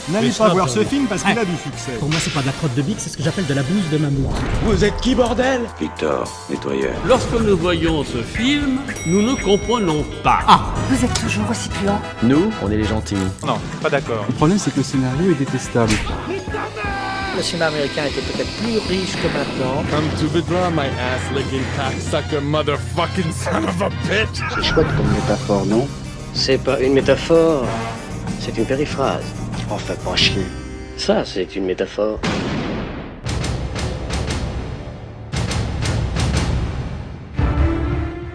N'allez pas voir ce film parce qu'il a du succès. Pour moi, c'est pas de la crotte de bique, c'est ce que j'appelle de la bouse de mammouth. Vous êtes qui, bordel? Victor, nettoyeur. Lorsque nous voyons ce film, nous ne comprenons pas. Vous êtes toujours aussi puant. Nous, on est les gentils. Non, pas d'accord. Le problème, c'est que le scénario est détestable. Le cinéma américain était peut-être plus riche que maintenant. Come to the draw, my ass-licking cocksucker motherfucking son of a bitch! C'est chouette comme métaphore, non? C'est pas une métaphore, c'est une périphrase. Enfin, pas chier. Ça, c'est une métaphore.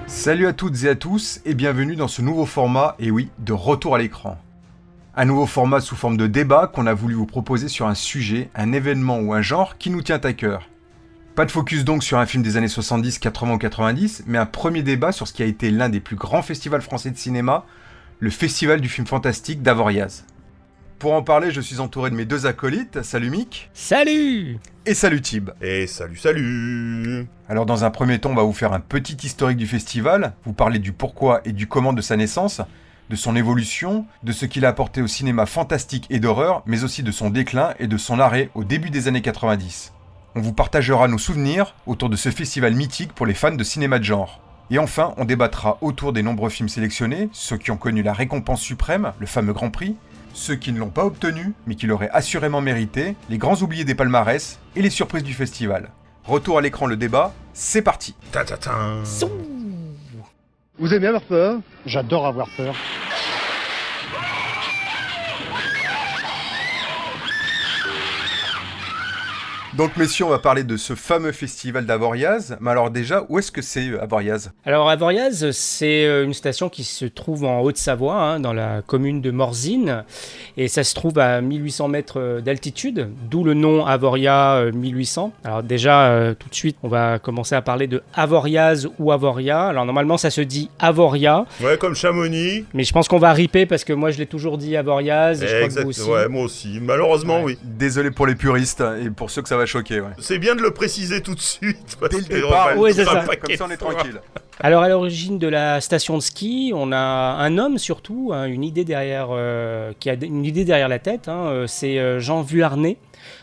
Salut à toutes et à tous et bienvenue dans ce nouveau format, et oui, de retour à l'écran. Un nouveau format sous forme de débat qu'on a voulu vous proposer sur un sujet, un événement ou un genre qui nous tient à cœur. Pas de focus donc sur un film des années 70, 80 ou 90, mais un premier débat sur ce qui a été l'un des plus grands festivals français de cinéma, le Festival du film fantastique d'Avoriaz. Pour en parler, je suis entouré de mes deux acolytes. Salut Mick. Salut. Et salut Tib. Et salut. Alors dans un premier temps, on va vous faire un petit historique du festival, vous parler du pourquoi et du comment de sa naissance, de son évolution, de ce qu'il a apporté au cinéma fantastique et d'horreur, mais aussi de son déclin et de son arrêt au début des années 90. On vous partagera nos souvenirs autour de ce festival mythique pour les fans de cinéma de genre. Et enfin, on débattra autour des nombreux films sélectionnés, ceux qui ont connu la récompense suprême, le fameux Grand Prix, ceux qui ne l'ont pas obtenu, mais qui l'auraient assurément mérité, les grands oubliés des palmarès et les surprises du festival. Retour à l'écran le débat, c'est parti. Vous aimez avoir peur? J'adore avoir peur. Donc messieurs, on va parler de ce fameux festival d'Avoriaz. Mais alors déjà, où est-ce que c'est Avoriaz ? Alors Avoriaz, c'est une station qui se trouve en Haute-Savoie, dans la commune de Morzine. Et ça se trouve à 1800 mètres d'altitude, d'où le nom Avoria 1800. Alors déjà, tout de suite, on va commencer à parler de Avoriaz ou Avoria. Alors normalement, ça se dit Avoria. Ouais, comme Chamonix. Mais je pense qu'on va riper parce que moi, je l'ai toujours dit Avoriaz. Et je crois que vous aussi. Ouais, moi aussi. Malheureusement, oui. Désolé pour les puristes et pour ceux que ça va choquer, ouais. C'est bien de le préciser tout de suite. Dès le départ, ouais, c'est ça. Comme ça on est tranquille. Alors à l'origine de la station de ski, on a un homme surtout, une idée derrière, qui a une idée derrière la tête, c'est Jean Vuarnet.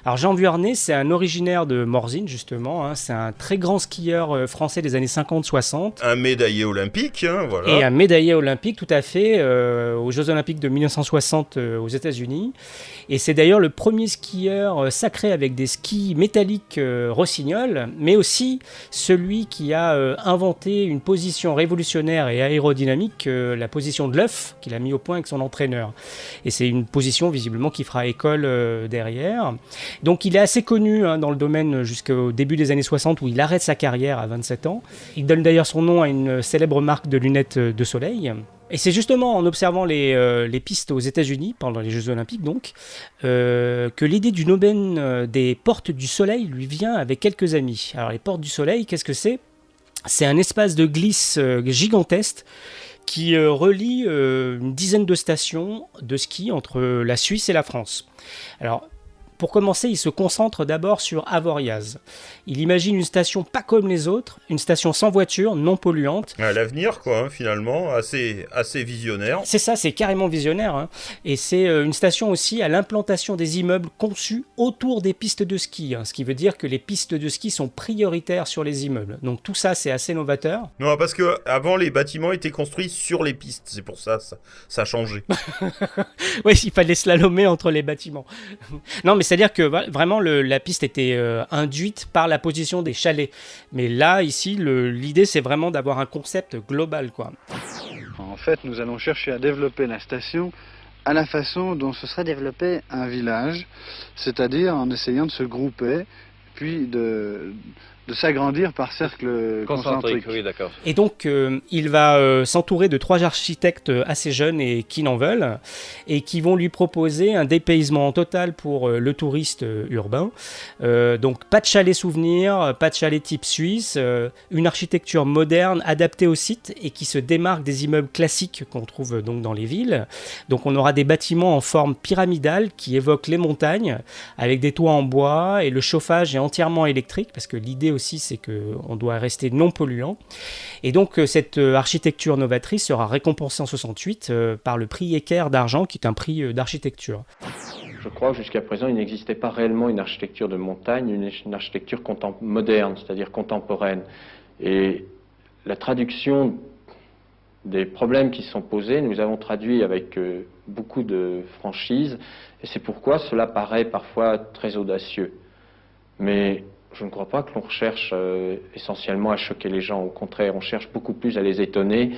Alors Jean Vuarnet, c'est un originaire de Morzine justement, c'est un très grand skieur français des années 50-60. Un médaillé olympique, voilà. Et un médaillé olympique tout à fait aux Jeux Olympiques de 1960 aux États-Unis. Et c'est d'ailleurs le premier skieur sacré avec des skis métalliques Rossignol, mais aussi celui qui a inventé une position révolutionnaire et aérodynamique, la position de l'œuf, qu'il a mis au point avec son entraîneur. Et c'est une position visiblement qui fera école derrière. Donc il est assez connu dans le domaine jusqu'au début des années 60 où il arrête sa carrière à 27 ans. Il donne d'ailleurs son nom à une célèbre marque de lunettes de soleil. Et c'est justement en observant les pistes aux États-Unis, pendant les Jeux Olympiques donc, que l'idée d'une aubaine des portes du soleil lui vient avec quelques amis. Alors les portes du soleil, qu'est-ce que c'est ? C'est un espace de glisse gigantesque qui relie une dizaine de stations de ski entre la Suisse et la France. Alors, pour commencer, il se concentre d'abord sur Avoriaz. Il imagine une station pas comme les autres, une station sans voiture, non polluante. À l'avenir, quoi, finalement, assez visionnaire. C'est ça, c'est carrément visionnaire. Et c'est une station aussi à l'implantation des immeubles conçus autour des pistes de ski. Ce qui veut dire que les pistes de ski sont prioritaires sur les immeubles. Donc tout ça, c'est assez novateur. Non, parce que avant les bâtiments étaient construits sur les pistes. C'est pour ça a changé. Oui, il fallait slalomer entre les bâtiments. Non, mais c'est-à-dire que vraiment la piste était induite par la position des chalets. Mais là, ici, l'idée, c'est vraiment d'avoir un concept global, quoi. En fait, nous allons chercher à développer la station à la façon dont se serait développé un village, c'est-à-dire en essayant de se grouper, puis de s'agrandir par cercles concentriques. Oui, d'accord. Et donc, il va s'entourer de 3 architectes assez jeunes et qui n'en veulent, et qui vont lui proposer un dépaysement total pour le touriste urbain. Donc, pas de chalet souvenir, pas de chalet type suisse, une architecture moderne adaptée au site et qui se démarque des immeubles classiques qu'on trouve donc dans les villes. Donc, on aura des bâtiments en forme pyramidale qui évoquent les montagnes, avec des toits en bois, et le chauffage est entièrement électrique, parce que l'idée aussi, c'est qu'on doit rester non polluant. Et donc, cette architecture novatrice sera récompensée en 68 par le prix Équerre d'argent, qui est un prix d'architecture. je crois que jusqu'à présent, il n'existait pas réellement une architecture de montagne, une architecture moderne, c'est-à-dire contemporaine. Et la traduction des problèmes qui sont posés, nous avons traduit avec beaucoup de franchise, et c'est pourquoi cela paraît parfois très audacieux. Mais je ne crois pas que l'on recherche essentiellement à choquer les gens. Au contraire, on cherche beaucoup plus à les étonner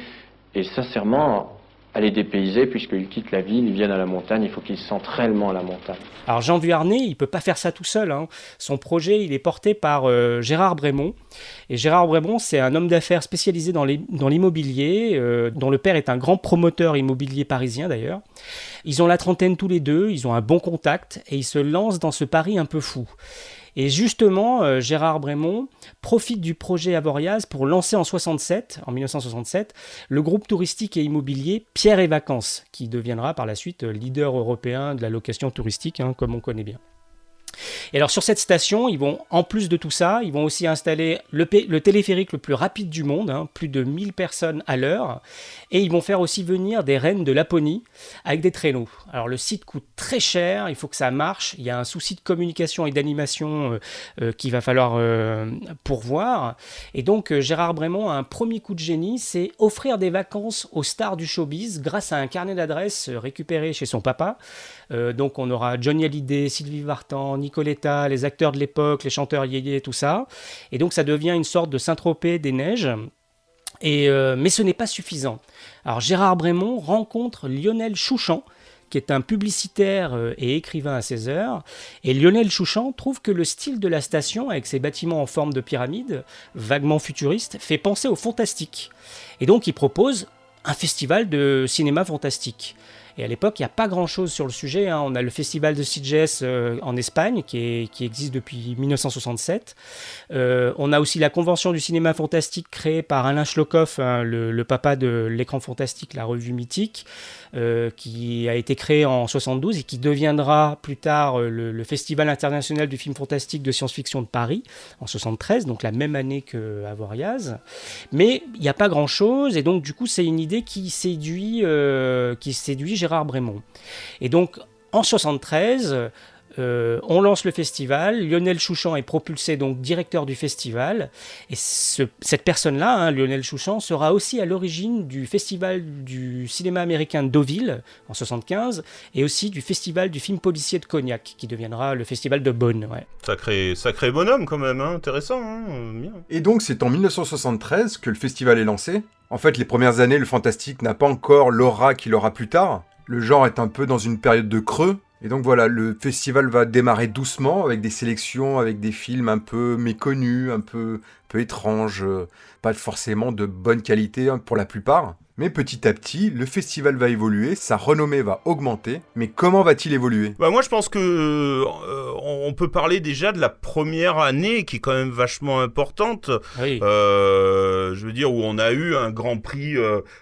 et sincèrement à les dépayser, puisqu'ils quittent la ville, ils viennent à la montagne, il faut qu'ils se sentent réellement à la montagne. Alors Jean Vuarnet, il ne peut pas faire ça tout seul, hein. Son projet, il est porté par Gérard Brémond. Et Gérard Brémond, c'est un homme d'affaires spécialisé dans l'immobilier, dont le père est un grand promoteur immobilier parisien d'ailleurs. Ils ont la trentaine tous les deux, ils ont un bon contact et ils se lancent dans ce pari un peu fou. Et justement, Gérard Brémond profite du projet Avoriaz pour lancer en 1967, le groupe touristique et immobilier Pierre et Vacances, qui deviendra par la suite leader européen de la location touristique, hein, comme on connaît bien. Et alors sur cette station, ils vont, en plus de tout ça, ils vont aussi installer le téléphérique le plus rapide du monde, hein, plus de 1000 personnes à l'heure, et ils vont faire aussi venir des rennes de Laponie avec des traîneaux. Alors le site coûte très cher, il faut que ça marche, il y a un souci de communication et d'animation qu'il va falloir pourvoir, et donc Gérard Brémond a un premier coup de génie, c'est offrir des vacances aux stars du showbiz grâce à un carnet d'adresses récupéré chez son papa. Donc on aura Johnny Hallyday, Sylvie Vartan, Nicoletta, les acteurs de l'époque, les chanteurs yéyé, tout ça. Et donc ça devient une sorte de Saint-Tropez des neiges. Mais ce n'est pas suffisant. Alors Gérard Brémond rencontre Lionel Chouchan, qui est un publicitaire et écrivain à 16 heures. Et Lionel Chouchan trouve que le style de la station, avec ses bâtiments en forme de pyramide, vaguement futuriste, fait penser au fantastique. Et donc il propose un festival de cinéma fantastique. Et à l'époque, il n'y a pas grand-chose sur le sujet, hein. On a le festival de Sitges en Espagne, qui existe depuis 1967. On a aussi la convention du cinéma fantastique créée par Alain Schlockhoff, hein, le papa de l'écran fantastique, la revue mythique, qui a été créée en 72 et qui deviendra plus tard le Festival international du film fantastique de science-fiction de Paris, en 73, donc la même année que Avoriaz. Mais il n'y a pas grand-chose, et donc du coup, c'est une idée qui séduit Gérard Brémond. Et donc, en 73, on lance le festival. Lionel Chouchan est propulsé donc directeur du festival. Et cette personne-là, hein, Lionel Chouchan, sera aussi à l'origine du festival du cinéma américain de Deauville, en 75, et aussi du festival du film policier de Cognac, qui deviendra le festival de Beaune. Ouais. Sacré bonhomme quand même, hein. Intéressant. Hein. Bien. Et donc, c'est en 1973 que le festival est lancé. En fait, les premières années, le fantastique n'a pas encore l'aura qu'il aura plus tard. Le genre est un peu dans une période de creux. Et donc voilà, le festival va démarrer doucement avec des sélections, avec des films un peu méconnus, un peu étranges, pas forcément de bonne qualité pour la plupart. Mais petit à petit, le festival va évoluer, sa renommée va augmenter. Mais comment va-t-il évoluer ? Moi, je pense que on peut parler déjà de la première année qui est quand même vachement importante. Oui. Je veux dire, où on a eu un Grand Prix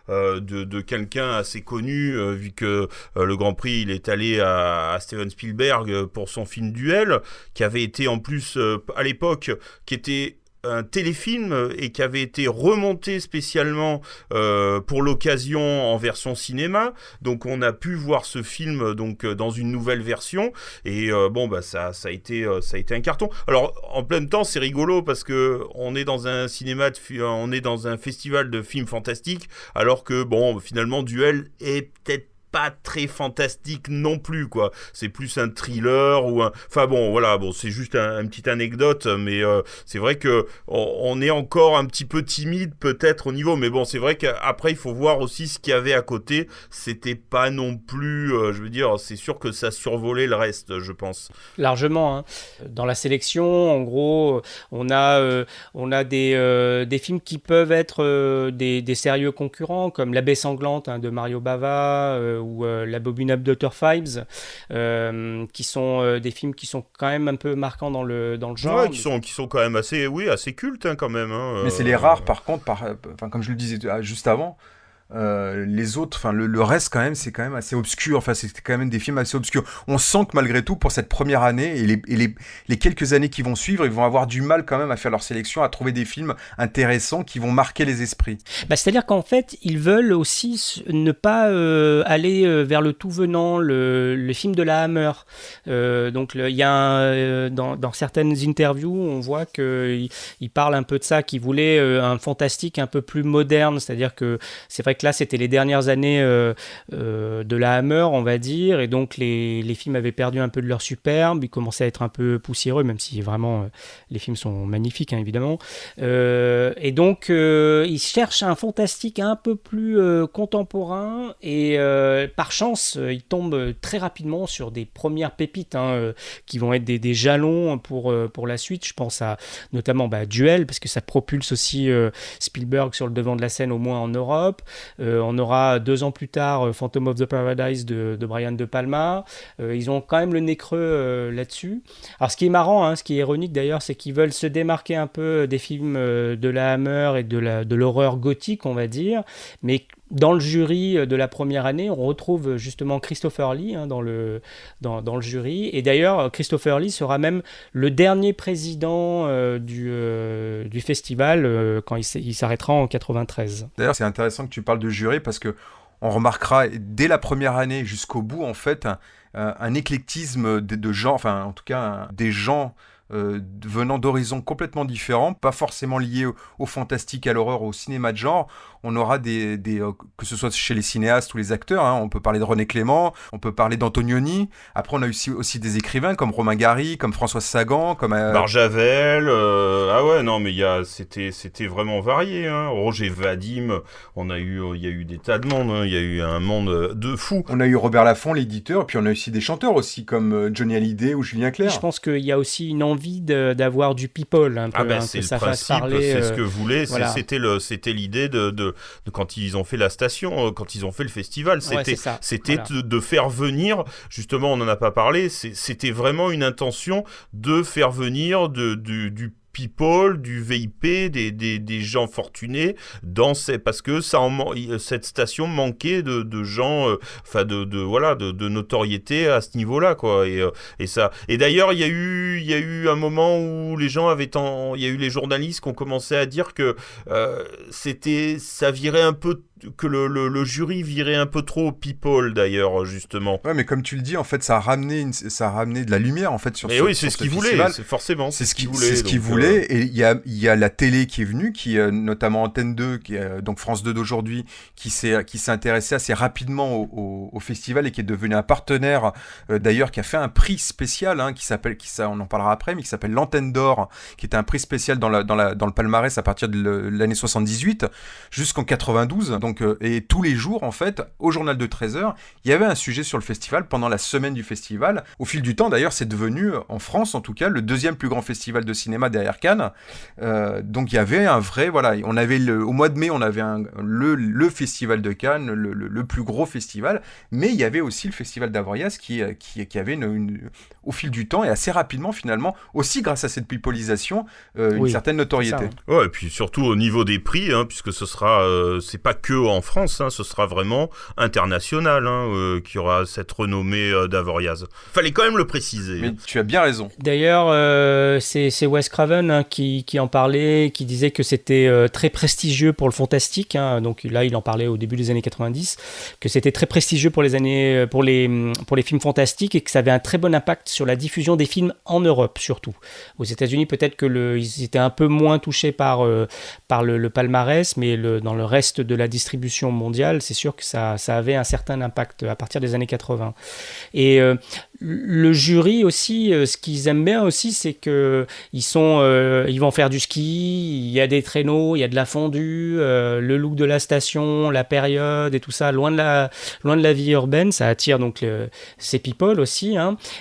de quelqu'un assez connu, vu que le Grand Prix, il est allé à Steven Spielberg pour son film Duel, qui avait été en plus, à l'époque, qui était un téléfilm et qui avait été remonté spécialement pour l'occasion en version cinéma. Donc on a pu voir ce film donc dans une nouvelle version et ça a été un carton. Alors en plein temps, c'est rigolo parce que on est dans un on est dans un festival de films fantastiques alors que finalement Duel est peut-être pas très fantastique non plus, quoi. C'est plus un thriller ou un... Enfin c'est juste une petite anecdote, mais c'est vrai que on est encore un petit peu timide peut-être au niveau, mais c'est vrai qu'après il faut voir aussi ce qu'il y avait à côté. C'était pas non plus, c'est sûr que ça survolait le reste, je pense. Largement, hein. Dans la sélection, en gros, on a des films qui peuvent être des sérieux concurrents, comme La Baie sanglante, hein, de Mario Bava, ou L'Abominable Fives, qui sont des films qui sont quand même un peu marquants dans le genre. Ouais, qui sont quand même assez cultes, hein, quand même. Hein, mais c'est les rares, par contre, comme je le disais juste avant, les autres, enfin le reste quand même, c'est quand même assez obscur. Enfin, c'est quand même des films assez obscurs. On sent que malgré tout, pour cette première année et les quelques années qui vont suivre, ils vont avoir du mal quand même à faire leur sélection, à trouver des films intéressants qui vont marquer les esprits. C'est-à-dire qu'en fait, ils veulent aussi ne pas aller vers le tout venant, le film de la Hammer. Donc il y a dans certaines interviews, on voit qu'il parle un peu de ça, qu'il voulait un fantastique un peu plus moderne. C'est-à-dire que c'est vrai que là, c'était les dernières années de la Hammer, on va dire, et donc les films avaient perdu un peu de leur superbe, ils commençaient à être un peu poussiéreux, même si vraiment les films sont magnifiques, hein, évidemment. Et donc, ils cherchent un fantastique un peu plus contemporain, et par chance, ils tombent très rapidement sur des premières pépites qui vont être des jalons pour la suite. Je pense à notamment Duel, parce que ça propulse aussi Spielberg sur le devant de la scène, au moins en Europe. On aura 2 ans plus tard Phantom of the Paradise de Brian De Palma. Ils ont quand même le nez creux là-dessus. Alors ce qui est marrant, ce qui est ironique d'ailleurs, c'est qu'ils veulent se démarquer un peu des films de la Hammer et de l'horreur gothique, on va dire, mais dans le jury de la première année, on retrouve justement Christopher Lee dans le jury. Et d'ailleurs, Christopher Lee sera même le dernier président du festival quand il s'arrêtera en 93. D'ailleurs, c'est intéressant que tu parles de jury parce que on remarquera dès la première année jusqu'au bout, en fait, un éclectisme de gens, enfin, en tout cas, des gens venant d'horizons complètement différents, pas forcément liés au fantastique, à l'horreur, au cinéma de genre. On aura que ce soit chez les cinéastes ou les acteurs, on peut parler de René Clément, on peut parler d'Antonioni. Après, on a aussi des écrivains comme Romain Gary, comme François Sagan, comme Barjavel. Ah ouais, non, mais c'était vraiment varié. Roger Vadim, il y a eu des tas de monde. Il y a eu un monde de fous. On a eu Robert Laffont, l'éditeur, puis on a aussi des chanteurs aussi comme Johnny Hallyday ou Julien Clerc. Je pense qu'il y a aussi une envie d'avoir du people, un peu, c'est que le ça principe, fasse parler. C'est ce que voulait. Voilà. C'était l'idée de quand ils ont fait la station, quand ils ont fait le festival, c'était de faire venir, justement, on n'en a pas parlé, c'était vraiment une intention de faire venir du people, du VIP, des gens fortunés parce que cette station manquait de gens, de notoriété à ce niveau-là, quoi. Et d'ailleurs, il y a eu un moment où les gens il y a eu les journalistes qui ont commencé à dire que ça virait un peu, que le jury virait un peu trop people, d'ailleurs, justement. Ouais, mais comme tu le dis, en fait, ça a ramené de la lumière, en fait, sur ce festival. C'est ce qu'il voulait, forcément. C'est ce qu'il voulait. Et il y a la télé qui est venue, notamment Antenne 2, donc France 2 d'aujourd'hui, qui s'est intéressé assez rapidement au festival et qui est devenu un partenaire, d'ailleurs, qui a fait un prix spécial, on en parlera après, mais qui s'appelle l'Antenne d'Or, qui était un prix spécial dans le palmarès à partir de l'année 78 jusqu'en 92. Donc, et tous les jours, en fait, au journal de 13h, il y avait un sujet sur le festival pendant la semaine du festival. Au fil du temps, d'ailleurs, c'est devenu, en France en tout cas, le 2e plus grand festival de cinéma derrière Cannes. Donc il y avait un vrai, on avait au mois de mai, on avait le festival de Cannes, le plus gros festival, mais il y avait aussi le festival d'Avoriaz qui avait au fil du temps et assez rapidement finalement, aussi grâce à cette pipolisation, une certaine notoriété. Ça, ouais, et puis surtout au niveau des prix, puisque ce sera, c'est pas que en France, ce sera vraiment international, qui aura cette renommée d'Avoriaz. Fallait quand même le préciser. Mais tu as bien raison. D'ailleurs, c'est Wes Craven qui en parlait, qui disait que c'était très prestigieux pour le fantastique. Donc là, il en parlait au début des années 90, que c'était très prestigieux pour les films fantastiques et que ça avait un très bon impact sur la diffusion des films en Europe, surtout. Aux États-Unis, peut-être ils étaient un peu moins touchés par le palmarès, mais dans le reste de la distribution mondiale, c'est sûr que ça avait un certain impact à partir des années 80. Et le jury aussi, ce qu'ils aiment bien aussi, c'est que ils vont faire du ski, il y a des traîneaux, il y a de la fondue, le look de la station, la période et tout ça, loin de la vie urbaine, ça attire donc ces people aussi,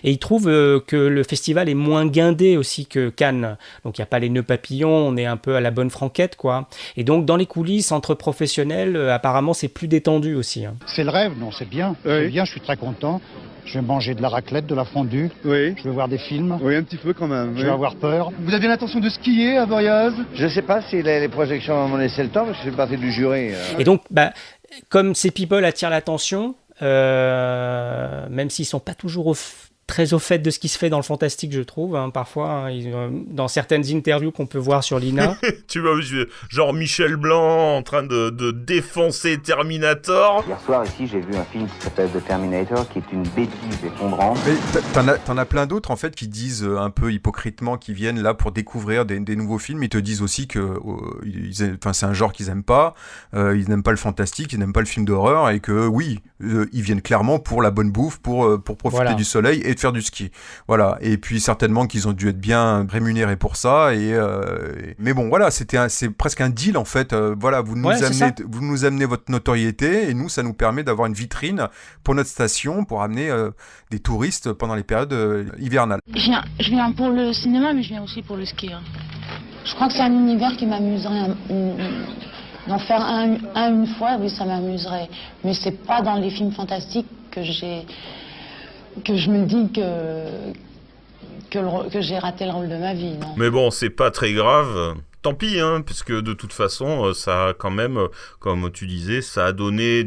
et ils trouvent que le festival est moins guindé aussi que Cannes, donc il n'y a pas les nœuds papillons, on est un peu à la bonne franquette, quoi. Et donc dans les coulisses entre professionnels, apparemment c'est plus détendu aussi. C'est le rêve, non, c'est bien. Oui. C'est bien, je suis très content. Je vais manger de la raclette, de la fondue. Oui. Je vais voir des films. Oui, un petit peu quand même. Je vais avoir peur. Vous aviez l'intention de skier à Avoriaz ? Je ne sais pas si les projections vont me laisser le temps, parce que je suis partie du jury. Et donc, comme ces people attirent l'attention, même s'ils sont pas toujours très au fait de ce qui se fait dans le fantastique, je trouve, hein, parfois, hein, dans certaines interviews qu'on peut voir sur l'INA. Tu vois, genre Michel Blanc en train de défoncer Terminator. Hier soir, ici, j'ai vu un film qui s'appelle The Terminator, qui est une bêtise effondrante. Mais t'en as plein d'autres, en fait, qui disent un peu hypocritement, qui viennent là pour découvrir des nouveaux films. Ils te disent aussi que c'est un genre qu'ils aiment pas, ils n'aiment pas le fantastique, ils n'aiment pas le film d'horreur, et que oui, ils viennent clairement pour la bonne bouffe, pour profiter du soleil et de faire du ski. Voilà. Et puis certainement qu'ils ont dû être bien rémunérés pour ça. Mais bon, voilà, c'est presque un deal en fait. Voilà, vous nous amenez votre notoriété et nous, ça nous permet d'avoir une vitrine pour notre station, pour amener des touristes pendant les périodes hivernales. Je viens pour le cinéma, mais je viens aussi pour le ski. Hein. Je crois que c'est un univers qui m'amuserait. D'en faire une fois, oui, ça m'amuserait. Mais c'est pas dans les films fantastiques que je me dis que j'ai raté le rôle de ma vie. Non. Mais bon, c'est pas très grave. Tant pis, hein, puisque de toute façon, ça a quand même, comme tu disais, ça a donné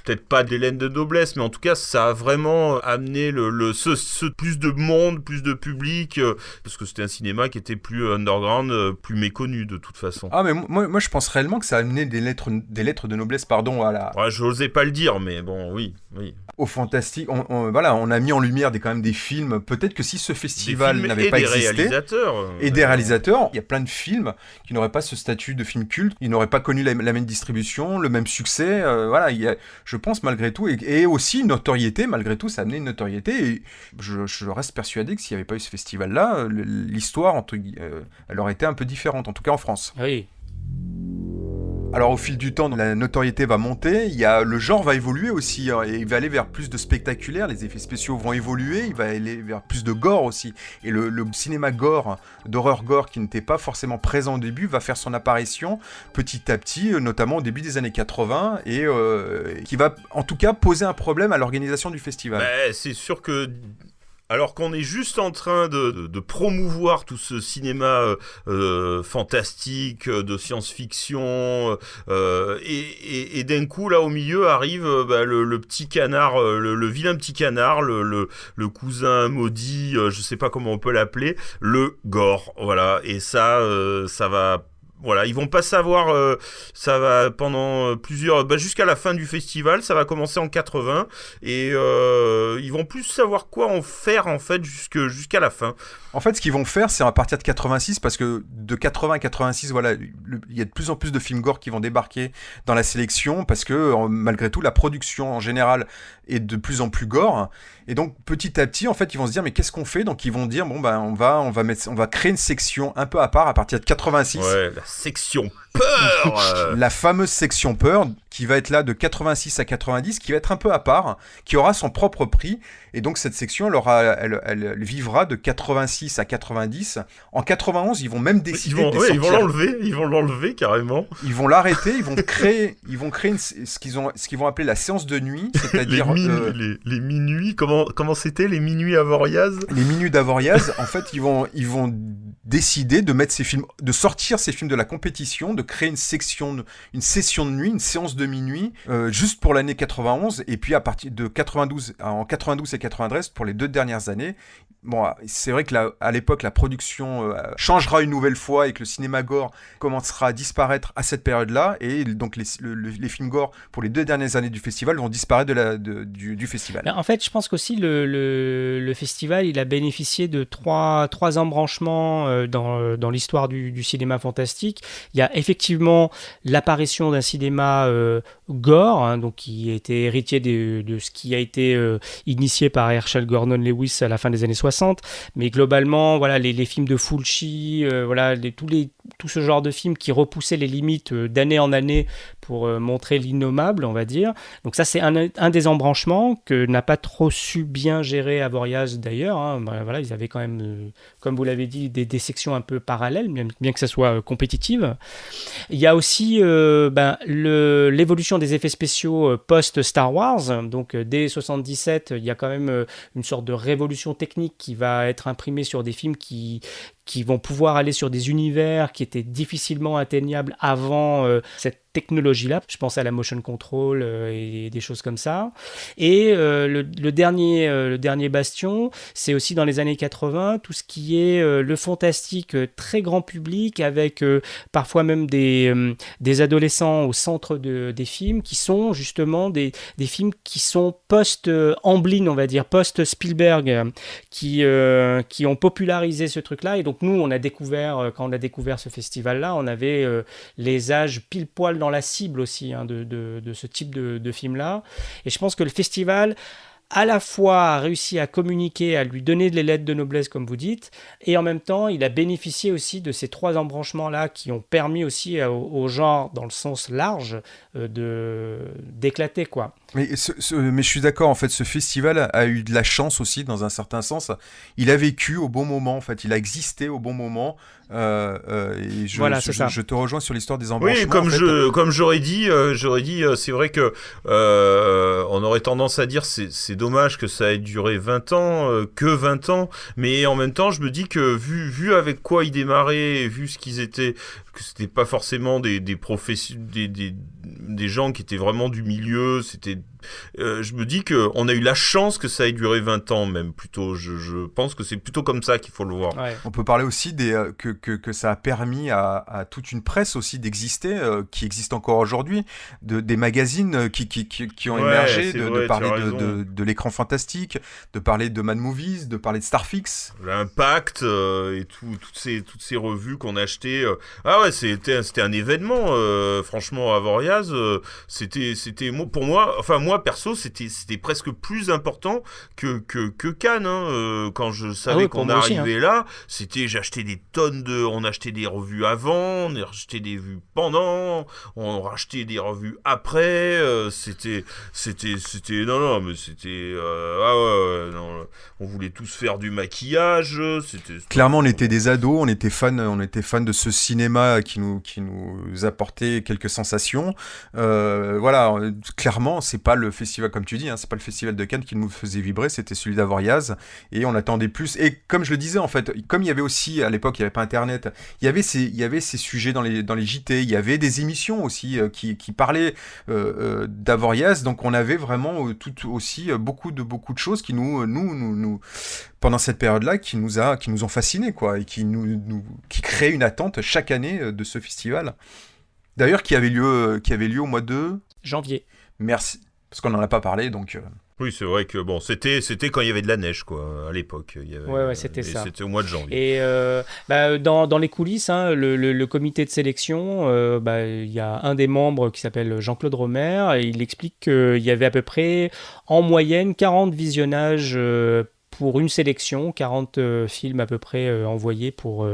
peut-être pas des laines de noblesse, mais en tout cas, ça a vraiment amené ce plus de monde, plus de public, parce que c'était un cinéma qui était plus underground, plus méconnu de toute façon. Ah, mais moi je pense réellement que ça a amené des lettres de noblesse, pardon, à la... Ouais, j'osais pas le dire, mais bon, oui. Au fantastique, on a mis en lumière quand même des films, peut-être que si ce festival n'avait pas existé... Et des réalisateurs, il y a plein de films qui n'auraient pas ce statut de film culte, ils n'auraient pas connu la même distribution, le même succès, voilà, je pense malgré tout, et aussi une notoriété, malgré tout, ça a amené une notoriété, et je reste persuadé que s'il n'y avait pas eu ce festival-là, l'histoire, elle aurait été un peu différente, en tout cas en France. Oui. Alors au fil du temps, la notoriété va monter, le genre va évoluer aussi, hein, et il va aller vers plus de spectaculaire, les effets spéciaux vont évoluer, il va aller vers plus de gore aussi. Et le cinéma gore, d'horreur gore, qui n'était pas forcément présent au début, va faire son apparition petit à petit, notamment au début des années 80, et qui va en tout cas poser un problème à l'organisation du festival. C'est sûr que... Alors qu'on est juste en train de promouvoir tout ce cinéma fantastique, de science-fiction, et d'un coup, là, au milieu, arrive le petit canard, le vilain petit canard, le cousin maudit, je sais pas comment on peut l'appeler, le gore, voilà. Et ça va... Voilà, ils vont pas savoir, ça va pendant jusqu'à la fin du festival, ça va commencer en 80, et ils vont plus savoir quoi en faire en fait jusqu'à la fin. En fait, ce qu'ils vont faire, c'est à partir de 86, parce que de 80 à 86, voilà, il y a de plus en plus de films gore qui vont débarquer dans la sélection, parce que malgré tout, la production en général est de plus en plus gore. Et donc, petit à petit, en fait, ils vont se dire, mais qu'est-ce qu'on fait ? Donc, ils vont dire, bon, on va créer une section un peu à part à partir de 86. Ouais, la section peur. La fameuse section peur, qui va être là de 86 à 90, qui va être un peu à part, qui aura son propre prix. Et donc, cette section, elle vivra de 86 à 90. En 91, ils vont même décider de sortir. Ils vont l'enlever carrément. Ils vont l'arrêter, ils vont créer ce qu'ils vont appeler la séance de nuit, c'est-à-dire les minuits. Comment c'était les minuits Avoriaz ? Les minuits d'Avoriaz, en fait, ils vont décider de mettre de sortir ces films de la compétition, de créer une session de nuit, une séance de minuit, juste pour l'année 91, et puis à partir de 92 et 93 pour les 2 dernières années. Bon, c'est vrai que à l'époque, la production changera une nouvelle fois et que le cinéma gore commencera à disparaître à cette période-là, et donc les films gore pour les 2 dernières années du festival vont disparaître du festival. En fait, je pense qu'aussi le festival, il a bénéficié de trois embranchements dans l'histoire du cinéma fantastique. Il y a effectivement l'apparition d'un cinéma gore, hein, donc qui était héritier de ce qui a été initié par Herschel Gordon Lewis à la fin des années 60. Mais globalement, voilà, les films de Fulci, voilà, tout ce genre de films qui repoussaient les limites d'année en année pour montrer l'innommable, on va dire. Donc ça, c'est un des embranchements que n'a pas trop su bien gérer Avoriaz d'ailleurs. Hein. Voilà, ils avaient quand même, comme vous l'avez dit, des sections un peu parallèles, bien que ça soit compétitive. Il y a aussi l'évolution des effets spéciaux post-Star Wars. Donc dès 77, il y a quand même une sorte de révolution technique qui va être imprimée sur des films qui qui vont pouvoir aller sur des univers qui étaient difficilement atteignables avant cette technologie-là. Je pense à la motion control et des choses comme ça. Et le dernier bastion, c'est aussi dans les années 80, tout ce qui est le fantastique très grand public, avec parfois même des adolescents au centre des films, qui sont justement des films qui sont post-Amblin, on va dire, post-Spielberg, qui ont popularisé ce truc-là. Et donc nous, quand on a découvert ce festival-là, on avait les âges pile poil dans la cible aussi de ce type de film-là. Et je pense que le festival, à la fois, a réussi à communiquer, à lui donner des lettres de noblesse, comme vous dites, et en même temps, il a bénéficié aussi de ces 3 embranchements-là qui ont permis aussi au genre, dans le sens large, d'éclater, quoi. Mais je suis d'accord, en fait, ce festival a eu de la chance aussi, dans un certain sens. Il a vécu au bon moment, en fait. Il a existé au bon moment. Et je te rejoins sur l'histoire des embranchements. Oui, comme j'aurais dit, c'est vrai que on aurait tendance à dire c'est dommage que ça ait duré 20 ans, que 20 ans, mais en même temps, je me dis que vu avec quoi ils démarraient, vu ce qu'ils étaient, que c'était pas forcément des gens qui étaient vraiment du milieu, c'était je me dis que on a eu la chance que ça ait duré 20 ans, même plutôt. Je pense que c'est plutôt comme ça qu'il faut le voir. Ouais. On peut parler aussi que ça a permis à toute une presse aussi d'exister, qui existe encore aujourd'hui, des magazines qui ont émergé, de parler de l'écran fantastique, de parler de Mad Movies, de parler de Starfix. L'Impact et toutes ces revues qu'on achetait. Ah ouais, c'était un événement. Franchement, Avoriaz, c'était pour moi, enfin moi perso, c'était presque plus important que Cannes. Quand je savais qu'on arrivait là, j'achetais des tonnes on achetait des revues avant, on achetait des revues pendant, on rachetait des revues après. C'était on voulait tous faire du maquillage. Clairement, on était des ados, on était fans de ce cinéma qui nous apportait quelques sensations. Voilà, clairement, c'est pas le festival, comme tu dis, c'est pas le festival de Cannes qui nous faisait vibrer, c'était celui d'Avoriaz, et on attendait plus. Et comme je le disais, en fait, comme il y avait aussi, à l'époque, il n'y avait pas Internet, il y avait ces sujets dans les JT, il y avait des émissions aussi qui parlaient d'Avoriaz, donc on avait vraiment beaucoup de choses qui nous pendant cette période-là, qui nous ont fascinés, quoi, et qui créent une attente chaque année de ce festival. D'ailleurs, qui avait lieu au mois de janvier. Merci. Parce qu'on n'en a pas parlé, donc... Oui, c'est vrai que c'était quand il y avait de la neige, quoi, à l'époque. C'était ça. C'était au mois de janvier. Et dans les coulisses, le comité de sélection, il y a un des membres qui s'appelle Jean-Claude Romer, et il explique qu'il y avait à peu près, en moyenne, 40 visionnages pour une sélection, 40 films à peu près envoyés pour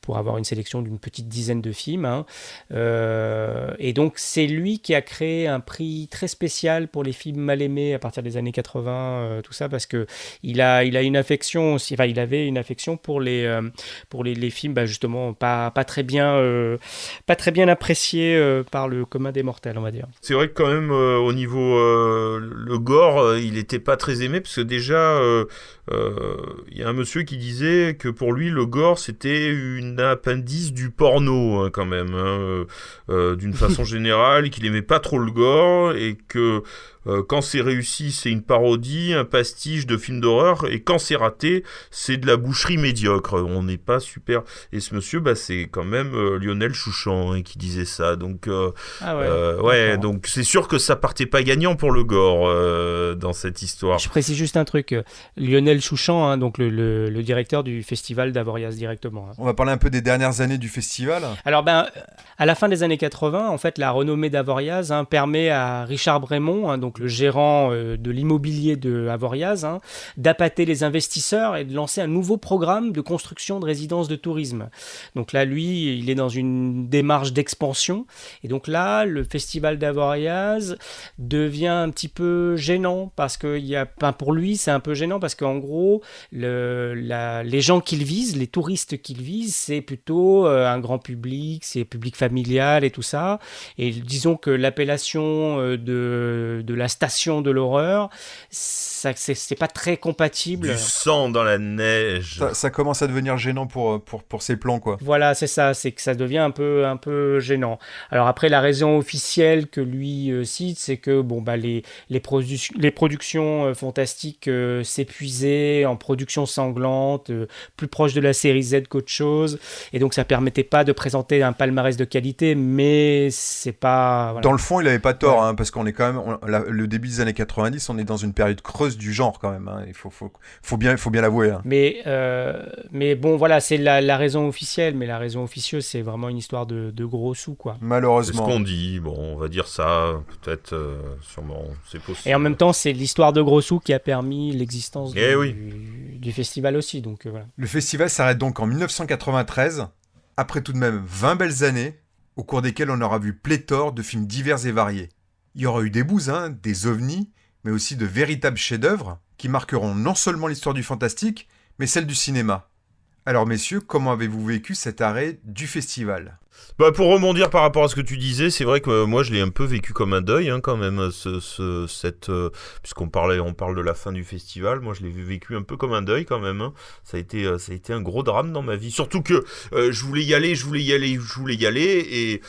avoir une sélection d'une petite dizaine de films. Et donc, c'est lui qui a créé un prix très spécial pour les films mal aimés à partir des années 80, tout ça, parce qu'il a une affection aussi, il avait une affection pour les films, justement, pas très bien appréciés par le commun des mortels, on va dire. C'est vrai que quand même, au niveau le gore, il n'était pas très aimé, parce que déjà... il y a un monsieur qui disait que pour lui le gore c'était une appendice du porno quand même, d'une façon générale, qu'il aimait pas trop le gore, et que quand c'est réussi c'est une parodie, un pastiche de film d'horreur, et quand c'est raté c'est de la boucherie médiocre, on n'est pas super. Et ce monsieur, c'est quand même Lionel Chouchan qui disait ça, donc donc c'est sûr que ça partait pas gagnant pour le gore dans cette histoire. Je précise juste un truc, Lionel Chouchan, donc le directeur du festival d'Avoriaz directement. On va parler un peu des dernières années du festival. Alors à la fin des années 80, en fait, la renommée d'Avoriaz permet à Richard Brémond, donc le gérant de l'immobilier de Avoriaz, d'appâter les investisseurs et de lancer un nouveau programme de construction de résidences de tourisme. Donc là, lui, il est dans une démarche d'expansion, et donc là, le festival d'Avoriaz devient un petit peu gênant, parce que pour lui, c'est un peu gênant, parce qu'en gros, les gens qu'il vise, les touristes qu'il vise, c'est plutôt un grand public, c'est public familial et tout ça. Et disons que l'appellation de la station de l'horreur, c'est pas très compatible. Du sang dans la neige. Ça commence à devenir gênant pour ces plans, quoi. Voilà, c'est ça, c'est que ça devient un peu gênant. Alors après, la raison officielle que lui cite, c'est que les productions fantastiques s'épuisaient en production sanglante, plus proche de la série Z qu'autre chose, et donc ça permettait pas de présenter un palmarès de qualité, mais c'est pas... Voilà. Dans le fond, il avait pas tort, hein, parce qu'on est quand même... le début des années 90, on est dans une période creuse du genre, quand même. Hein. Il faut bien l'avouer. Hein. Mais bon, voilà, c'est la raison officielle, mais la raison officieuse, c'est vraiment une histoire de gros sous, quoi. Malheureusement. C'est ce qu'on dit, bon, on va dire ça, peut-être, sûrement, c'est possible. Et en même temps, c'est l'histoire de gros sous qui a permis l'existence du festival aussi, donc voilà. Le festival s'arrête donc en 1993, après tout de même 20 belles années, au cours desquelles on aura vu pléthore de films divers et variés. Il y aura eu des bouses, des ovnis, mais aussi de véritables chefs-d'œuvre qui marqueront non seulement l'histoire du fantastique, mais celle du cinéma. Alors messieurs, comment avez-vous vécu cet arrêt du festival ? Pour rebondir par rapport à ce que tu disais, c'est vrai que moi je l'ai un peu vécu comme un deuil, quand même, puisqu'on parle de la fin du festival, moi je l'ai vécu un peu comme un deuil quand même. Ça a été un gros drame dans ma vie, surtout que je voulais y aller, et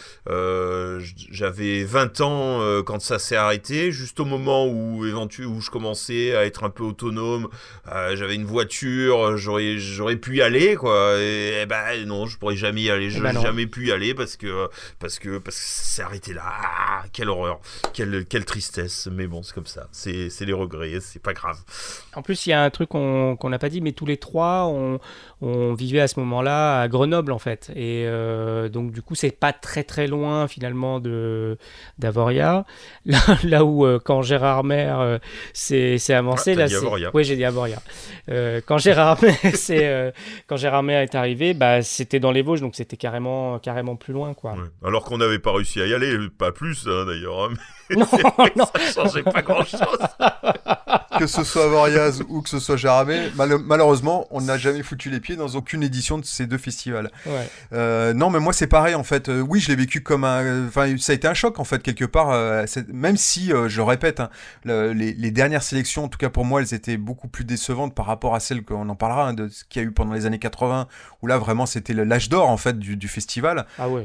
j'avais 20 ans quand ça s'est arrêté, juste au moment où je commençais à être un peu autonome, j'avais une voiture, j'aurais pu y aller, quoi, et non, je pourrais jamais y aller, jamais pu y aller parce que ça s'est arrêté là. Ah, quelle horreur, quelle tristesse, mais bon, c'est comme ça, c'est les regrets, c'est pas grave. En plus, il y a un truc qu'on n'a pas dit, mais tous les trois, on vivait à ce moment-là à Grenoble, en fait, et donc du coup, c'est pas très très loin finalement d'Avoria, là où quand Gérard Mer s'est avancé, là, oui, j'ai dit Avoria. Quand Gérard Mer est arrivé, c'était dans les Vosges, donc c'était carrément plus loin, quoi. Ouais. Alors qu'on n'avait pas réussi à y aller, pas plus d'ailleurs. Mais non. Ça changeait pas grand-chose. Que ce soit Avoriaz ou que ce soit Gérardmer, malheureusement, on n'a jamais foutu les pieds dans aucune édition de ces deux festivals. Ouais. Non, mais moi c'est pareil en fait. Oui, je l'ai vécu comme ça a été un choc en fait quelque part. Même si, je le répète, les dernières sélections, en tout cas pour moi, elles étaient beaucoup plus décevantes par rapport à celles qu'on en parlera, de ce qu'il y a eu pendant les années 80, où là vraiment c'était l'âge d'or en fait du festival. Ah ouais.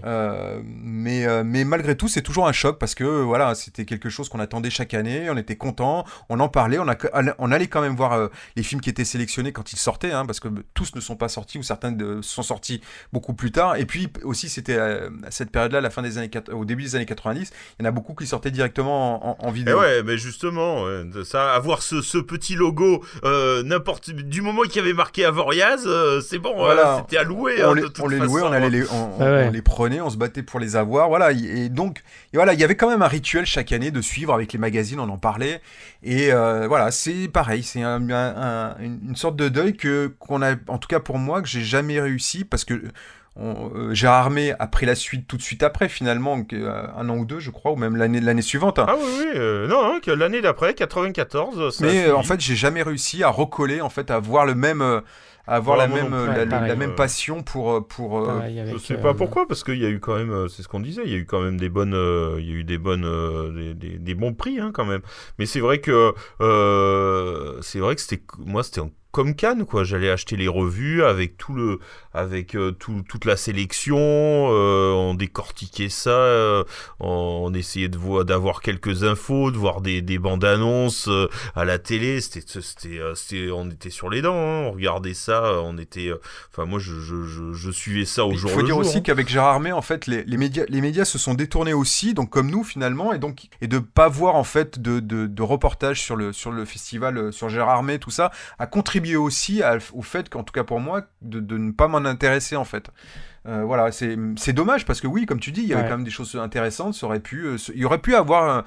Mais malgré tout, c'est toujours un choc parce que voilà, c'était quelque chose qu'on attendait chaque année. On était content, on en parlait, on allait quand même voir les films qui étaient sélectionnés quand ils sortaient, parce que tous ne sont pas sortis ou certains sont sortis beaucoup plus tard. Et puis aussi, c'était à cette période-là, la fin des années au début des années 90, il y en a beaucoup qui sortaient directement en vidéo. Et ouais, mais justement, ça, avoir ce petit logo, du moment qu'il y avait marqué Avoriaz, c'est bon, voilà. C'était à louer. On les louait, on les prenait, on se battait pour les avoir, voilà. Et donc, voilà, il y avait quand même un rituel chaque année de suivre avec les magazines, on en parlait. Et voilà, c'est pareil, c'est une sorte de deuil qu'on a, en tout cas pour moi, que j'ai jamais réussi parce que Gérardmer a pris la suite tout de suite après, finalement, un an ou deux, je crois, ou même l'année suivante. Ah oui, non, que l'année d'après, 94. Mais en fait, j'ai jamais réussi à recoller, en fait, à avoir la même passion pour je sais pas pourquoi, parce qu'il y a eu quand même, c'est ce qu'on disait, il y a eu quand même des bons prix, quand même. Mais c'est vrai que c'était comme Cannes, quoi. J'allais acheter les revues avec toute la sélection, on décortiquait ça, on essayait d'avoir quelques infos, de voir des bandes annonces à la télé. On était sur les dents, on regardait ça, moi je suivais ça au jour le jour. Il faut dire aussi qu'avec Gérardmer, en fait, les médias se sont détournés aussi, donc comme nous finalement, et de pas voir en fait de reportages sur le festival, sur Gérardmer, tout ça, a contribué aussi au fait qu'en tout cas pour moi de ne pas m'en intéresser en fait. Voilà, c'est dommage parce que oui, comme tu dis, il y avait quand même des choses intéressantes. Il y aurait pu avoir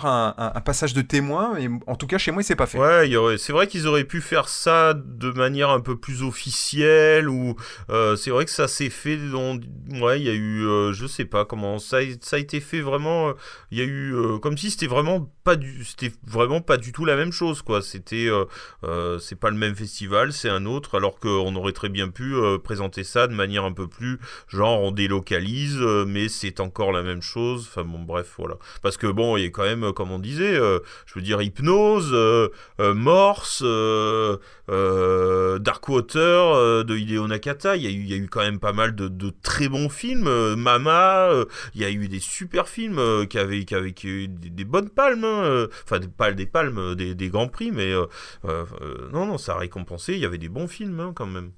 un passage de témoin, et en tout cas chez moi, il s'est pas fait. Ouais, c'est vrai qu'ils auraient pu faire ça de manière un peu plus officielle, ou c'est vrai que ça s'est fait il y a eu, je sais pas comment ça a été fait vraiment. Il y a eu comme si c'était vraiment pas du tout la même chose, quoi. C'était c'est pas le même festival, c'est un autre, alors qu'on aurait très bien pu présenter ça de manière un peu plus genre on délocalise, mais c'est encore la même chose. Enfin bon, bref, voilà. Parce que bon, il y a quand même, comme on disait, je veux dire, Hypnose, Morse, Darkwater de Hideo Nakata. Il y a eu quand même pas mal de très bons films. Mama, il y a eu des super films qui avaient des bonnes palmes, enfin pas des palmes, des grands prix, mais non, ça a récompensé. Il y avait des bons films quand même.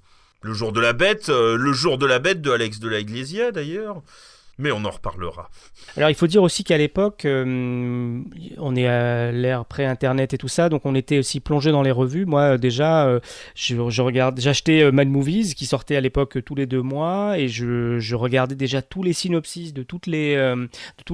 Le jour de la bête de Alex de la Iglesia d'ailleurs. Mais on en reparlera. Alors il faut dire aussi qu'à l'époque, on est à l'ère pré-internet et tout ça, donc on était aussi plongé dans les revues. Moi déjà, j'achetais Mad Movies qui sortait à l'époque tous les 2 mois, et je regardais déjà tous les synopsis de tous les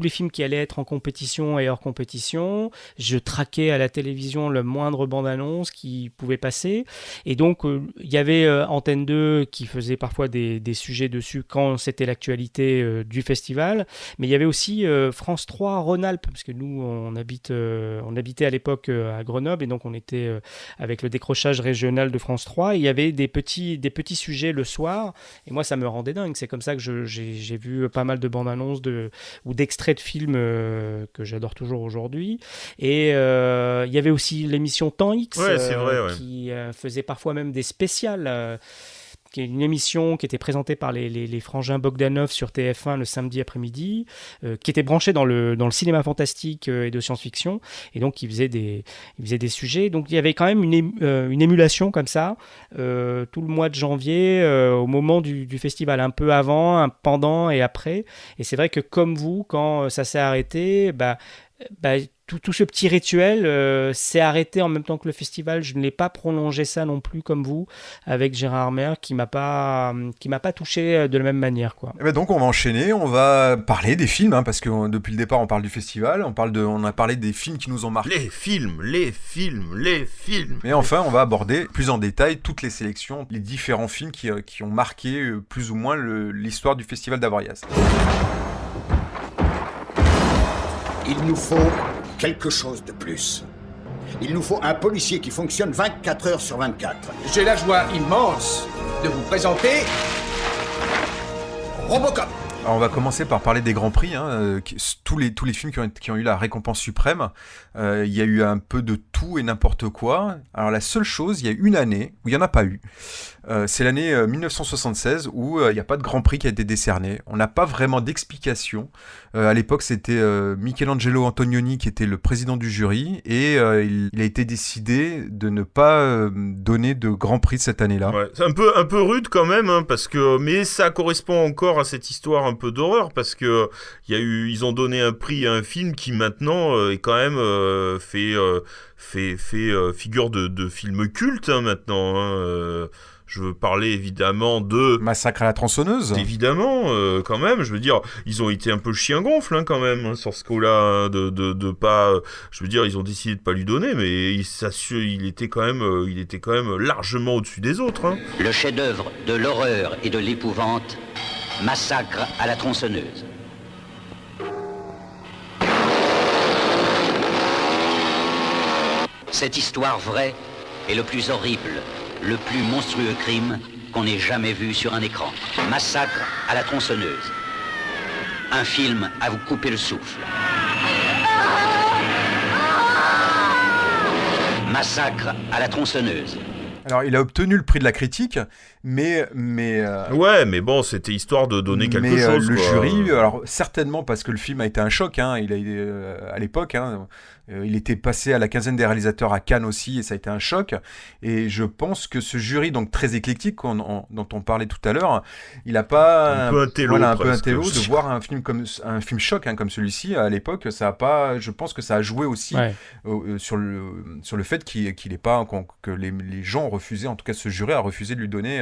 films qui allaient être en compétition et hors compétition. Je traquais à la télévision le moindre bande-annonce qui pouvait passer, et donc il y avait Antenne 2 qui faisait parfois des sujets dessus quand c'était l'actualité du festival, mais il y avait aussi France 3 Rhône-Alpes, parce que nous on habitait à l'époque à Grenoble, et donc on était avec le décrochage régional de France 3, et il y avait des petits sujets le soir, et moi ça me rendait dingue. C'est comme ça que j'ai vu pas mal de bandes annonces ou d'extraits de films que j'adore toujours aujourd'hui, et il y avait aussi l'émission Temps X, qui faisait parfois même des spéciales, qui est une émission qui était présentée par les frangins Bogdanov sur TF1 le samedi après-midi, qui était branchée dans le cinéma fantastique et de science-fiction, et donc il faisait des sujets. Donc il y avait quand même une émulation comme ça, tout le mois de janvier, au moment du festival, un peu avant, un pendant et après. Et c'est vrai que comme vous, quand ça s'est arrêté, tout ce petit rituel s'est arrêté en même temps que le festival. Je ne l'ai pas prolongé ça non plus comme vous, avec Gérard Armer, qui m'a pas touché de la même manière, quoi. Et donc on va enchaîner, on va parler des films, parce que depuis le départ on parle du festival, on a parlé des films qui nous ont marqué. Les films. Mais enfin on va aborder plus en détail toutes les sélections, les différents films qui ont marqué plus ou moins l'histoire du festival d'Avoriaz. Il nous faut quelque chose de plus. Il nous faut un policier qui fonctionne 24 heures sur 24. J'ai la joie immense de vous présenter Robocop. Alors on va commencer par parler des Grands Prix, tous les films qui ont eu la récompense suprême. Il y a eu un peu de tout et n'importe quoi. Alors la seule chose, il y a une année où il n'y en a pas eu. C'est l'année 1976 où il n'y a pas de Grand Prix qui a été décerné. On n'a pas vraiment d'explication. À l'époque, c'était Michelangelo Antonioni qui était le président du jury, et il a été décidé de ne pas donner de Grand Prix cette année-là. Ouais, c'est un peu rude quand même, mais ça correspond encore à cette histoire un peu d'horreur, parce que ils ont donné un prix à un film qui maintenant est quand même fait figure de film culte maintenant. Je veux parler évidemment de Massacre à la tronçonneuse. Évidemment, quand même. Je veux dire, ils ont été un peu chien-gonfle quand même sur ce coup-là, de pas. Je veux dire, ils ont décidé de pas lui donner, mais il était quand même largement au-dessus des autres. Le chef-d'œuvre de l'horreur et de l'épouvante, Massacre à la tronçonneuse. Cette histoire vraie est le plus horrible, le plus monstrueux crime qu'on ait jamais vu sur un écran. Massacre à la tronçonneuse. Un film à vous couper le souffle. Massacre à la tronçonneuse. Alors, il a obtenu le prix de la critique, mais ouais, mais bon, c'était histoire de donner quelque chose. Le jury, alors certainement parce que le film a été un choc, il a à l'époque, Il était passé à la quinzaine des réalisateurs à Cannes aussi, et ça a été un choc. Et je pense que ce jury, donc très éclectique, dont on parlait tout à l'heure, il n'a pas un peu un télo de voir un film choc comme celui-ci à l'époque. Ça a pas, je pense que ça a joué aussi sur le fait qu'il est pas que les gens ont refusé, en tout cas ce jury a refusé de lui donner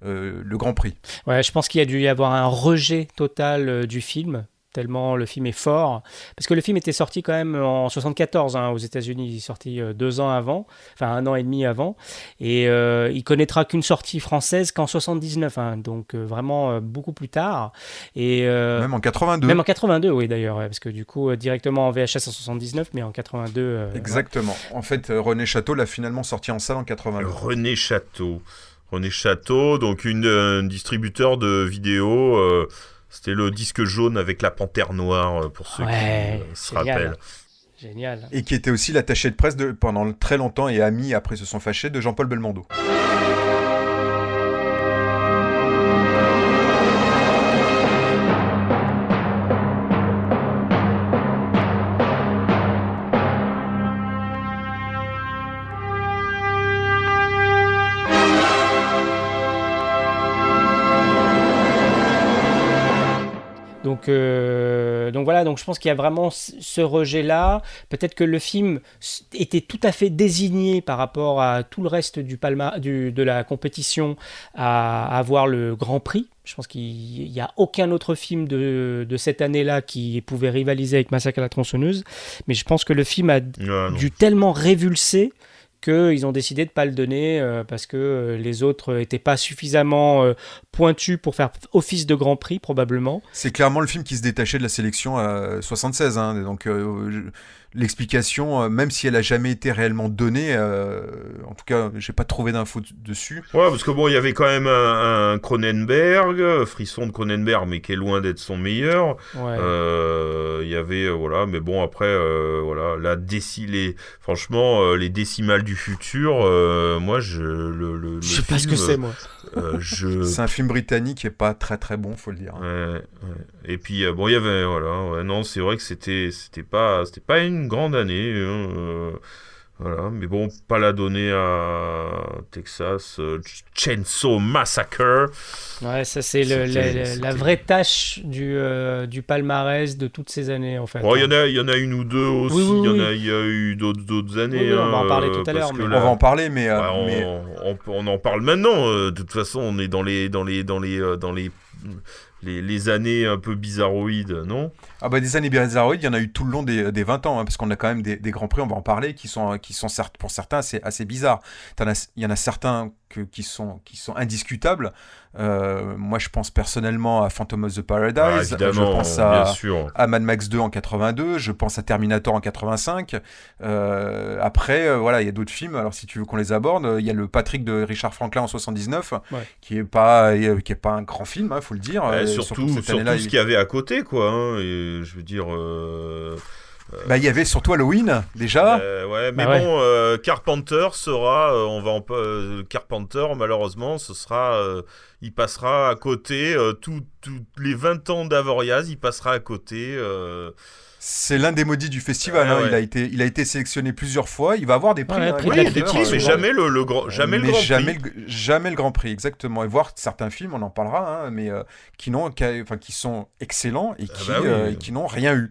le Grand Prix. Ouais, je pense qu'il y a dû y avoir un rejet total du film, tellement le film est fort. Parce que le film était sorti quand même en 74 aux États-Unis, il est sorti 2 ans avant, enfin 1 an et demi avant, et il connaîtra qu'une sortie française qu'en 79, donc vraiment beaucoup plus tard. Et, même en 82. Même en 82, oui d'ailleurs, parce que du coup directement en VHS en 79, mais en 82... Exactement. En fait, René Château l'a finalement sorti en salle en 82. René Château, donc une distributeur de vidéos... C'était le disque jaune avec la panthère noire, pour ceux qui se rappellent. Génial. Et qui était aussi l'attaché de presse pendant très longtemps et ami, après se sont fâchés, de Jean-Paul Belmondo. Donc voilà, donc je pense qu'il y a vraiment ce rejet-là. Peut-être que le film était tout à fait désigné par rapport à tout le reste de la compétition à avoir le Grand Prix. Je pense qu'il n'y a aucun autre film de cette année-là qui pouvait rivaliser avec Massacre à la tronçonneuse. Mais je pense que le film a dû tellement révulser qu'ils ont décidé de ne pas le donner parce que les autres n'étaient pas suffisamment pointus pour faire office de Grand Prix, probablement. C'est clairement le film qui se détachait de la sélection à 76. Donc l'explication, même si elle n'a jamais été réellement donnée, en tout cas, je n'ai pas trouvé d'infos dessus. Ouais, parce que bon, il y avait quand même un Cronenberg, Frisson de Cronenberg, mais qui est loin d'être son meilleur. Il y avait, mais bon, après, franchement, les décimales du futur, moi, je sais pas ce que c'est, moi. C'est un film britannique et pas très très bon, faut le dire. Ouais. Et puis, il y avait, non, c'est vrai que c'était pas une grande année, mais bon, pas la donner à Texas Chainsaw Massacre. Ouais, ça c'est la vraie tâche du palmarès de toutes ces années, en fait. Il y en a une ou deux aussi. Il y a eu d'autres années. On va en parler tout à l'heure. On va en parler, mais on en parle maintenant. De toute façon, on est dans les années un peu bizarroïdes, non ? Des années bizarroïdes, il y en a eu tout le long des 20 ans, parce qu'on a quand même des grands prix, on va en parler, qui sont certes, pour certains assez bizarres. Il y en a certains qui sont indiscutables. Moi, je pense personnellement à Phantom of the Paradise, je pense à Mad Max 2 en 82, je pense à Terminator en 85. Après, il y a d'autres films. Alors, si tu veux qu'on les aborde, il y a le Patrick de Richard Franklin en 79, qui est pas un grand film, faut le dire. Surtout ce qu'il y avait à côté, quoi. Et je veux dire. Il y avait surtout Halloween déjà. Carpenter sera, Carpenter malheureusement, il passera à côté tous les 20 ans d'Avoriaz, il passera à côté. C'est l'un des maudits du festival. Il a été sélectionné plusieurs fois. Il va avoir des prix. Des prix, mais jamais le Grand Prix. Jamais le Grand Prix, exactement. Et voir certains films, on en parlera, mais qui sont excellents et qui n'ont rien eu.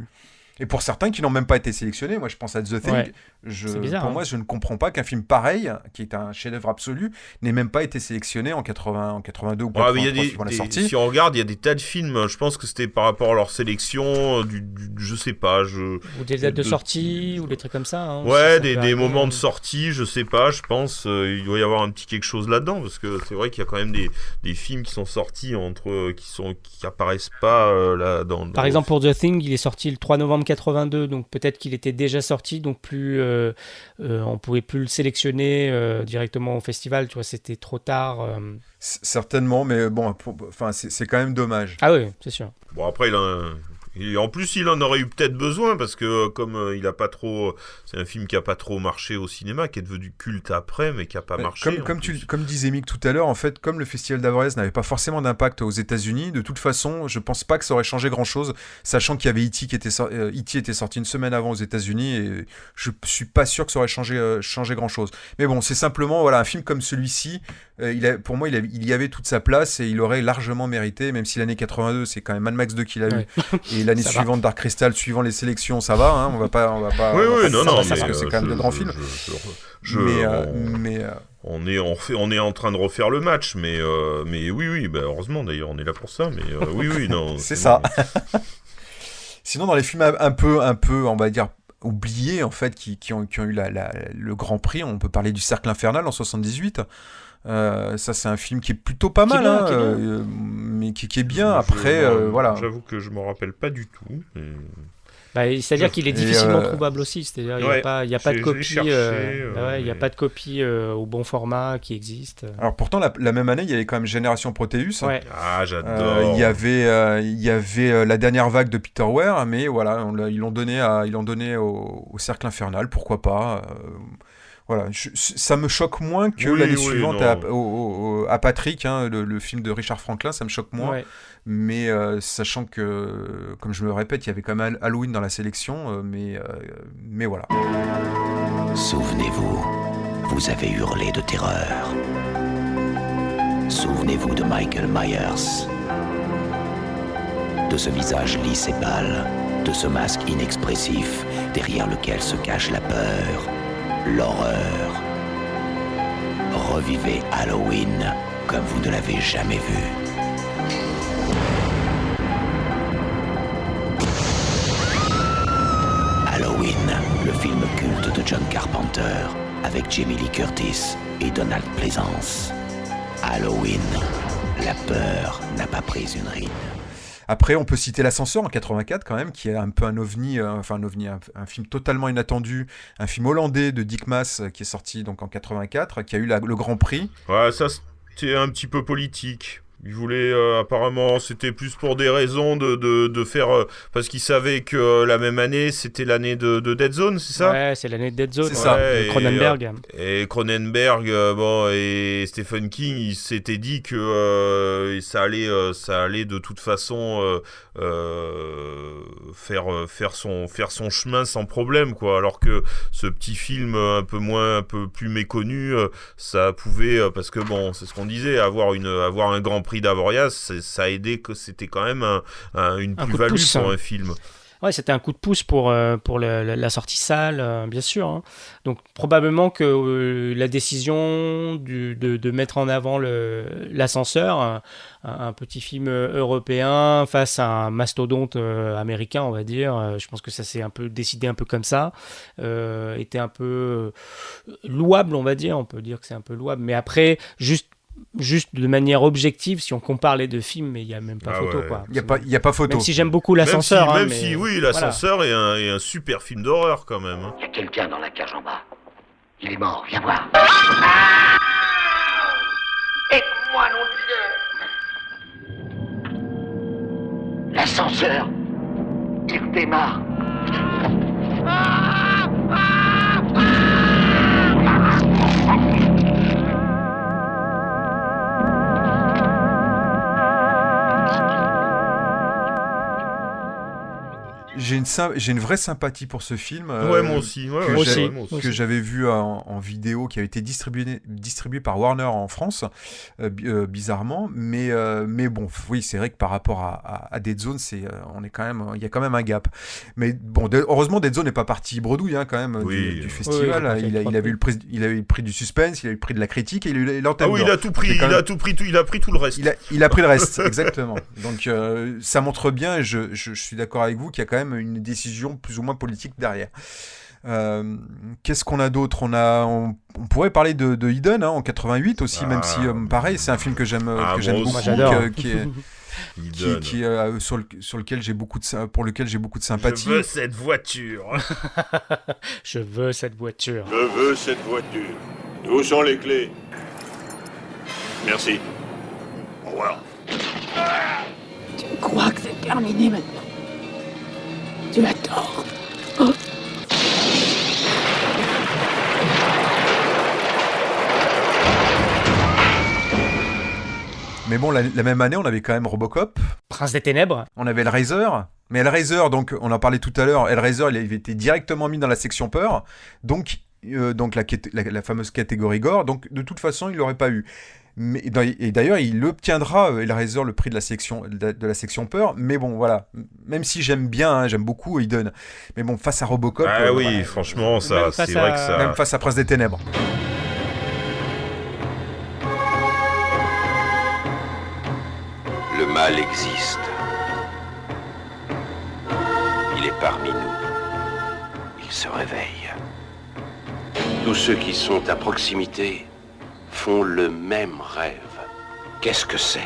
Et pour certains qui n'ont même pas été sélectionnés, moi je pense à The Thing, moi je ne comprends pas qu'un film pareil, qui est un chef-d'œuvre absolu, n'ait même pas été sélectionné en 82 ou 83 suivant la sortie. Si on regarde, il y a des tas de films, je pense que c'était par rapport à leur sélection, je sais pas. Ou des dates de sortie, ou des trucs comme ça. Des moments de sortie, je sais pas, je pense, il doit y avoir un petit quelque chose là-dedans, parce que c'est vrai qu'il y a quand même des films qui sont sortis, qui apparaissent pas là dans... Par exemple pour The Thing, il est sorti le 3 novembre 82, donc peut-être qu'il était déjà sorti, donc on pouvait plus le sélectionner directement au festival, tu vois, c'était trop tard. Certainement, mais bon, c'est quand même dommage. Ah oui, c'est sûr. Bon, après Et en plus, il en aurait eu peut-être besoin parce que comme il a pas trop, c'est un film qui a pas trop marché au cinéma, qui est devenu culte après, mais qui a pas marché. Comme disait Mick tout à l'heure, en fait, comme le Festival d'Avoriaz n'avait pas forcément d'impact aux États-Unis, de toute façon, je pense pas que ça aurait changé grand-chose, sachant qu'il y avait E.T. qui était sorti une semaine avant aux États-Unis, et je suis pas sûr que ça aurait changé grand-chose. Mais bon, c'est simplement voilà un film comme celui-ci. Pour moi, il y avait toute sa place et il aurait largement mérité, même si l'année 82, c'est quand même Mad Max 2 qu'il a eu, et l'année suivante Dark Crystal, suivant les sélections, ça va, hein, on va pas. Parce que c'est quand même de grands films. On est en train de refaire le match, mais oui, bah heureusement d'ailleurs, on est là pour ça, mais oui, non. c'est ça. Sinon, dans les films un peu, on va dire oubliés en fait, qui ont eu le Grand Prix, on peut parler du Cercle Infernal en 78. Ça c'est un film qui est plutôt pas mal, mais qui est bien. Après, voilà. J'avoue que je me rappelle pas du tout. C'est-à-dire qu'il est difficilement trouvable aussi. C'est-à-dire il n'y a pas de copie. Il n'y a pas de copie au bon format qui existe. Alors pourtant la même année il y avait quand même Génération Proteus. Ouais. Ah j'adore. Il y avait la dernière vague de Peter Weir, mais voilà ils l'ont donné au Cercle Infernal. Pourquoi pas. Voilà, ça me choque moins que l'année suivante à Patrick, hein, le film de Richard Franklin, ça me choque moins. Ouais. Mais sachant que, comme je me répète, il y avait quand même Halloween dans la sélection, mais voilà. Souvenez-vous, vous avez hurlé de terreur. Souvenez-vous de Michael Myers, de ce visage lisse et pâle, de ce masque inexpressif derrière lequel se cache la peur. L'horreur. Revivez Halloween comme vous ne l'avez jamais vu. Halloween, le film culte de John Carpenter, avec Jamie Lee Curtis et Donald Pleasance. Halloween, la peur n'a pas pris une ride. Après, on peut citer L'Ascenseur en 84 quand même, qui est un peu un ovni, un film totalement inattendu, un film hollandais de Dick Maas qui est sorti donc en 84, qui a eu le Grand Prix. Ouais, ça c'était un petit peu politique. Il voulait apparemment, c'était plus pour des raisons de faire parce qu'il savait que la même année c'était l'année de Dead Zone, c'est ça ? Ouais, c'est l'année de Dead Zone. C'est ça. De Cronenberg. Et Cronenberg, et Stephen King, il s'était dit que ça allait de toute façon faire son chemin sans problème, quoi. Alors que ce petit film un peu plus méconnu, ça pouvait, parce que bon, c'est ce qu'on disait, avoir un Grand Prix d'Avoriaz, ça a aidé, que c'était quand même une plus-value pour un film. Ouais, c'était un coup de pouce pour la sortie salle, bien sûr. Hein. Donc probablement que la décision de mettre en avant l'ascenseur, un petit film européen face à un mastodonte américain, on va dire, je pense que ça s'est un peu décidé un peu comme ça, était un peu louable, on va dire. On peut dire que c'est un peu louable, mais après, juste de manière objective, si on compare les deux films, mais il n'y a même pas photo. Quoi. Il n'y a pas photo. Même si j'aime beaucoup L'Ascenseur. Même si, L'Ascenseur voilà. est un super film d'horreur quand même. Il y a quelqu'un dans la cage en bas. Il est mort, viens voir. Aide-moi, nom de Dieu. L'ascenseur, il démarre. J'ai une vraie sympathie pour ce film. Ouais, moi aussi. Que j'avais vu en vidéo, qui avait été distribué par Warner en France, bizarrement. Mais bon, oui, c'est vrai que par rapport à Dead Zone, il y a quand même un gap. Mais bon, heureusement, Dead Zone n'est pas parti bredouille quand même du festival. Oui, il avait eu le prix du suspense, il a eu le prix de la critique et il a eu l'antenne d'or. Il a tout pris. Il a pris tout le reste. Il a pris le reste, exactement. Donc ça montre bien, et je suis d'accord avec vous, qu'il y a quand même une décision plus ou moins politique derrière. Qu'est-ce qu'on a d'autre ? On pourrait parler de Eden en 88 aussi, même si pareil, c'est un film que j'aime beaucoup, sur lequel j'ai beaucoup de sympathie. Je veux cette voiture. Je veux cette voiture. Je veux cette voiture. Où sont les clés ? Merci. Au revoir. Tu crois que c'est terminé maintenant ? Tu as tort. Mais bon, la même année, on avait quand même Robocop. Prince des Ténèbres. On avait Hellraiser. Mais Hellraiser, donc, on en parlait tout à l'heure, Hellraiser, il avait été directement mis dans la section peur. Donc la fameuse catégorie gore. Donc, de toute façon, il l'aurait pas eu. Et d'ailleurs, il obtiendra, Hellraiser, le prix de la section peur. Mais bon, voilà. Même si j'aime bien, j'aime beaucoup Eden. Mais bon, face à Robocop... oui, voilà, franchement, ça, c'est vrai que ça... Même face à Prince des Ténèbres. Le mal existe. Il est parmi nous. Il se réveille. Tous ceux qui sont à proximité font le même rêve. Qu'est-ce que c'est?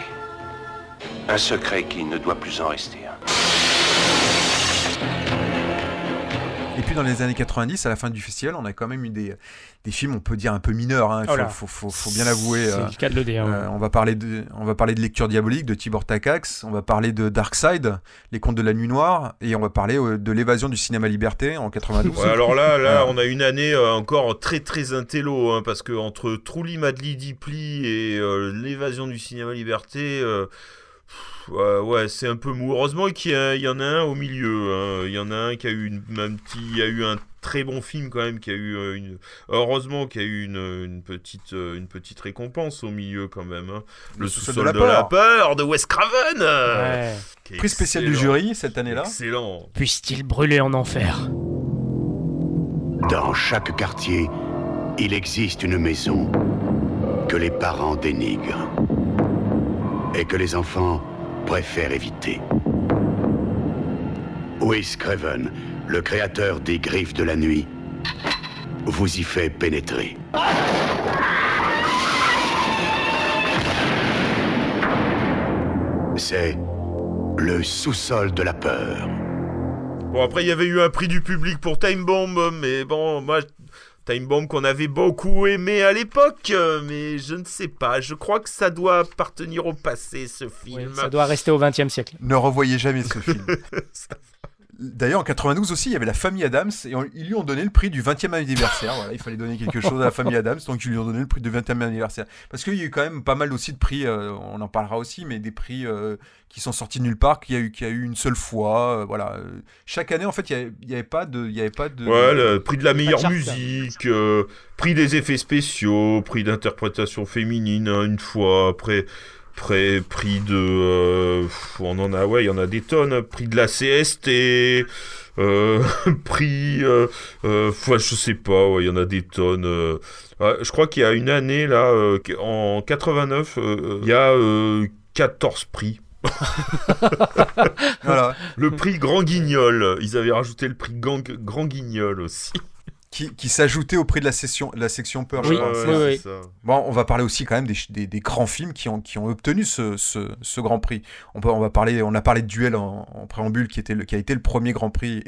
Un secret qui ne doit plus en rester un. Et puis dans les années 90, à la fin du festival, on a quand même eu des films, on peut dire un peu mineurs. Hein. Faut bien l'avouer. C'est le cas de le dire. On va parler de Lecture diabolique de Tibor Takacs. On va parler de Darkside, Les Contes de la Nuit Noire, et on va parler de l'évasion du cinéma liberté en 92. Ouais, alors là, on a une année encore très très intello, hein, parce que entre Trouli Madly Dipli et l'évasion du cinéma liberté. Ouais, c'est un peu mou. Heureusement qu'il y en a un au milieu. Hein. Il y en a un qui a eu il y a eu un très bon film quand même, qui a eu heureusement qu'il y a eu une petite récompense au milieu quand même. Hein. Le sous-sol de la peur de Wes Craven. Ouais. Prix spécial du jury cette année-là. Excellent. Puisse-t-il brûler en enfer. Dans chaque quartier, il existe une maison que les parents dénigrent et que les enfants préfèrent éviter. Wes Craven, le créateur des Griffes de la Nuit, vous y fait pénétrer. C'est le sous-sol de la peur. Bon, après, il y avait eu un prix du public pour Time Bomb, mais bon, moi... Time Bomb qu'on avait beaucoup aimé à l'époque, mais je ne sais pas, je crois que ça doit appartenir au passé, ce film. Oui, ça doit rester au XXe siècle. Ne revoyez jamais ce film. D'ailleurs, en 92 aussi, il y avait la famille Adams, et ils lui ont donné le prix du 20e anniversaire. Voilà, il fallait donner quelque chose à la famille Adams, donc ils lui ont donné le prix du 20e anniversaire. Parce qu'il y a eu quand même pas mal aussi de prix, on en parlera aussi, mais des prix qui sont sortis de nulle part, qu'il y a eu une seule fois. Voilà. Chaque année, en fait, il n'y avait pas de... Ouais, le prix de la meilleure musique, prix des effets spéciaux, prix d'interprétation féminine, hein, une fois, après prix de... on en a, ouais, il y en a des tonnes, prix de la CST, prix... je sais pas, ouais, il y en a des tonnes. Je crois qu'il y a une année, là, en 89, il y a 14 prix. Voilà. Le prix Grand Guignol, ils avaient rajouté le prix Grand Guignol aussi. Qui s'ajoutait au prix de la section peur, oui, je pense. Oui. Bon, on va parler aussi quand même des grands films qui ont obtenu ce grand prix. On a parlé de Duel en préambule, qui a été le premier grand prix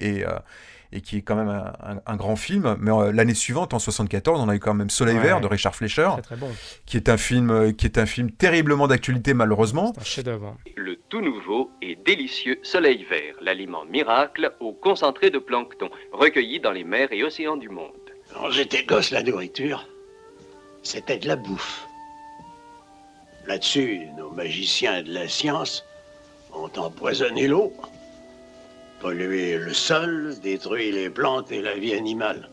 et qui est quand même un grand film. Mais l'année suivante, en 74, on a eu quand même Soleil Vert de Richard Fleischer, très bon. qui est un film terriblement d'actualité, malheureusement. C'est un chef-d'œuvre. Le tout nouveau et délicieux Soleil Vert, l'aliment miracle au concentré de plancton, recueilli dans les mers et océans du monde. Quand j'étais gosse, la nourriture, c'était de la bouffe. Là-dessus, nos magiciens de la science ont empoisonné l'eau, pollué le sol, détruit les plantes et la vie animale.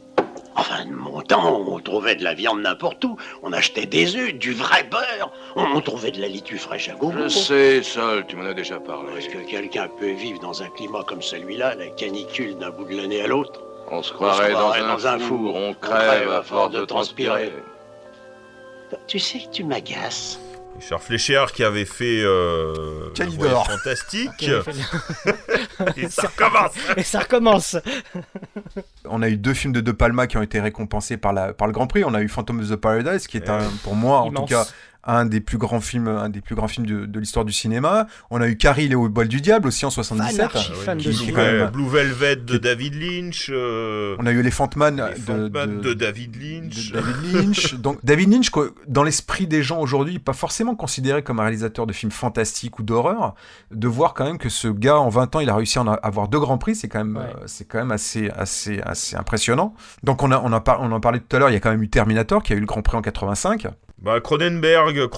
Enfin, de mon temps, on trouvait de la viande n'importe où. On achetait des œufs, du vrai beurre. On trouvait de la litue fraîche à gogo. Je sais, Sol, tu m'en as déjà parlé. Est-ce que quelqu'un peut vivre dans un climat comme celui-là, la canicule d'un bout de l'année à l'autre? On se croirait dans un four, on crève à force de transpirer. Tu sais que tu m'agaces. Richard Fleischer qui avait fait Calidor. Fantastique. Et ça recommence. On a eu 2 films de De Palma qui ont été récompensés par le Grand Prix. On a eu Phantom of the Paradise, qui est pour moi, en tout cas, un des plus grands films de l'histoire du cinéma. On a eu Carrie, les Bols du Diable aussi en 77. Blue Velvet de David Lynch. On a eu Elephant Man de David Lynch. Donc David Lynch, dans l'esprit des gens aujourd'hui, pas forcément considéré comme un réalisateur de films fantastiques ou d'horreur, de voir quand même que ce gars en 20 ans, il a réussi à en avoir 2 grands prix, c'est quand même assez impressionnant. Donc on en parlait tout à l'heure, il y a quand même eu Terminator qui a eu le grand prix en 85. Cronenberg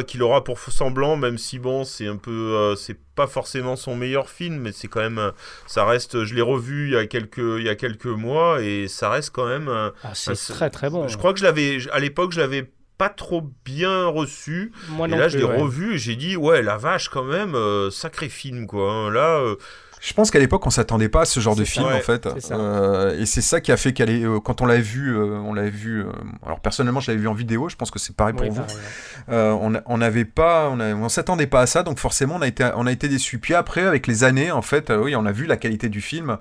qui l'aura pour semblant, même si bon, c'est un peu, c'est pas forcément son meilleur film, mais c'est quand même, ça reste. Je l'ai revu il y a quelques mois et ça reste quand même. C'est très très bon. Je crois que à l'époque, je l'avais pas trop bien reçu. Moi et non là, plus, je l'ai revu et j'ai dit, ouais, la vache, quand même, sacré film, quoi. Hein. Là. Je pense qu'à l'époque, on s'attendait pas à ce genre de film, en fait. Et c'est ça qui a fait quand on l'a vu, alors personnellement, je l'avais vu en vidéo. Je pense que c'est pareil pour vous. On s'attendait pas à ça, donc forcément, on a été déçus. Puis après, avec les années, en fait, on a vu la qualité du film,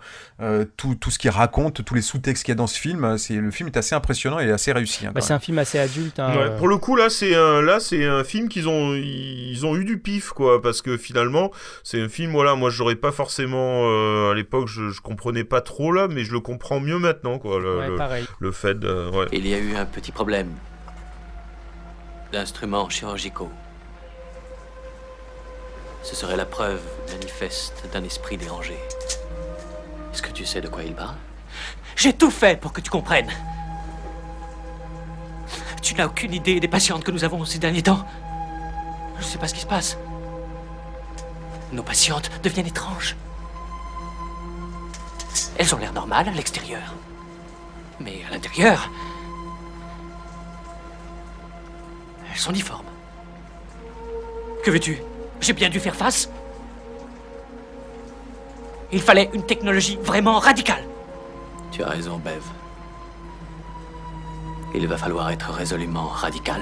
tout ce qu'il raconte, tous les sous-textes qu'il y a dans ce film. Le film est assez impressionnant et assez réussi. Hein, c'est un film assez adulte. Hein, Pour le coup, là, c'est un film qu'ils ont eu du pif, quoi, parce que finalement, c'est un film, voilà, moi, j'aurais pas forcément. À l'époque, je comprenais pas trop là, mais je le comprends mieux maintenant, quoi. Le fait de. Ouais. Il y a eu un petit problème d'instruments chirurgicaux. Ce serait la preuve manifeste d'un esprit dérangé. Est-ce que tu sais de quoi il parle? J'ai tout fait pour que tu comprennes. Tu n'as aucune idée des patientes que nous avons ces derniers temps. Je sais pas ce qui se passe. Nos patientes deviennent étranges. Elles ont l'air normales à l'extérieur. Mais à l'intérieur, elles sont difformes. Que veux-tu? J'ai bien dû faire face. Il fallait une technologie vraiment radicale. Tu as raison, Bev. Il va falloir être résolument radical.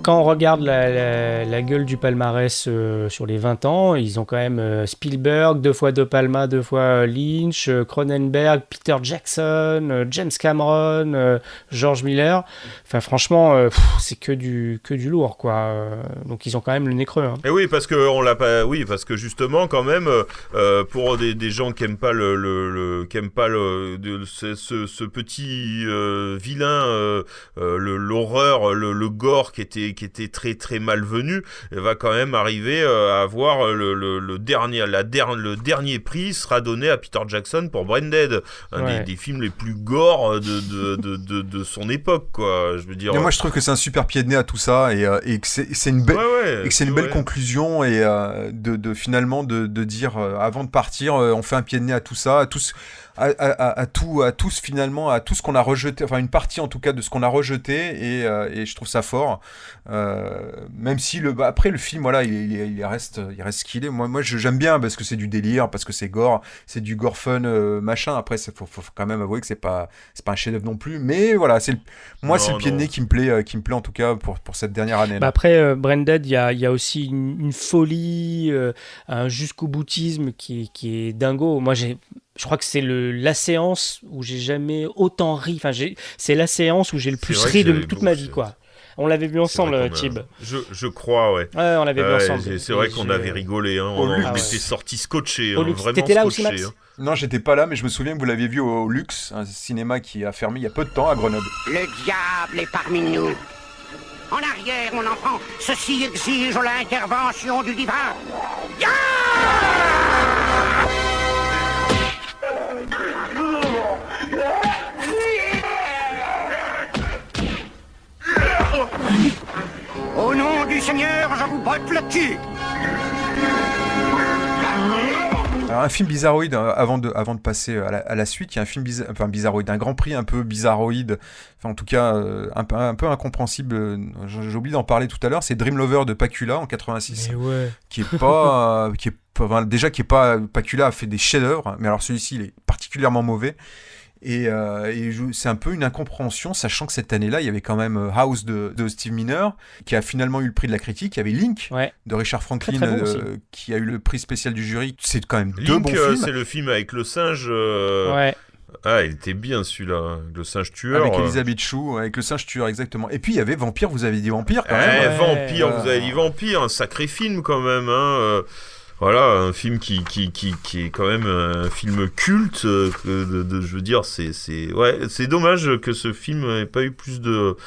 Quand on regarde la gueule du palmarès sur les 20 ans, ils ont quand même Spielberg, 2 fois De Palma, 2 fois Lynch, Cronenberg, Peter Jackson, James Cameron, George Miller. Enfin, franchement, c'est que du lourd, quoi. Donc, ils ont quand même le nez creux. Hein. Et oui, parce que justement, quand même, pour des gens qui aiment pas ce petit vilain, l'horreur, le gore qui était très très malvenu, va quand même arriver à avoir le dernier prix sera donné à Peter Jackson pour Branded, des films les plus gore de son époque, quoi. Je veux dire. Mais moi, je trouve que c'est un super pied de nez à tout ça et que c'est une belle conclusion et finalement de dire avant de partir, on fait un pied de nez à tout ça, à tous finalement, à tout ce qu'on a rejeté, enfin une partie en tout cas de ce qu'on a rejeté et je trouve ça fort. Même si après le film, voilà, il reste ce qu'il est. Moi j'aime bien parce que c'est du délire, parce que c'est gore, c'est du gore fun, machin. Après faut quand même avouer que c'est pas un chef-d'œuvre non plus, mais voilà, c'est le pied de nez qui me plaît en tout cas pour cette dernière année. Après Branded, il y a aussi une folie, un jusqu'au boutisme qui est dingo. Moi je crois que c'est la séance où j'ai jamais autant ri. Enfin, c'est la séance où j'ai le plus ri de toute ma vie, quoi. On l'avait vu ensemble, Thib. Je crois, ouais. Ouais, on l'avait vu ensemble. C'est vrai qu'on avait rigolé, hein. On était sortis scotchés, hein, vraiment T'étais là aussi, Max? Hein. Non, j'étais pas là, mais je me souviens que vous l'aviez vu au Luxe, un cinéma qui a fermé il y a peu de temps à Grenoble. Le diable est parmi nous. En arrière, mon enfant, ceci exige l'intervention du divin. Au nom du Seigneur, je vous botte le cul. Alors, un film bizarroïde, avant de passer à la suite, il y a un film bizarroïde, un grand prix un peu bizarroïde, enfin en tout cas un peu incompréhensible, j'ai oublié d'en parler tout à l'heure, c'est Dream Lover de Pakula en 86, qui est pas Pakula a fait des chefs-d'œuvre, mais alors celui-ci il est particulièrement mauvais. Et c'est un peu une incompréhension, sachant que cette année-là, il y avait quand même House de Steve Miner, qui a finalement eu le prix de la critique. Il y avait Link de Richard Franklin, très bon qui a eu le prix spécial du jury. C'est quand même deux bons films. C'est le film avec le singe. Ah, il était bien celui-là, le singe tueur. Avec Elisabeth Chou, avec le singe tueur, exactement. Et puis il y avait Vampire, vous avez dit Vampire quand même. Vampire, vous avez dit Vampire, un sacré film quand même. Voilà, un film qui est quand même un film culte. Je veux dire, c'est dommage que ce film n'ait pas eu plus de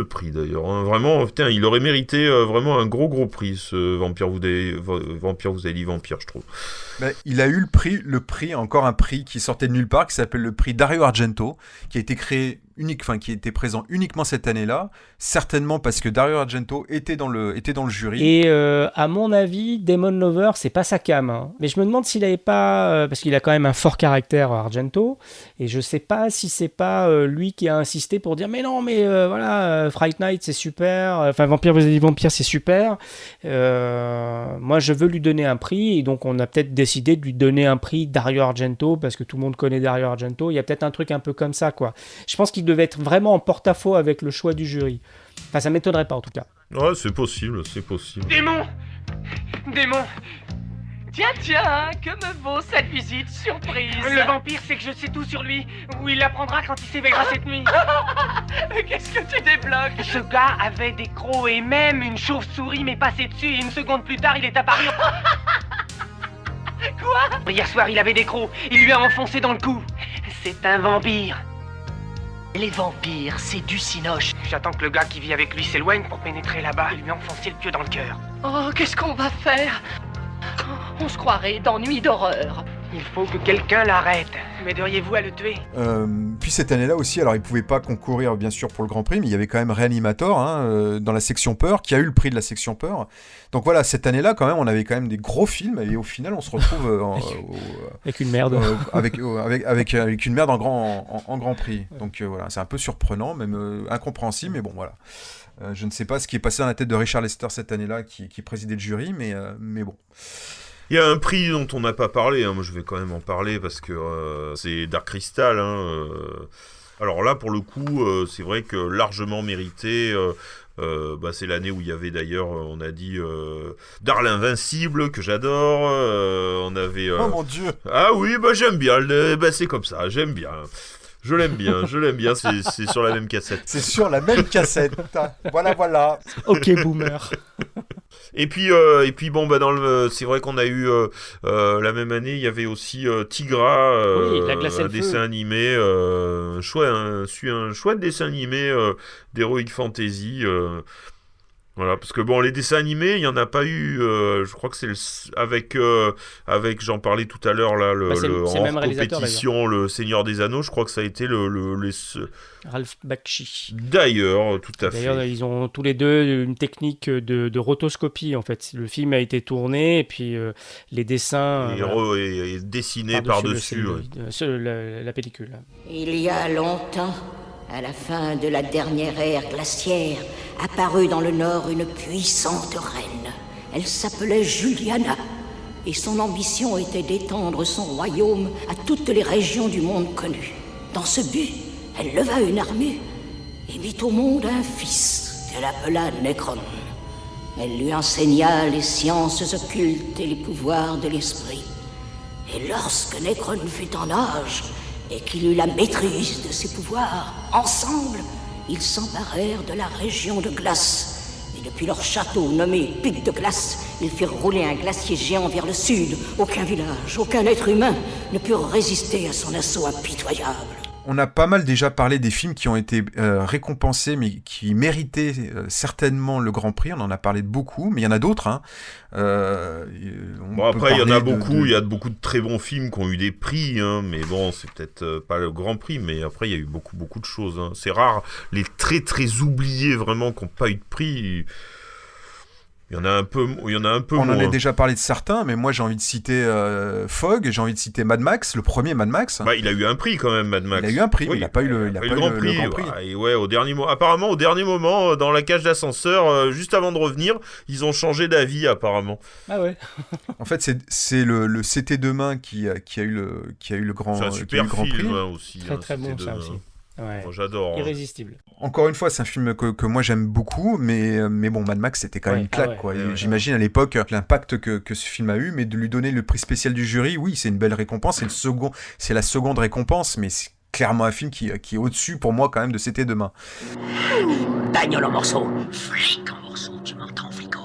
prix d'ailleurs. Vraiment, putain, il aurait mérité vraiment un gros prix, ce Vampire, vous avez dit Vampire, je trouve. Ben, il a eu le prix, encore un prix qui sortait de nulle part, qui s'appelle le prix Dario Argento, qui a été créé qui était présent uniquement cette année-là, certainement parce que Dario Argento était dans le jury. Et à mon avis, Damon Lover, c'est pas sa came. Hein. Mais je me demande s'il avait pas, parce qu'il a quand même un fort caractère, Argento, et je sais pas si c'est pas lui qui a insisté pour dire mais non, mais voilà, Fright Night c'est super, enfin Vampire, vous avez dit Vampire c'est super. Moi je veux lui donner un prix, et donc on a peut-être décidé de lui donner un prix Dario Argento parce que tout le monde connaît Dario Argento. Il y a peut-être un truc un peu comme ça, quoi. Je pense qu'il devait être vraiment en porte-à-faux avec le choix du jury. Enfin, ça m'étonnerait pas en tout cas. Ouais, c'est possible. Démon, tiens, que me vaut cette visite surprise? Le vampire, c'est que je sais tout sur lui. Où il l'apprendra quand il s'éveillera cette nuit. Qu'est-ce que tu débloques? Ce gars avait des crocs et même une chauve-souris m'est passée dessus et une seconde plus tard, il est apparu. Quoi? Hier soir, il avait des crocs. Il lui a enfoncé dans le cou. C'est un vampire. Les vampires, c'est du cinoche. J'attends que le gars qui vit avec lui s'éloigne pour pénétrer là-bas et lui enfoncer le pieu dans le cœur. Oh, qu'est-ce qu'on va faire? On se croirait dans Nuit d'horreur. Il faut que quelqu'un l'arrête. M'aideriez-vous à le tuer? Puis cette année-là aussi, alors il pouvait pas concourir bien sûr pour le Grand Prix, mais il y avait quand même Reanimator dans la section peur, qui a eu le prix de la section peur. Donc voilà, cette année-là quand même, on avait quand même des gros films, et au final on se retrouve avec une merde. avec une merde en Grand Prix. Donc voilà, c'est un peu surprenant, même incompréhensible, mais bon voilà. Je ne sais pas ce qui est passé dans la tête de Richard Lester cette année-là, qui présidait le jury, mais bon. Il y a un prix dont on n'a pas parlé, moi je vais quand même en parler parce que c'est Dark Crystal. Alors là, pour le coup, c'est vrai que largement mérité. C'est l'année où il y avait d'ailleurs, on a dit, Darl Invincible, que j'adore. On avait. Oh mon Dieu! Ah oui, j'aime bien. C'est comme ça, j'aime bien. Je l'aime bien, c'est sur la même cassette. C'est sur la même cassette. Voilà. Ok, boomer. Et puis bon, c'est vrai qu'on a eu la même année, il y avait aussi Tigra, un dessin animé, un chouette dessin animé d'Heroic Fantasy. Voilà, parce que bon, les dessins animés, il n'y en a pas eu, je crois que c'est avec j'en parlais tout à l'heure, là, en compétition, le Seigneur des Anneaux, je crois que ça a été Ralph Bakshi. D'ailleurs, tout à fait. D'ailleurs, ils ont tous les deux une technique de rotoscopie, en fait. Le film a été tourné, et puis les dessins... Et dessinés par-dessus. La pellicule. Il y a longtemps, à la fin de la dernière ère glaciaire, apparut dans le nord une puissante reine. Elle s'appelait Juliana, et son ambition était d'étendre son royaume à toutes les régions du monde connu. Dans ce but, elle leva une armée et mit au monde un fils qu'elle appela Necron. Elle lui enseigna les sciences occultes et les pouvoirs de l'esprit. Et lorsque Necron fut en âge, et qu'il eut la maîtrise de ses pouvoirs, ensemble, ils s'emparèrent de la région de glace. Et depuis leur château nommé Pic de Glace, ils firent rouler un glacier géant vers le sud. Aucun village, aucun être humain ne put résister à son assaut impitoyable. On a pas mal déjà parlé des films qui ont été récompensés, mais qui méritaient certainement le Grand Prix. On en a parlé de beaucoup, mais il y en a d'autres. Après, il y en a beaucoup. Il y a beaucoup de très bons films qui ont eu des prix, mais bon, c'est peut-être pas le Grand Prix. Mais après, il y a eu beaucoup de choses. C'est rare. Les très très oubliés vraiment qui n'ont pas eu de prix. Il y en a un peu On moins. en a déjà parlé de certains, mais moi j'ai envie de citer Fogg, j'ai envie de citer Mad Max, le premier Mad Max. Il a eu un prix quand même, Mad Max. Il a eu un prix, oui, il n'a pas eu le Grand Prix. Et ouais, apparemment, au dernier moment, dans la cage d'ascenseur, juste avant de revenir, ils ont changé d'avis apparemment. Ah ouais. En fait, c'est le C'était demain qui a eu le Grand Prix. C'est un super film aussi. Très très bon ça aussi. Ouais. Moi, j'adore. Irrésistible. Encore une fois, c'est un film que moi j'aime beaucoup, mais bon, Mad Max c'était quand même une claque, quoi. J'imagine à l'époque l'impact que ce film a eu, mais de lui donner le prix spécial du jury, oui, c'est une belle récompense, c'est la seconde récompense, mais c'est clairement un film qui est au-dessus pour moi quand même de C'était demain. Bagnole en morceaux. Flic en morceaux, tu m'entends, flico?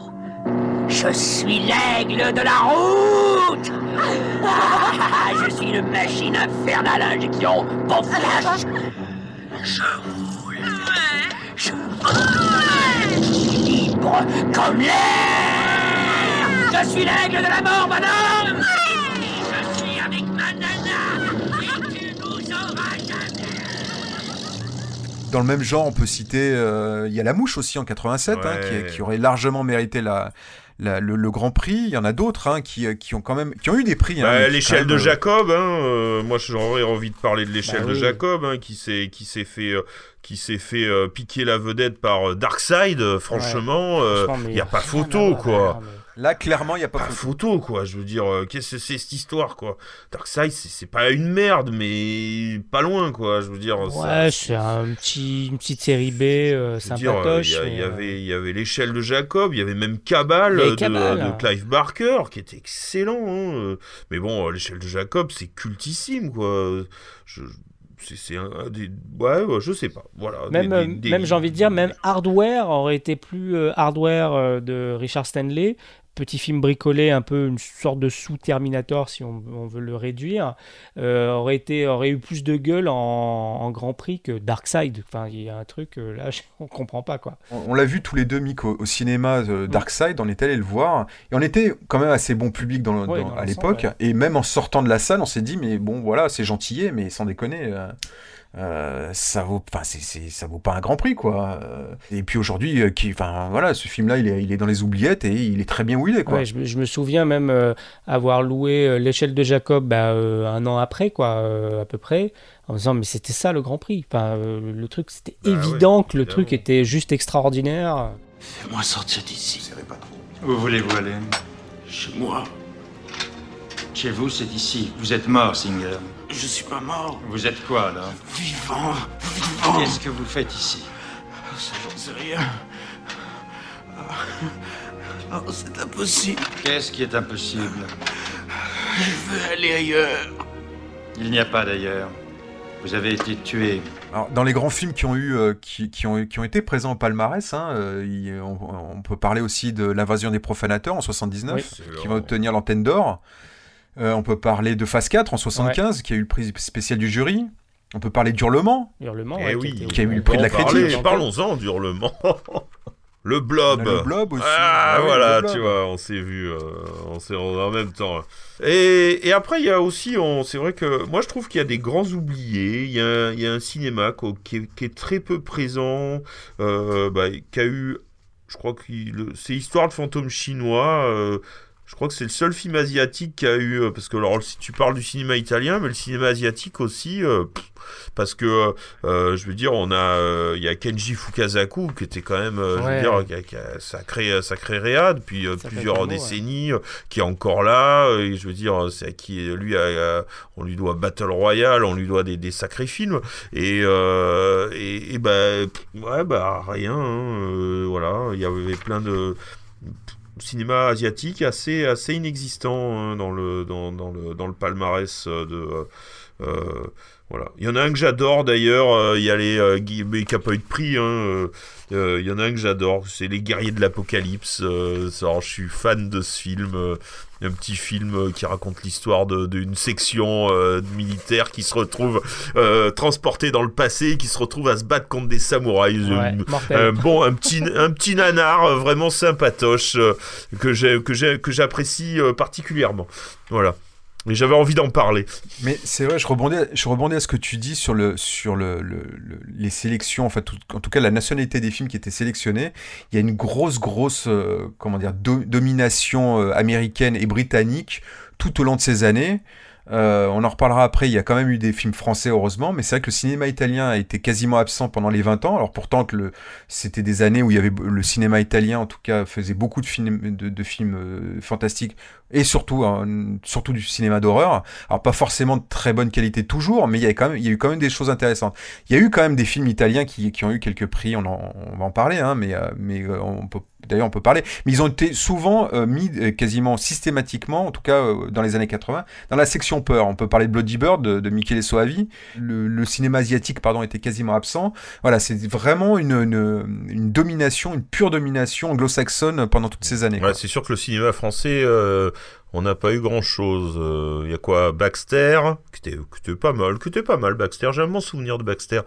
Je suis l'aigle de la route. Je suis une machine infernale à injection. Bon flash. Je roule. Je roule. Libre comme l'air. Je suis l'aigle de la mort, madame. Je suis avec ma nana. Et tu nous auras jamais. Dans le même genre, on peut citer, il y a La Mouche aussi en 87, qui aurait largement mérité le Grand Prix. Il y en a d'autres qui ont eu des prix. L'échelle de Jacob, moi j'aurais envie de parler de l'échelle de Jacob, qui s'est fait piquer la vedette par Darkseid. Franchement, il y a pas photo, quoi. Là, clairement, il n'y a pas photo, quoi. Je veux dire, qu'est-ce que c'est cette histoire, quoi? Darkseid, c'est pas une merde, mais pas loin, quoi. Je veux dire. Ouais, c'est une petite série B sympatoche. Il y avait l'échelle de Jacob, il y avait même Cabal de Clive Barker, qui était excellent. Mais bon, l'échelle de Jacob, c'est cultissime, quoi. C'est un des... Ouais, je sais pas. Voilà. Même j'ai envie de dire, même Hardware aurait été plus Hardware de Richard Stanley. Petit film bricolé, un peu une sorte de sous-Terminator, si on veut le réduire, aurait eu plus de gueule en Grand Prix que Darkseid. Enfin, il y a un truc, là, on comprend pas, quoi. On l'a vu tous les deux, Mick, au cinéma, Darkseid, on est allé le voir, et on était quand même assez bon public à l'époque, et même en sortant de la salle, on s'est dit, mais bon, voilà, c'est gentillet, mais sans déconner... ça vaut pas un Grand Prix, quoi. Et puis aujourd'hui, ce film-là, il est dans les oubliettes et il est très bien où il est, quoi. Ouais, je me souviens même avoir loué l'échelle de Jacob un an après, quoi, à peu près, en me disant mais c'était ça le Grand Prix. Enfin, le truc, c'était évident que le truc était juste extraordinaire. Fais-moi sortir d'ici. Serrez pas trop. Où voulez-vous aller? Chez moi. Chez vous, c'est ici. Vous êtes mort, Singer. Je suis pas mort. Vous êtes quoi, alors? Vivant. Qu'est-ce que vous faites ici? Ça, j'en sais rien. Oh, c'est impossible. Qu'est-ce qui est impossible? Je veux aller ailleurs. Il n'y a pas d'ailleurs. Vous avez été tué. Alors, dans les grands films qui ont été présents au palmarès, on peut parler aussi de L'Invasion des profanateurs en 79, qui va obtenir l'Antenne d'Or. On peut parler de Phase 4 en 75, qui a eu le prix spécial du jury. On peut parler d'Hurlement, qui a eu le prix de la critique. Parlons-en d'Hurlement. Le Blob. Le Blob aussi. Ah, voilà, Blob. Tu vois, on s'est vu en même temps. Et après, il y a aussi, c'est vrai que moi je trouve qu'il y a des grands oubliés. Il y a un cinéma qui est très peu présent, qui a eu, je crois que c'est Histoire de fantôme chinois. Je crois que c'est le seul film asiatique qui a eu... parce que alors, si tu parles du cinéma italien, mais le cinéma asiatique aussi... parce que, je veux dire, il y a Kenji Fukasaku, qui était quand même... je veux dire, qui a sacré réa depuis plusieurs décennies, qui est encore là. Et je veux dire, on lui doit Battle Royale, on lui doit des sacrés films. Et rien. Voilà, il y avait plein de... cinéma asiatique assez inexistant dans le palmarès de voilà. Il y en a un que j'adore d'ailleurs, il y a mais qui n'a pas eu de prix, il y en a un que j'adore, c'est Les Guerriers de l'Apocalypse. Alors, je suis fan de ce film, un petit film qui raconte l'histoire d'une section militaire qui se retrouve transportée dans le passé, qui se retrouve à se battre contre des samouraïs. Un petit nanar vraiment sympatoche que j'apprécie particulièrement. Voilà. Mais j'avais envie d'en parler. Mais c'est vrai, je rebondis à ce que tu dis sur les sélections, en tout cas la nationalité des films qui étaient sélectionnés. Il y a une grosse domination américaine et britannique tout au long de ces années. On en reparlera après, il y a quand même eu des films français, heureusement, mais c'est vrai que le cinéma italien a été quasiment absent pendant les 20 ans, alors pourtant que c'était des années où il y avait le cinéma italien, en tout cas, faisait beaucoup de films fantastiques, et surtout du cinéma d'horreur. Alors pas forcément de très bonne qualité toujours, mais il y a eu quand même des choses intéressantes. Il y a eu quand même des films italiens qui ont eu quelques prix, on va en parler, hein, mais on peut parler, mais ils ont été souvent mis quasiment systématiquement, en tout cas dans les années 80, dans la section peur. On peut parler de Bloody Bird de Michele Soavi. Le cinéma asiatique, était quasiment absent. Voilà, c'est vraiment une domination, une pure domination anglo-saxonne pendant toutes ces années. Ouais, c'est sûr que le cinéma français, on n'a pas eu grand-chose. Il y a quoi, Baxter, qui était pas mal, Baxter. J'ai un bon souvenir de Baxter.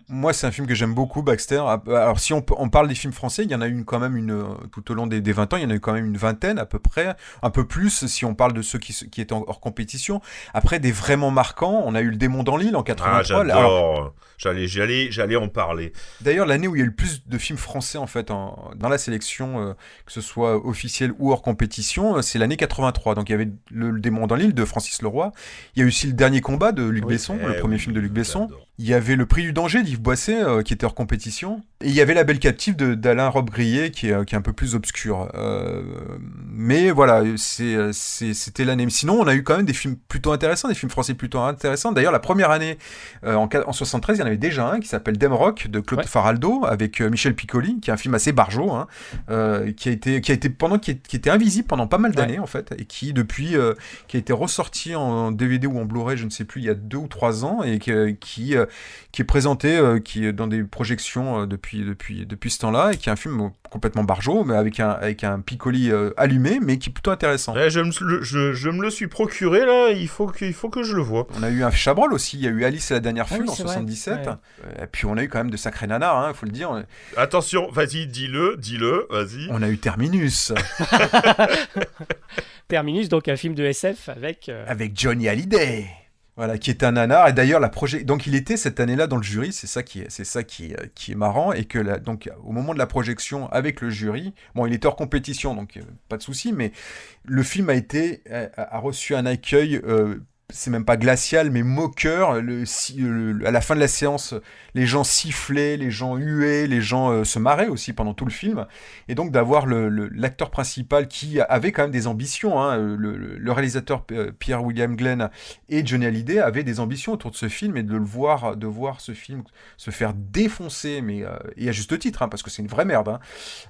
Moi, c'est un film que j'aime beaucoup, Baxter. Alors, si on parle des films français, il y en a eu quand même tout au long des 20 ans, il y en a eu quand même une vingtaine à peu près, un peu plus si on parle de ceux qui étaient hors compétition. Après, des vraiment marquants, on a eu Le Démon dans l'île en 83. J'adore. J'allais en parler. D'ailleurs, l'année où il y a eu le plus de films français en fait dans la sélection, que ce soit officiel ou hors compétition, c'est l'année 83. Donc il y avait le Démon dans l'île de Francis Leroy. Il y a eu aussi Le Dernier combat de Luc Besson, le premier film de Luc Besson. Il y avait Le Prix du danger d'Yves Boisset qui était hors compétition. Et il y avait La Belle captive d'Alain Robbe-Grillet qui est un peu plus obscur. Mais voilà, c'était l'année. Sinon, on a eu quand même des films plutôt intéressants, des films français plutôt intéressants. D'ailleurs, la première année, en 73, il y en avait déjà un qui s'appelle Dame Rock de Claude Faraldo avec Michel Piccoli, qui est un film assez barjot, qui était invisible pendant pas mal d'années en fait, et qui depuis qui a été ressorti en DVD ou en Blu-ray, je ne sais plus, il y a 2 ou 3 ans, et qui est présenté dans des projections depuis ce temps-là, et qui est un film complètement barjot, mais avec un Piccoli allumé, mais qui est plutôt intéressant. Ouais, je me le suis procuré là, il faut que je le voie. On a eu un Chabrol aussi, il y a eu Alice et la dernière foule en 77, et puis on a eu quand même de sacrés nanars, faut le dire. Attention, vas-y, dis-le, vas-y. On a eu Terminus. Terminus, donc un film de SF avec Johnny Hallyday. Voilà, qui est un nanar, et d'ailleurs donc il était cette année-là dans le jury, c'est ça qui est marrant, et que donc au moment de la projection avec le jury, bon, il était hors compétition, donc pas de souci, mais le film a reçu un accueil, c'est même pas glacial, mais moqueur. À la fin de la séance, les gens sifflaient, les gens huaient, les gens se marraient aussi pendant tout le film. Et donc d'avoir l'acteur principal qui avait quand même des ambitions, le réalisateur Pierre William Glenn et Johnny Hallyday avaient des ambitions autour de ce film, et de voir ce film se faire défoncer, et à juste titre, parce que c'est une vraie merde,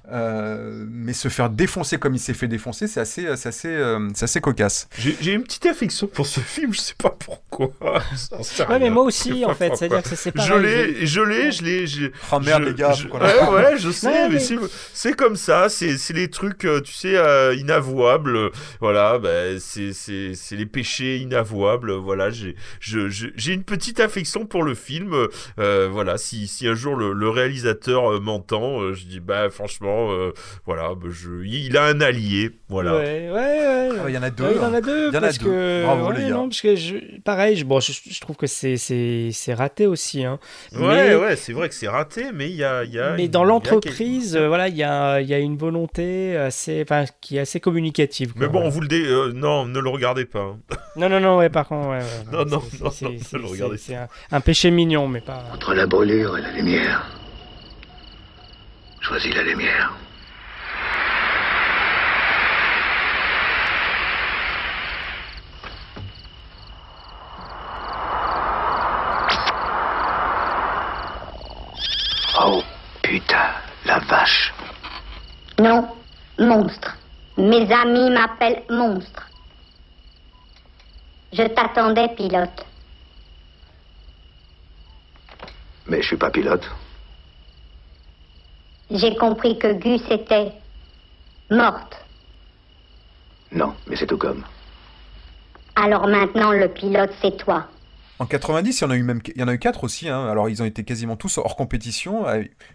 mais se faire défoncer comme il s'est fait défoncer, c'est assez cocasse. J'ai une petite affection pour ce film. Je sais pas pourquoi. Ouais, mais moi aussi, en fait. C'est-à-dire que c'est pareil. Je l'ai. Oh merde, les gars. Ouais, je sais, mais c'est comme ça. C'est les trucs, tu sais, inavouables. Voilà, c'est les péchés inavouables. Voilà, j'ai une petite affection pour le film. Voilà, si un jour le réalisateur m'entend, je dis, franchement, voilà, il a un allié. Voilà. Ouais. Il y en a deux. Il y en a deux. Bravo, les gars. Non, parce que je trouve que c'est raté aussi. Ouais, c'est vrai que c'est raté, mais il y a. Mais dans l'entreprise, voilà, il y a une volonté qui est assez communicative. Mais bon, on vous non, ne le regardez pas. Non, ouais, par contre, non, ne le regardez pas. C'est un péché mignon, mais pas. Entre la brûlure et la lumière, choisis la lumière. Oh, putain, la vache. Non, monstre. Mes amis m'appellent monstre. Je t'attendais, pilote. Mais je suis pas pilote. J'ai compris que Gus était morte. Non, mais c'est tout comme. Alors maintenant, le pilote, c'est toi. En 90, il y en a eu 4 aussi. Alors, ils ont été quasiment tous hors compétition,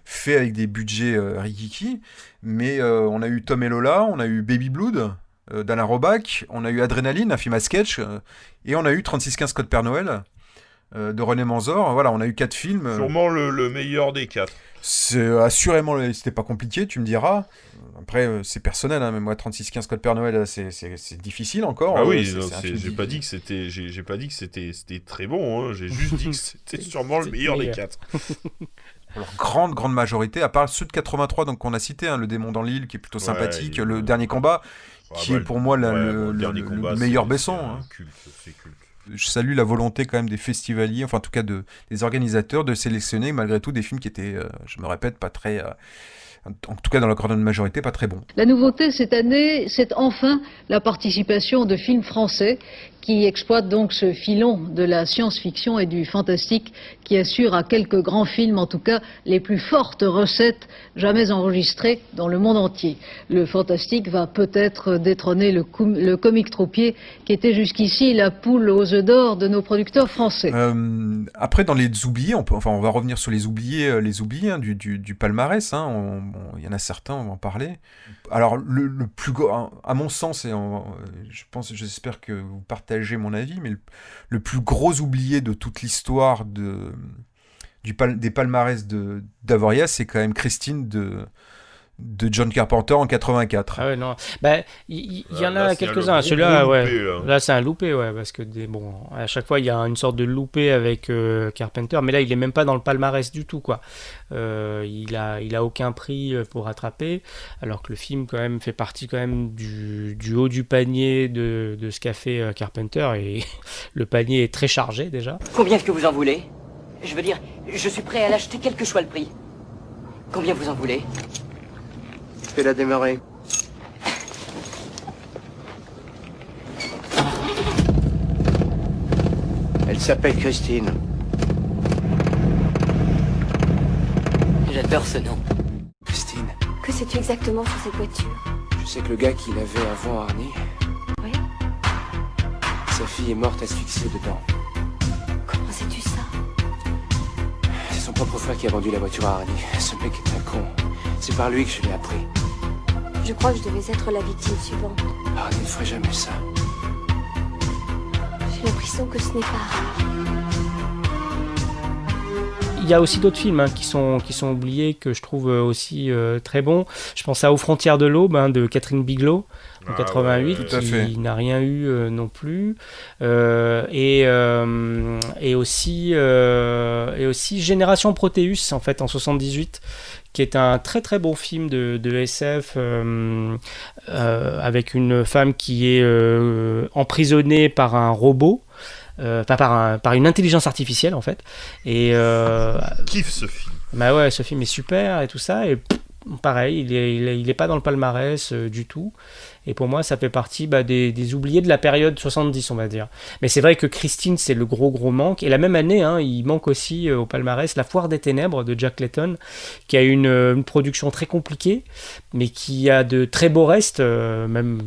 faits avec des budgets rikiki. Mais on a eu Tom et Lola, on a eu Baby Blood d'Alain Robach, on a eu Adrénaline, un film à sketch, et on a eu 3615 Code Père Noël. de René Manzor. Voilà, on a eu 4 films. Sûrement le meilleur des 4. C'est assurément, c'était pas compliqué, tu me diras. Après, c'est personnel, hein, mais moi, 36-15 Code Père Noël, c'est difficile encore. Ah oui, j'ai pas dit que c'était très bon, hein. J'ai juste dit que c'était sûrement le meilleur des 4. Alors, grande majorité, à part ceux de 83 donc qu'on a cité, hein, Le Démon dans l'île, qui est plutôt sympathique, Le Dernier Combat, qui est pour moi le meilleur Besson. C'est culte. Je salue la volonté quand même des festivaliers, enfin en tout cas des organisateurs, de sélectionner malgré tout des films qui étaient, je me répète, pas très... en tout cas dans la grande majorité, pas très bons. La nouveauté cette année, c'est enfin la participation de films français qui exploitent donc ce filon de la science-fiction et du fantastique qui assure à quelques grands films, en tout cas, les plus fortes recettes jamais enregistrées dans le monde entier. Le fantastique va peut-être détrôner le comique troupier qui était jusqu'ici la poule aux œufs d'or de nos producteurs français. Après, dans les oubliés, on va revenir sur les oubliés hein, du palmarès. Hein, il y en a certains, on va en parler. Alors, le plus à mon sens, et j'espère que vous partagez mon avis, mais le plus gros oublié de toute l'histoire des palmarès d'Avoria, c'est quand même Christine de John Carpenter en 84. Ah ouais, non. Il y en a quelques-uns. Celui-là, là, c'est un loupé, parce que à chaque fois, il y a une sorte de loupé avec Carpenter, mais là, il est même pas dans le palmarès du tout, quoi. Il a aucun prix pour rattraper, alors que le film, quand même, fait partie quand même du haut du panier de ce qu'a fait Carpenter, et le panier est très chargé, déjà. Combien est-ce que vous en voulez? Je veux dire, je suis prêt à l'acheter quel que soit le prix. Combien vous en voulez? Fais-la démarrer. Elle s'appelle Christine. J'adore ce nom. Christine, Que sais-tu exactement sur cette voiture? je sais que le gars qui l'avait avant Arnie, Oui. sa fille est morte asphyxiée dedans. Comment sais-tu ça? C'est son propre frère qui a vendu la voiture à Arnie. Ce mec est un con. C'est par lui que je l'ai appris. Je crois que je devais être la victime suivante. Arnie ne ferait jamais ça. J'ai l'impression que ce n'est pas rare. Il y a aussi d'autres films qui sont oubliés, que je trouve aussi très bons. Je pense à Aux frontières de l'aube, de Catherine Bigelow, en 88, qui n'a rien eu non plus. Et aussi Génération Proteus, en fait, en 78, qui est un très très beau film de SF avec une femme qui est emprisonnée par un robot. Par une intelligence artificielle, en fait. Et kiffe ce film. Bah ouais, ce film est super et tout ça. Et pareil, il est pas dans le palmarès du tout. Et pour moi, ça fait partie des oubliés de la période 70, on va dire. Mais c'est vrai que Christine, c'est le gros manque. Et la même année, il manque aussi au palmarès La Foire des Ténèbres de Jack Layton, qui a une production très compliquée, mais qui a de très beaux restes, même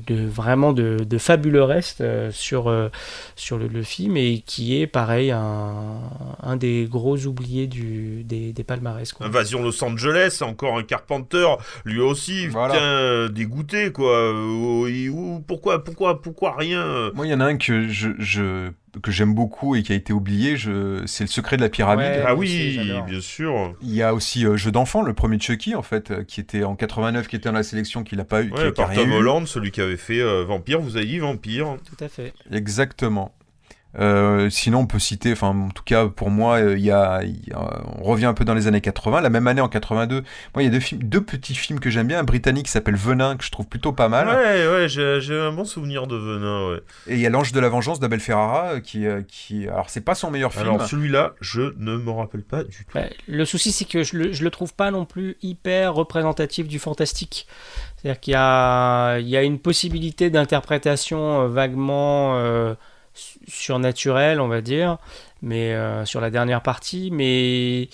vraiment de fabuleux restes sur le film, et qui est pareil un des gros oubliés des palmarès, quoi. Invasion Los Angeles, encore un Carpenter, lui aussi, putain, dégoûté, quoi. Pourquoi rien? Moi, il y en a un que j'aime beaucoup et qui a été oublié, c'est Le Secret de la Pyramide. Ouais, ah oui, bien sûr. Il y a aussi Jeu d'enfant, le premier de Chucky, en fait, qui était en 89, qui était dans la sélection, qu'il n'a pas eu. Ouais, par Tom Holland, celui qui avait fait Vampire, vous avez dit Vampire. Tout à fait. Exactement. Sinon, on peut citer, enfin, en tout cas, pour moi, on revient un peu dans les années 80. La même année, en 82, moi, il y a deux petits films que j'aime bien. Un britannique qui s'appelle Venin, que je trouve plutôt pas mal. Ouais, j'ai un bon souvenir de Venin, ouais. Et il y a L'Ange de la Vengeance d'Abel Ferrara, qui alors, c'est pas son meilleur film. Alors, celui-là, je ne m'en rappelle pas du tout. Le souci, c'est que je le trouve pas non plus hyper représentatif du fantastique. C'est-à-dire qu'il y a une possibilité d'interprétation vaguement surnaturel, on va dire, mais sur la dernière partie, mais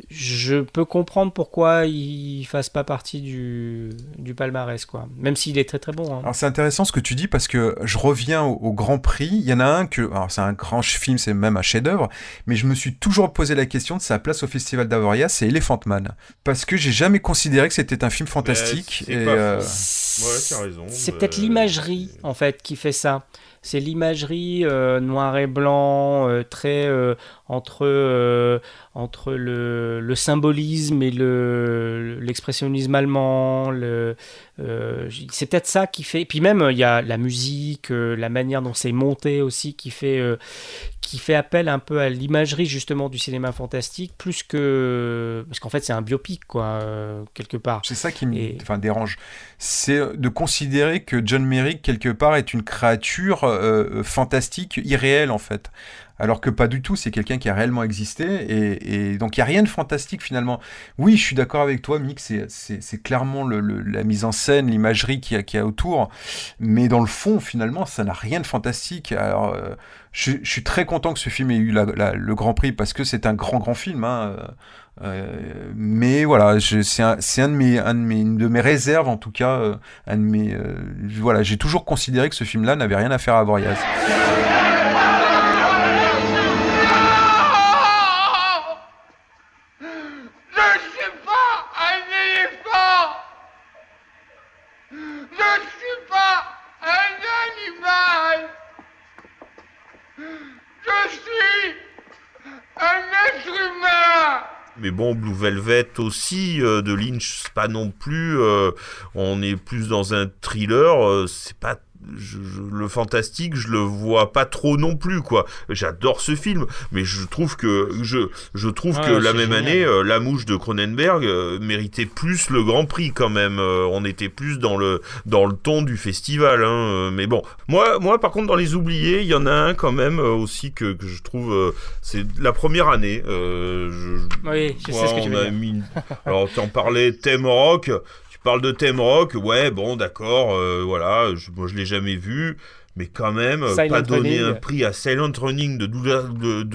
je peux comprendre pourquoi il fasse pas partie du palmarès, quoi. Même s'il est très très bon. Alors c'est intéressant ce que tu dis, parce que je reviens au Grand Prix. Il y en a un alors c'est un grand film, c'est même un chef-d'œuvre, mais je me suis toujours posé la question de sa place au Festival d'Avoria, c'est Elephant Man, parce que j'ai jamais considéré que c'était un film fantastique. Ouais, tu as raison. C'est peut-être l'imagerie en fait qui fait ça. C'est l'imagerie noir et blanc, très entre le symbolisme et l'expressionnisme allemand. C'est peut-être ça qui fait. Et puis même, il y a la musique, la manière dont c'est monté aussi, qui fait appel un peu à l'imagerie justement du cinéma fantastique, plus que... Parce qu'en fait, c'est un biopic, quoi, quelque part. C'est ça qui me dérange. C'est de considérer que John Merrick, quelque part, est une créature fantastique, irréelle, en fait. Alors que pas du tout, c'est quelqu'un qui a réellement existé, et donc il n'y a rien de fantastique finalement. Oui, je suis d'accord avec toi, Mick, c'est clairement la mise en scène, l'imagerie qu'il y a autour, mais dans le fond, finalement, ça n'a rien de fantastique. Alors, je suis très content que ce film ait eu le Grand Prix, parce que c'est un grand film, hein. Mais voilà, c'est un de mes réserves, en tout cas, voilà, j'ai toujours considéré que ce film-là n'avait rien à faire à Avoriaz. Mais bon, Blue Velvet aussi, de Lynch, c'est pas non plus... on est plus dans un thriller, c'est pas... le fantastique, je le vois pas trop non plus, quoi. J'adore ce film, mais je trouve que la même année, La Mouche de Cronenberg méritait plus le Grand Prix quand même. On était plus dans le ton du festival, hein. Mais bon, moi par contre dans les oubliés, il y en a un quand même aussi que je trouve c'est la première année. Oui, je sais ce que tu veux dire. Alors t'en parlais, Thème Rock. Parle de Thème Rock, ouais, bon, d'accord, voilà, moi je l'ai jamais vu, mais quand même, pas donner un prix à Silent Running de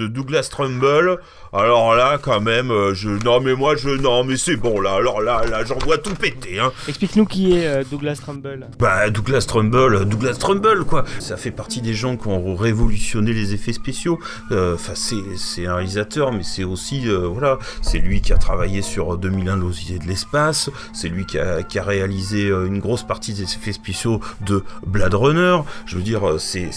Douglas Trumbull, alors là, quand même, non, mais c'est bon, là, alors là, j'en vois tout péter, hein. Explique-nous qui est Douglas Trumbull. Bah, Douglas Trumbull, quoi. Ça fait partie des gens qui ont révolutionné les effets spéciaux. Enfin, c'est un réalisateur, mais c'est aussi, voilà, c'est lui qui a travaillé sur 2001 l'Odyssée de l'espace, c'est lui qui a réalisé une grosse partie des effets spéciaux de Blade Runner. Je veux dire, c'est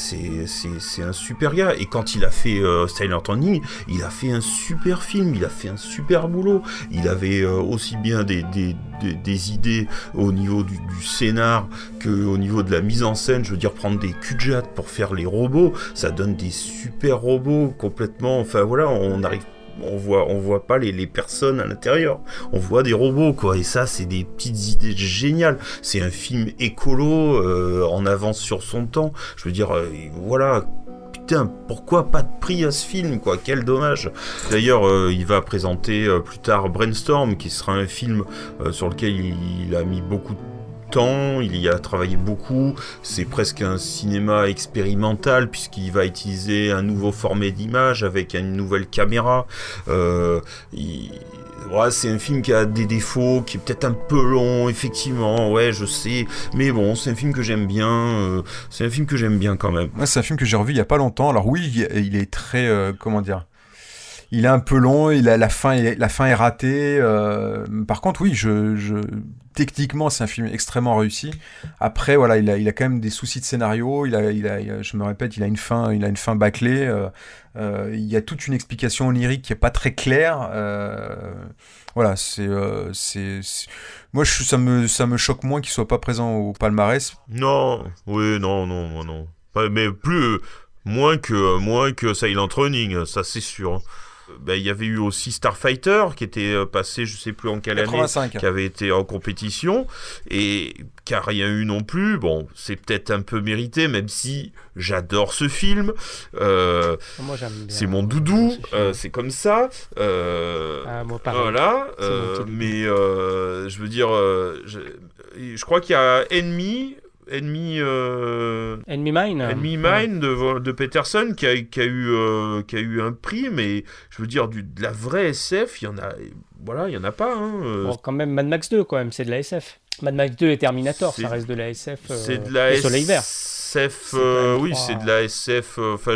un super gars. Et quand il a fait Silent Running, il a fait un super film, il a fait un super boulot. Il avait aussi bien des idées au niveau du scénar qu'au niveau de la mise en scène. Je veux dire, prendre des cul-de-jatte pour faire les robots, ça donne des super robots complètement. Enfin voilà, on voit pas les personnes à l'intérieur, on voit des robots, quoi, et ça c'est des petites idées géniales. C'est un film écolo, en avance sur son temps. Je veux dire, voilà. Putain, pourquoi pas de prix à ce film, quoi, quel dommage. D'ailleurs, il va présenter plus tard Brainstorm, qui sera un film sur lequel il a mis beaucoup de temps, il y a travaillé beaucoup, c'est presque un cinéma expérimental puisqu'il va utiliser un nouveau format d'image avec une nouvelle caméra. Ouais, c'est un film qui a des défauts, qui est peut-être un peu long, effectivement, ouais, je sais, mais bon, c'est un film que j'aime bien, quand même. Ouais, c'est un film que j'ai revu il y a pas longtemps. Alors oui, il est très, comment dire, il est un peu long, la fin est ratée. Par contre, oui, techniquement, c'est un film extrêmement réussi. Après, voilà, il a quand même des soucis de scénario. Je me répète, il a une fin bâclée. Il y a toute une explication onirique qui est pas très claire. Voilà, moi, ça me choque moins qu'il soit pas présent au palmarès. Non, oui, non. Mais moins que Silent Running, ça c'est sûr. Il y avait eu aussi Starfighter qui était passé, je sais plus en quelle 85. Année, qui avait été en compétition et qui a rien eu non plus. Bon, c'est peut-être un peu mérité, même si j'adore ce film. Moi, j'aime bien. C'est mon doudou, c'est comme ça. Moi, pareil. Voilà. Mais je veux dire, je crois qu'il y a Enemy Mine de Peterson qui a eu un prix, mais je veux dire de la vraie SF, il y en a pas, hein. Bon, quand même Mad Max 2 quand même, c'est de la SF. Mad Max 2 et Terminator, ça reste de la SF. C'est de la Soleil Vert. SF, oui, c'est de la SF. Enfin,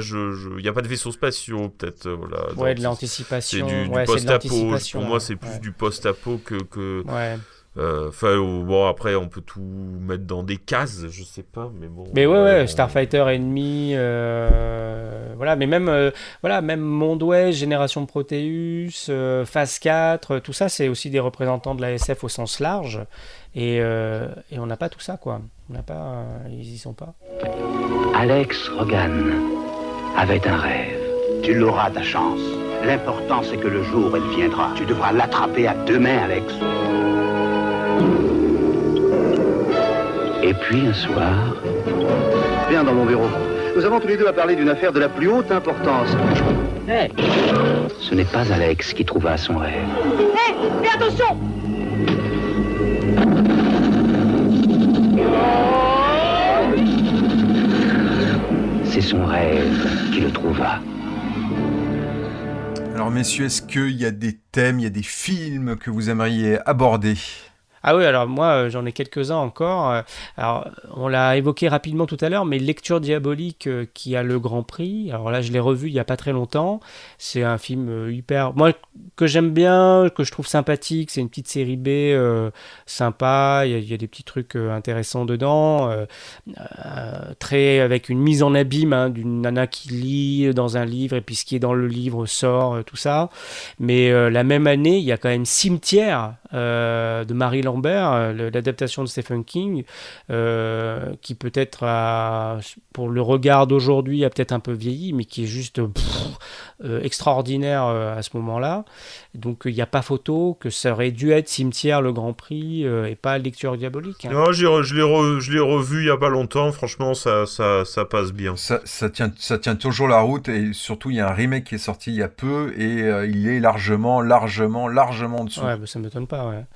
il y a pas de vaisseaux spatiaux, peut-être, voilà. Ouais, de l'anticipation. C'est du post-apo. Pour moi, c'est plus du post-apo que. Ouais. Bon, après, on peut tout mettre dans des cases, je sais pas, mais bon. Mais ouais, Starfighter Ennemi, voilà, mais même Mondway, Génération Proteus, Phase 4, tout ça, c'est aussi des représentants de la SF au sens large, et on n'a pas tout ça, quoi. On n'a pas, ils y sont pas. Alex Rogan avait un rêve. Tu l'auras, ta chance. L'important, c'est que le jour, elle viendra. Tu devras l'attraper à 2 mains, Alex. Et puis un soir... Viens dans mon bureau. Nous avons tous les deux à parler d'une affaire de la plus haute importance. Hey. Ce n'est pas Alex qui trouva son rêve. Hé, fais attention! C'est son rêve qui le trouva. Alors messieurs, est-ce qu'il y a des thèmes, il y a des films que vous aimeriez aborder ? Ah oui, alors moi j'en ai quelques-uns encore. Alors on l'a évoqué rapidement tout à l'heure, mais Lecture diabolique qui a le Grand Prix. Alors là je l'ai revu il y a pas très longtemps. C'est un film hyper, moi que j'aime bien, que je trouve sympathique. C'est une petite série B sympa. Il y a des petits trucs intéressants dedans. Très avec une mise en abîme d'une nana qui lit dans un livre et puis ce qui est dans le livre sort, tout ça. Mais la même année, il y a quand même Cimetière de Marie Lambert, l'adaptation de Stephen King, qui peut-être pour le regard d'aujourd'hui a peut-être un peu vieilli, mais qui est juste extraordinaire à ce moment-là. Donc il n'y a pas photo que ça aurait dû être Cimetière le Grand Prix et pas Lecture diabolique. Non, je l'ai revu il n'y a pas longtemps, franchement ça passe bien. Ça tient toujours la route, et surtout il y a un remake qui est sorti il y a peu et il est largement en dessous. Ouais, bah, ça ne m'étonne pas, ouais.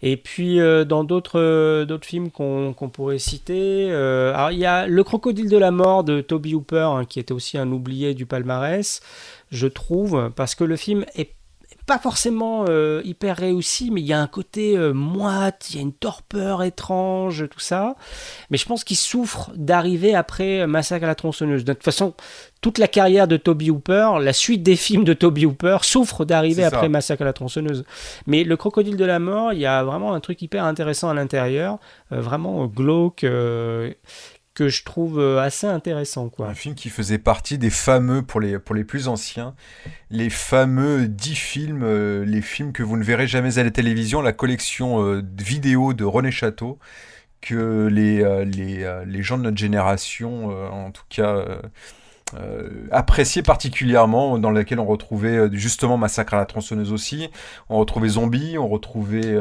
Et puis dans d'autres films qu'on pourrait citer, alors il y a Le Crocodile de la mort de Tobe Hooper, qui était aussi un oublié du palmarès, je trouve, parce que le film est pas forcément hyper réussi, mais il y a un côté moite, il y a une torpeur étrange, tout ça. Mais je pense qu'il souffre d'arriver après Massacre à la tronçonneuse. De toute façon, toute la carrière de Tobe Hooper, la suite des films de Tobe Hooper souffre d'arriver après Massacre à la tronçonneuse. Mais Le Crocodile de la mort, il y a vraiment un truc hyper intéressant à l'intérieur, vraiment glauque, que je trouve assez intéressant, quoi. Un film qui faisait partie des fameux, pour les plus anciens, les fameux 10 films, les films que vous ne verrez jamais à la télévision, la collection vidéo de René Château, que les gens de notre génération, en tout cas, appréciaient particulièrement, dans laquelle on retrouvait justement Massacre à la tronçonneuse aussi, on retrouvait Zombie, on retrouvait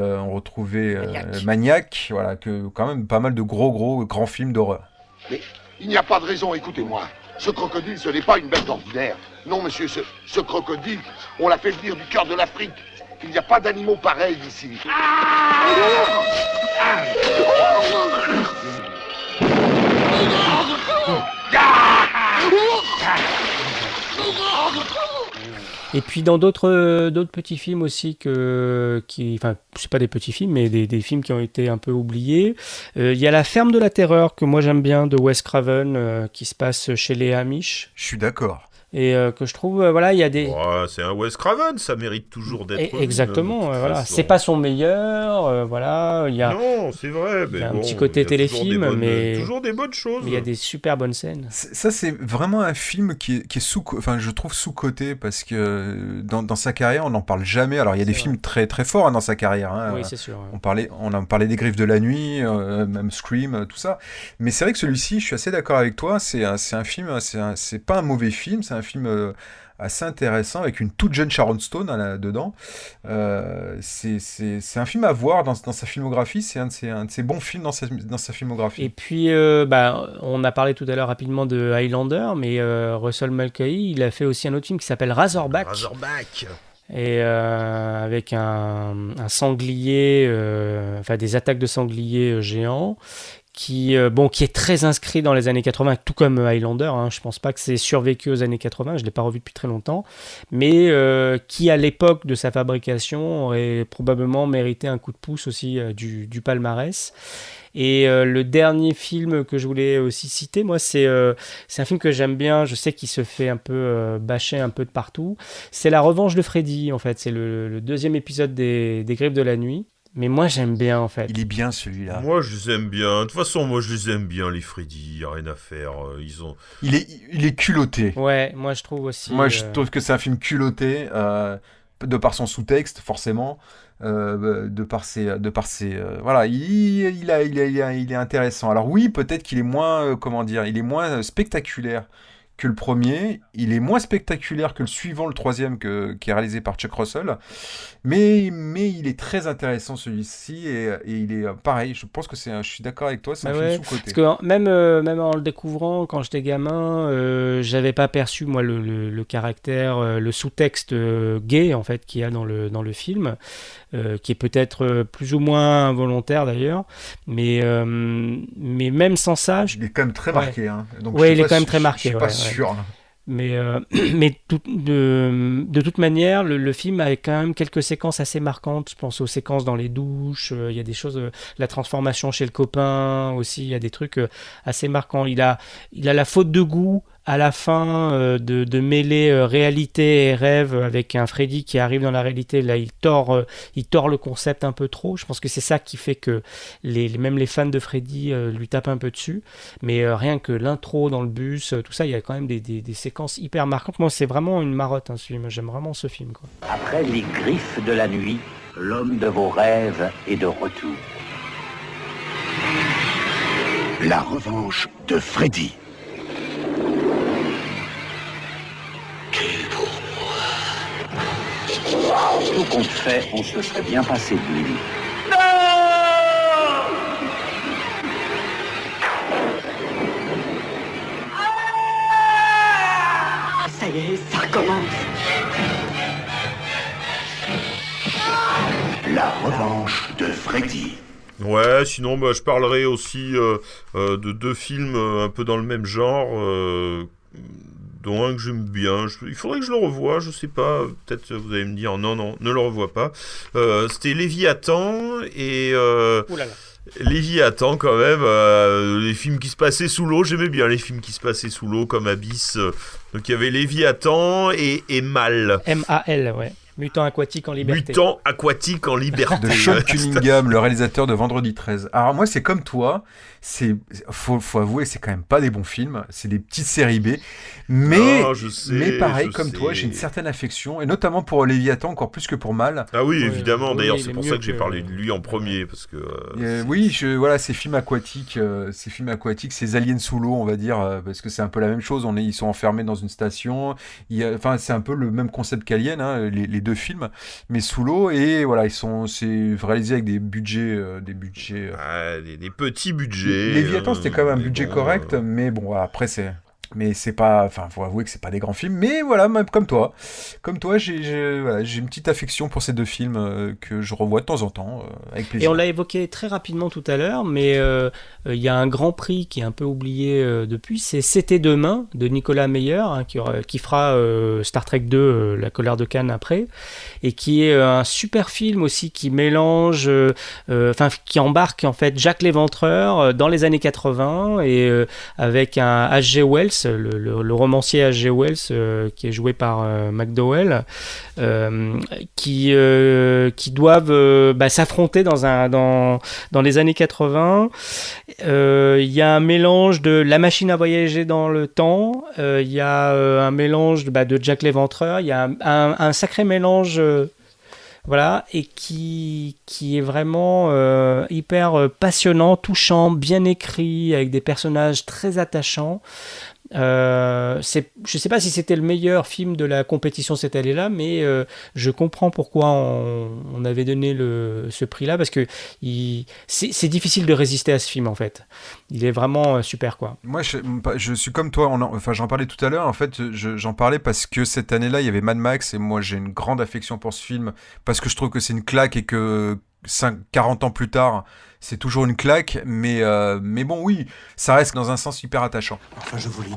Maniac, voilà, que quand même pas mal de grands films d'horreur. Mais il n'y a pas de raison, écoutez-moi. Ce crocodile, ce n'est pas une bête ordinaire. Non, monsieur, ce crocodile, on l'a fait venir du cœur de l'Afrique. Il n'y a pas d'animaux pareils ici. Et puis dans d'autres petits films aussi enfin c'est pas des petits films mais des films qui ont été un peu oubliés. Il y a La Ferme de la Terreur que moi j'aime bien de Wes Craven qui se passe chez les Amish. Je suis d'accord. Et que je trouve, voilà, il y a des... Ouais, c'est un Wes Craven, ça mérite toujours d'être... Exactement, voilà. C'est pas son meilleur, voilà. Il y a, non, c'est vrai. Il y a un petit côté téléfilm, mais... Toujours des bonnes choses. Mais il y a des super bonnes scènes. Ça, c'est vraiment un film qui est enfin, je trouve sous-coté, parce que dans sa carrière, on n'en parle jamais. Alors, il y a des films très, très forts dans sa carrière. Hein. Oui, c'est sûr. Ouais. On en parlait des Griffes de la nuit, même Scream, tout ça. Mais c'est vrai que celui-ci, je suis assez d'accord avec toi, c'est un film, c'est pas un mauvais film, c'est un film assez intéressant avec une toute jeune Sharon Stone dedans. C'est un film à voir dans sa filmographie, c'est un de ses bons films dans sa filmographie. Et puis on a parlé tout à l'heure rapidement de Highlander, mais Russell Mulcahy, il a fait aussi un autre film qui s'appelle Razorback. Et avec un sanglier, enfin des attaques de sangliers géants, qui est très inscrit dans les années 80, tout comme Highlander, hein. Je pense pas que c'est survécu aux années 80, je l'ai pas revu depuis très longtemps, mais qui à l'époque de sa fabrication aurait probablement mérité un coup de pouce aussi du palmarès. Et le dernier film que je voulais aussi citer, moi, c'est un film que j'aime bien, je sais qu'il se fait un peu bâcher un peu de partout, c'est La Revanche de Freddy, en fait, c'est le deuxième épisode des Griffes de la nuit. Mais moi, j'aime bien, en fait. Il est bien, celui-là. Moi, je les aime bien. De toute façon, moi, je les aime bien, les Freddy. Il n'y a rien à faire. Il est culotté. Ouais, moi, je trouve aussi... Moi, je trouve que c'est un film culotté, de par son sous-texte, forcément. De par ses voilà, il est intéressant. Alors oui, peut-être qu'il est moins il est moins spectaculaire que le premier, il est moins spectaculaire que le suivant, le troisième, qui est réalisé par Chuck Russell, mais il est très intéressant, celui-ci, et il est pareil. Je pense que je suis d'accord avec toi, c'est un film sous-coté. Parce que même en le découvrant quand j'étais gamin, j'avais pas perçu moi le caractère, le sous-texte gay en fait qu'il y a dans le film, qui est peut-être plus ou moins involontaire d'ailleurs, mais même sans ça, il est quand même très marqué, hein. Donc ouais, il est quand même très marqué. Je suis pas sûr. Mais de toute manière, le film a quand même quelques séquences assez marquantes. Je pense aux séquences dans les douches. Il y a des choses, la transformation chez le copain aussi. Il y a des trucs assez marquants. Il a la faute de goût à la fin de mêler réalité et rêve avec un Freddy qui arrive dans la réalité. Là, il tord le concept un peu trop. Je pense que c'est ça qui fait que même les fans de Freddy lui tapent un peu dessus. Mais rien que l'intro dans le bus, tout ça, il y a quand même des séquences hyper marquantes. Moi, c'est vraiment une marotte, ce film. J'aime vraiment ce film, quoi. Après les griffes de la nuit, l'homme de vos rêves est de retour. La revanche de Freddy. Tout compte fait, on se serait bien passé de lui. Ça y est, ça recommence. La revanche de Freddy. Ouais, sinon, je parlerai aussi de deux films un peu dans le même genre, dont un que j'aime bien. Il faudrait que je le revoie, je sais pas. Peut-être vous allez me dire non, ne le revois pas. C'était Léviathan et... Léviathan quand même, les films qui se passaient sous l'eau, j'aimais bien les films qui se passaient sous l'eau comme Abyss. Donc il y avait Léviathan et Mal. M-A-L, ouais. Mutant aquatique en liberté. Mutant aquatique en liberté. De Sean Cunningham, le réalisateur de Vendredi 13. Alors moi, c'est comme toi, faut avouer, c'est quand même pas des bons films, c'est des petites séries B, mais pareil, comme toi, j'ai une certaine affection, et notamment pour Léviathan, encore plus que pour Mal. Ah oui, évidemment, d'ailleurs, c'est pour ça que j'ai parlé de lui en premier, parce que... oui, voilà, ces films aquatiques, ces aliens sous l'eau, on va dire, parce que c'est un peu la même chose, ils sont enfermés dans une station, c'est un peu le même concept qu'Alien, hein, les deux films, mais sous l'eau, et voilà, c'est réalisé avec des budgets... des petits budgets. Léviathan, c'était quand même un budget correct, mais bon, voilà, après, c'est pas... Enfin, faut avouer que c'est pas des grands films, mais voilà, même comme toi, j'ai une petite affection pour ces deux films que je revois de temps en temps, avec plaisir. Et on l'a évoqué très rapidement tout à l'heure, mais il y a un grand prix qui est un peu oublié depuis, c'est C'était demain, de Nicolas Meyer, hein, qui fera Star Trek 2, La colère de Khan après, et qui est un super film aussi qui mélange, qui embarque en fait Jacques l'Éventreur dans les années 80, et avec un H.G. Wells, le romancier H.G. Wells, qui est joué par McDowell, qui doivent s'affronter dans les années 80. Il y a un mélange de La machine à voyager dans le temps, il y a un mélange de Jack l'Éventreur, il y a un sacré mélange... Voilà, et qui est vraiment hyper passionnant, touchant, bien écrit, avec des personnages très attachants. Je sais pas si c'était le meilleur film de la compétition cette année-là, mais je comprends pourquoi on avait donné ce prix-là, parce que c'est difficile de résister à ce film en fait. Il est vraiment super, quoi. Moi, je suis comme toi. J'en parlais tout à l'heure. En fait, j'en parlais parce que cette année-là, il y avait Mad Max, et moi, j'ai une grande affection pour ce film parce que je trouve que c'est une claque et que 40 ans plus tard, c'est toujours une claque, mais bon, oui, ça reste dans un sens hyper attachant. Enfin, je vous l'ai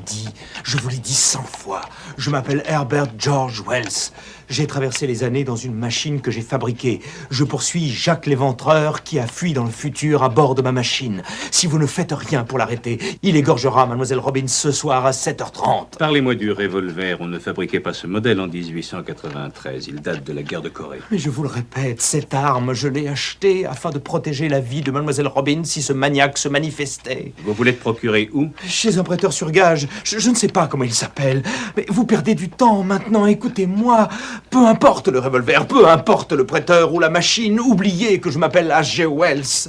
dit 100 fois. Je m'appelle Herbert George Wells. J'ai traversé les années dans une machine que j'ai fabriquée. Je poursuis Jacques l'Éventreur qui a fui dans le futur à bord de ma machine. Si vous ne faites rien pour l'arrêter, il égorgera Mademoiselle Robbins ce soir à 7h30. Parlez-moi du revolver. On ne fabriquait pas ce modèle en 1893. Il date de la guerre de Corée. Mais je vous le répète, cette arme, je l'ai achetée afin de protéger la vie de Mademoiselle Robbins si ce maniaque se manifestait. Vous voulez te procurer où? Chez un prêteur sur gage. Je ne sais pas comment il s'appelle. Mais vous perdez du temps maintenant, écoutez-moi. Peu importe le revolver, peu importe le prêteur ou la machine, oubliez que je m'appelle H.G. Wells.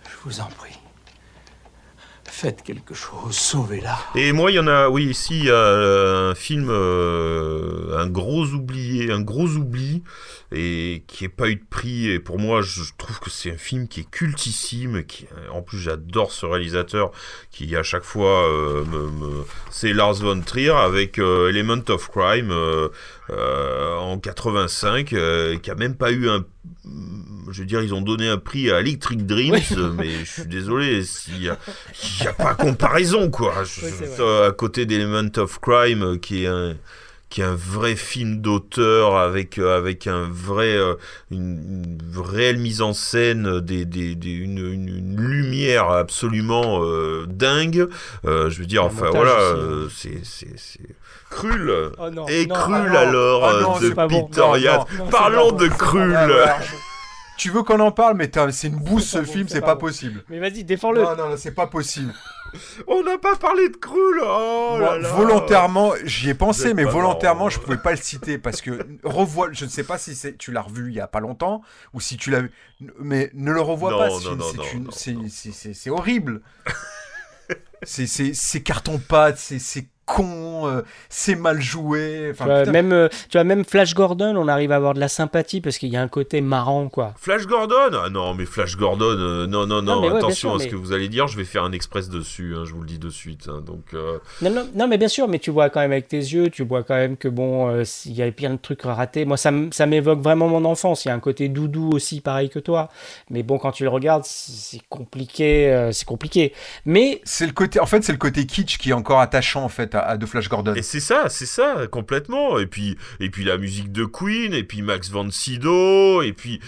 Je vous en prie. Faites quelque chose, sauvez-la. Et moi, il y en a, oui, ici, il y a un film, un gros oubli, et qui n'a pas eu de prix. Et pour moi, je trouve que c'est un film qui est cultissime. En plus, j'adore ce réalisateur qui, à chaque fois, c'est Lars von Trier avec Element of Crime en 85, qui a même pas eu un... Je veux dire, ils ont donné un prix à Electric Dreams, mais je suis désolé, il y a pas comparaison, quoi. À côté d'Element of Crime, qui est un vrai film d'auteur avec une réelle mise en scène, une lumière absolument dingue. Je veux dire, enfin voilà, c'est Krull. Oh non, et non, Krull ah non, alors ah non, de Peter Yates. Parlons de Krull. Tu veux qu'on en parle, mais c'est une bouse ce film, c'est pas possible. Mais vas-y, défends-le. Non, c'est pas possible. On n'a pas parlé de Krull. Oh là là. Volontairement, j'y ai pensé, mais volontairement, marrant. je pouvais pas le citer parce que je ne sais pas si tu l'as revu il y a pas longtemps ou si tu l'as vu, mais ne le revois pas. C'est horrible. c'est carton-pâte, c'est con, c'est mal joué. Enfin, tu vois, même Flash Gordon, on arrive à avoir de la sympathie parce qu'il y a un côté marrant, quoi. Flash Gordon? Ah non, mais Flash Gordon, non, ouais, attention sûr, à ce que vous allez dire, je vais faire un express dessus, hein, je vous le dis de suite. Hein, donc, non, mais bien sûr, mais tu vois quand même avec tes yeux, tu vois quand même que bon, il y avait plein de trucs ratés. Moi, ça m'évoque vraiment mon enfance. Il y a un côté doudou aussi, pareil que toi. Mais bon, quand tu le regardes, c'est compliqué, Mais c'est le côté kitsch qui est encore attachant en fait à The Flash Gordon. Et c'est ça, complètement. Et puis la musique de Queen, et puis Max von Sydow, et puis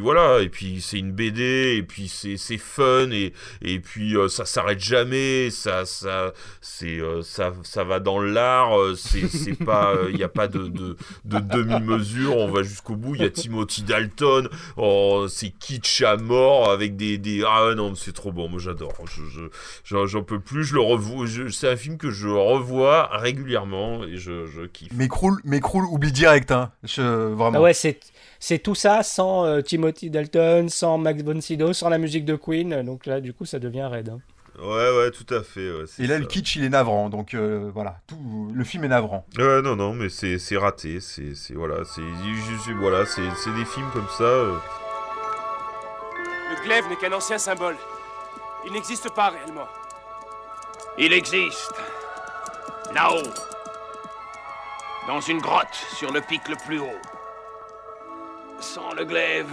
voilà, et puis c'est une BD, et puis c'est fun, et puis ça s'arrête jamais, ça va dans l'art, c'est pas, il y a pas de demi-mesure, on va jusqu'au bout. Il y a Timothy Dalton, c'est kitsch à mort avec des ah non, c'est trop bon, moi j'adore, j'en peux plus, je le revois, c'est un film que je revois régulièrement et je kiffe. Mais Krull oublie direct, hein. Vraiment. Ah ouais, c'est tout ça sans Timothy Dalton, sans Max von Sydow, sans la musique de Queen. Donc là, du coup, ça devient raide. Hein. Ouais, tout à fait. Ouais, et là, ça. Le kitsch, il est navrant. Donc voilà, le film est navrant. Non, mais c'est raté. C'est des films comme ça. Le glaive n'est qu'un ancien symbole. Il n'existe pas réellement. Il existe. Là-haut. Dans une grotte, sur le pic le plus haut. Sans le glaive,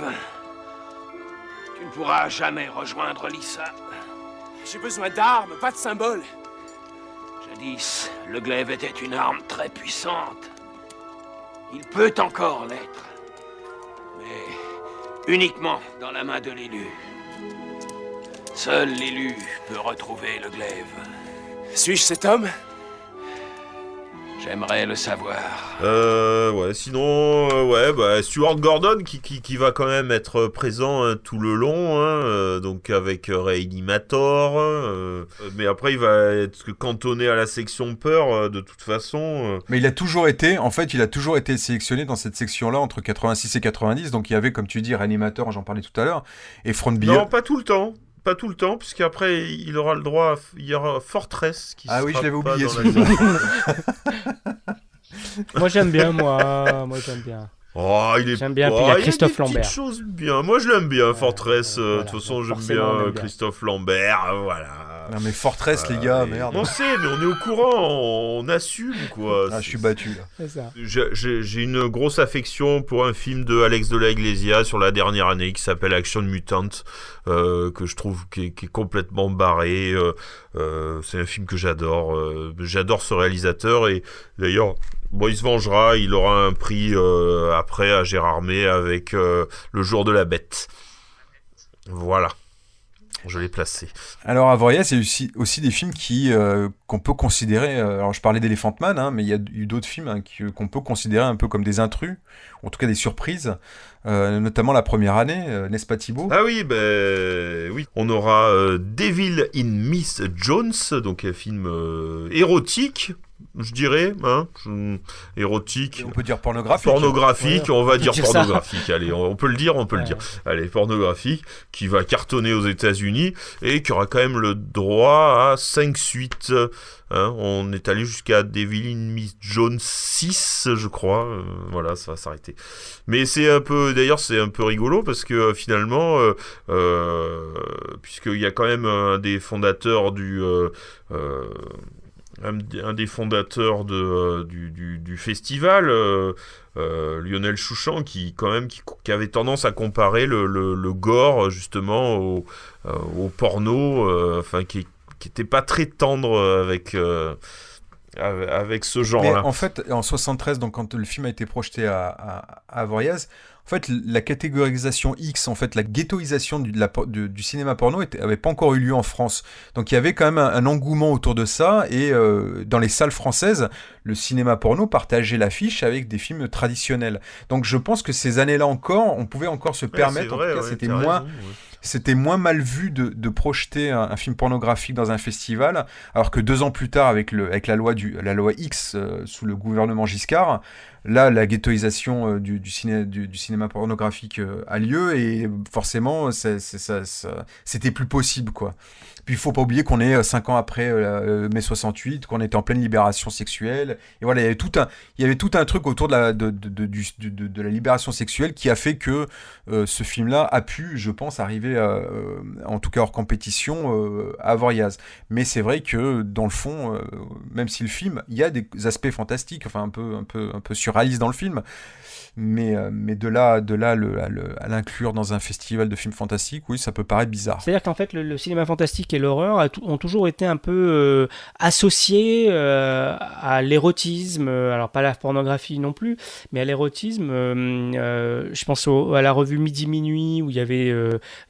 tu ne pourras jamais rejoindre Lisa. J'ai besoin d'armes, pas de symboles. Jadis, le glaive était une arme très puissante. Il peut encore l'être. Mais uniquement dans la main de l'élu. Seul l'élu peut retrouver le glaive. Suis-je cet homme ? J'aimerais le savoir. Ouais, sinon, Stuart Gordon qui va quand même être présent tout le long, donc avec Reanimator, mais après il va être cantonné à la section peur de toute façon. Mais il a toujours été sélectionné dans cette section-là entre 86 et 90, donc il y avait, comme tu dis, Reanimator, j'en parlais tout à l'heure, et Front Beer. Non, pas tout le temps. Pas tout le temps, puisqu'après il aura le droit, il y aura Fortress qui sera oui, je l'avais oublié celui-là. Moi j'aime bien, j'aime bien. J'aime bien, puis il y a Christophe Lambert. Choses bien. Moi je l'aime bien, Fortress. De toute façon, j'aime bien Christophe Lambert, voilà. Non mais Fortress, les gars, merde. On sait, mais on est au courant, on assume, quoi. Je suis battu, là. C'est ça. J'ai une grosse affection pour un film de Alex de la Iglesia sur la dernière année qui s'appelle Action Mutant, que je trouve qui est complètement barré. C'est un film que j'adore. J'adore ce réalisateur, et d'ailleurs, Bon, il se vengera, il aura un prix après à Gérardmer avec Le Jour de la Bête. Voilà. Je l'ai placé. Alors, à Avoriaz, il y a aussi des films qu'on peut considérer... alors, je parlais d'Elephant Man, mais il y a eu d'autres films qu'on peut considérer un peu comme des intrus, en tout cas des surprises, notamment la première année, n'est-ce pas Thibaut ? Ah oui, oui. On aura Devil in Miss Jones, donc un film érotique, je dirais, érotique. On peut dire pornographique. Pornographique, on va dire pornographique. Ça. Allez, on peut le dire. Allez, pornographique, qui va cartonner aux États-Unis et qui aura quand même le droit à 5 suites. On est allé jusqu'à Devil in Miss Jones 6, je crois. Voilà, ça va s'arrêter. Mais c'est un peu rigolo parce que finalement, puisqu'il y a quand même un des fondateurs du festival, Lionel Chouchan, qui avait tendance à comparer le gore justement au porno, qui était pas très tendre avec ce genre-là. Mais en fait, en 73, donc quand le film a été projeté à Avoriaz, en fait, la catégorisation X, en fait, la ghettoisation du cinéma porno avait pas encore eu lieu en France. Donc il y avait quand même un engouement autour de ça, et dans les salles françaises, le cinéma porno partageait l'affiche avec des films traditionnels. Donc je pense que ces années-là encore, on pouvait encore se permettre, en tout cas, c'était moins mal vu de projeter un film pornographique dans un festival, alors que 2 ans plus tard, avec la loi X sous le gouvernement Giscard, là, la ghettoisation du cinéma pornographique a lieu, et forcément, c'était plus possible, quoi. Puis il faut pas oublier qu'on est 5 ans après mai 68, qu'on était en pleine libération sexuelle, et voilà, il y avait tout un truc autour de la libération sexuelle qui a fait que ce film-là a pu, je pense, arriver en tout cas hors compétition à Avoriaz. Mais c'est vrai que dans le fond, même si le film, il y a des aspects fantastiques, enfin un peu surréalistes dans le film, mais de là à l'inclure dans un festival de films fantastiques, oui, ça peut paraître bizarre. C'est-à-dire qu'en fait, le cinéma fantastique et l'horreur ont toujours été un peu associés à l'érotisme, alors pas la pornographie non plus, mais à l'érotisme. Je pense à la revue Midi Minuit, où il y avait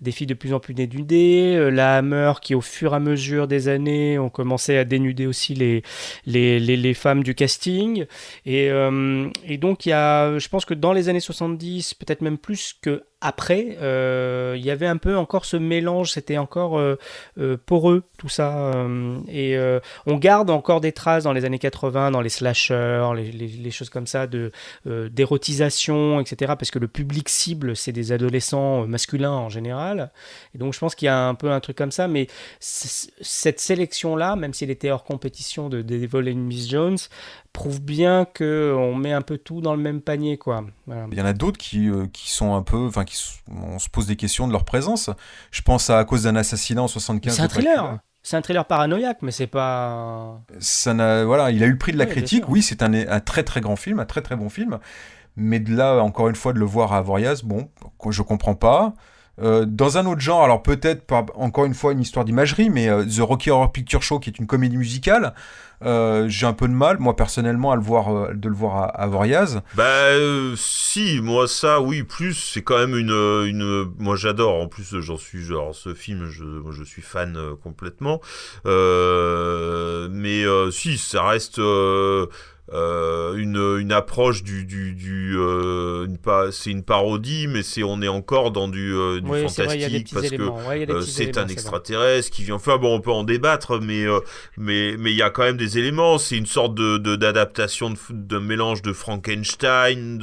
des filles de plus en plus dénudées, la Hammer, qui au fur et à mesure des années ont commencé à dénuder aussi les femmes du casting, et donc il y a, je pense que dans les années 70, peut-être même plus que après, il y avait un peu encore ce mélange, c'était encore poreux tout ça, et on garde encore des traces dans les années 80, dans les slashers, les choses comme ça, d'érotisation, etc., parce que le public cible, c'est des adolescents masculins en général, et donc je pense qu'il y a un peu un truc comme ça, mais cette sélection-là, même si elle était hors compétition de Devil in Miss Jones, prouve bien qu'on met un peu tout dans le même panier, quoi. Voilà. Il y en a d'autres qui sont un peu... Enfin, on se pose des questions de leur présence. Je pense à cause d'un assassinat en 75. C'est un thriller. C'est un thriller paranoïaque, mais c'est pas... Voilà, il a eu le prix de la critique. Oui, c'est un très très grand film, un très très bon film. Mais de là, encore une fois, de le voir à Avoriaz, bon, je comprends pas. Dans un autre genre, alors peut-être pas encore une fois une histoire d'imagerie, mais The Rocky Horror Picture Show, qui est une comédie musicale, j'ai un peu de mal, moi personnellement, de le voir à Avoriaz. Si, moi ça, oui, plus c'est quand même une moi j'adore. En plus, ce film, je suis fan complètement. Mais si, ça reste. Une approche c'est une parodie, mais on est encore dans du fantastique, parce que c'est un extraterrestre qui vient. Enfin bon, on peut en débattre, mais il y a quand même des éléments. C'est une sorte d'adaptation de mélange de Frankenstein.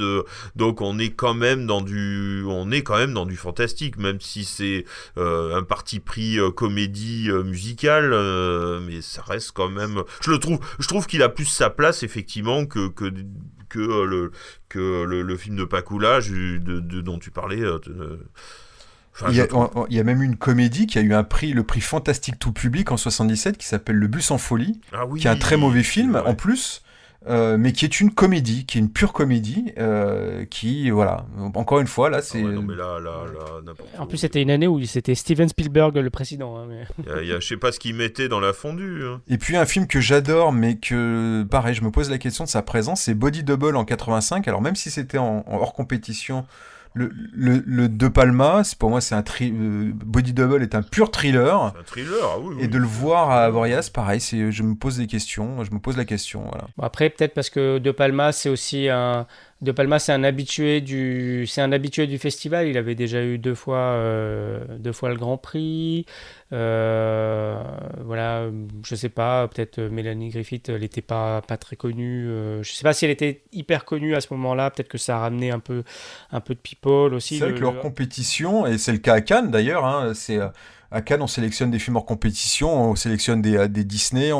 Donc on est quand même dans du fantastique, même si c'est un parti pris comédie musicale, mais ça reste quand même. Je trouve qu'il a plus sa place effectivement que le film de Pakula dont tu parlais. Il y a même une comédie qui a eu le prix fantastique tout public en 77, qui s'appelle Le Bus en folie, qui est un très mauvais film en plus. mais qui est une comédie, qui est une pure comédie, qui, voilà, encore une fois, là, c'est... Ah ouais, non, mais là, n'importe En plus, c'était une année où c'était Steven Spielberg le président. Hein, mais... je sais pas ce qu'il mettait dans la fondue. Hein. Et puis un film que j'adore, mais que, pareil, je me pose la question de sa présence, c'est Body Double en 85. Alors même si c'était en hors compétition, le De Palma, pour moi, c'est Body Double est un pur thriller. C'est un thriller, oui. Et de le voir à Avoriaz, pareil, je me pose la question, voilà. Bon, après, peut-être parce que De Palma, c'est aussi c'est un habitué du festival. Il avait déjà eu deux fois le Grand Prix. Voilà, je sais pas, peut-être Mélanie Griffith, elle était pas très connue. Je sais pas si elle était hyper connue à ce moment-là. Peut-être que ça a ramené un peu de people aussi. C'est vrai que leur compétition, et c'est le cas à Cannes d'ailleurs, hein, à Cannes, on sélectionne des films hors compétition, on sélectionne des Disney,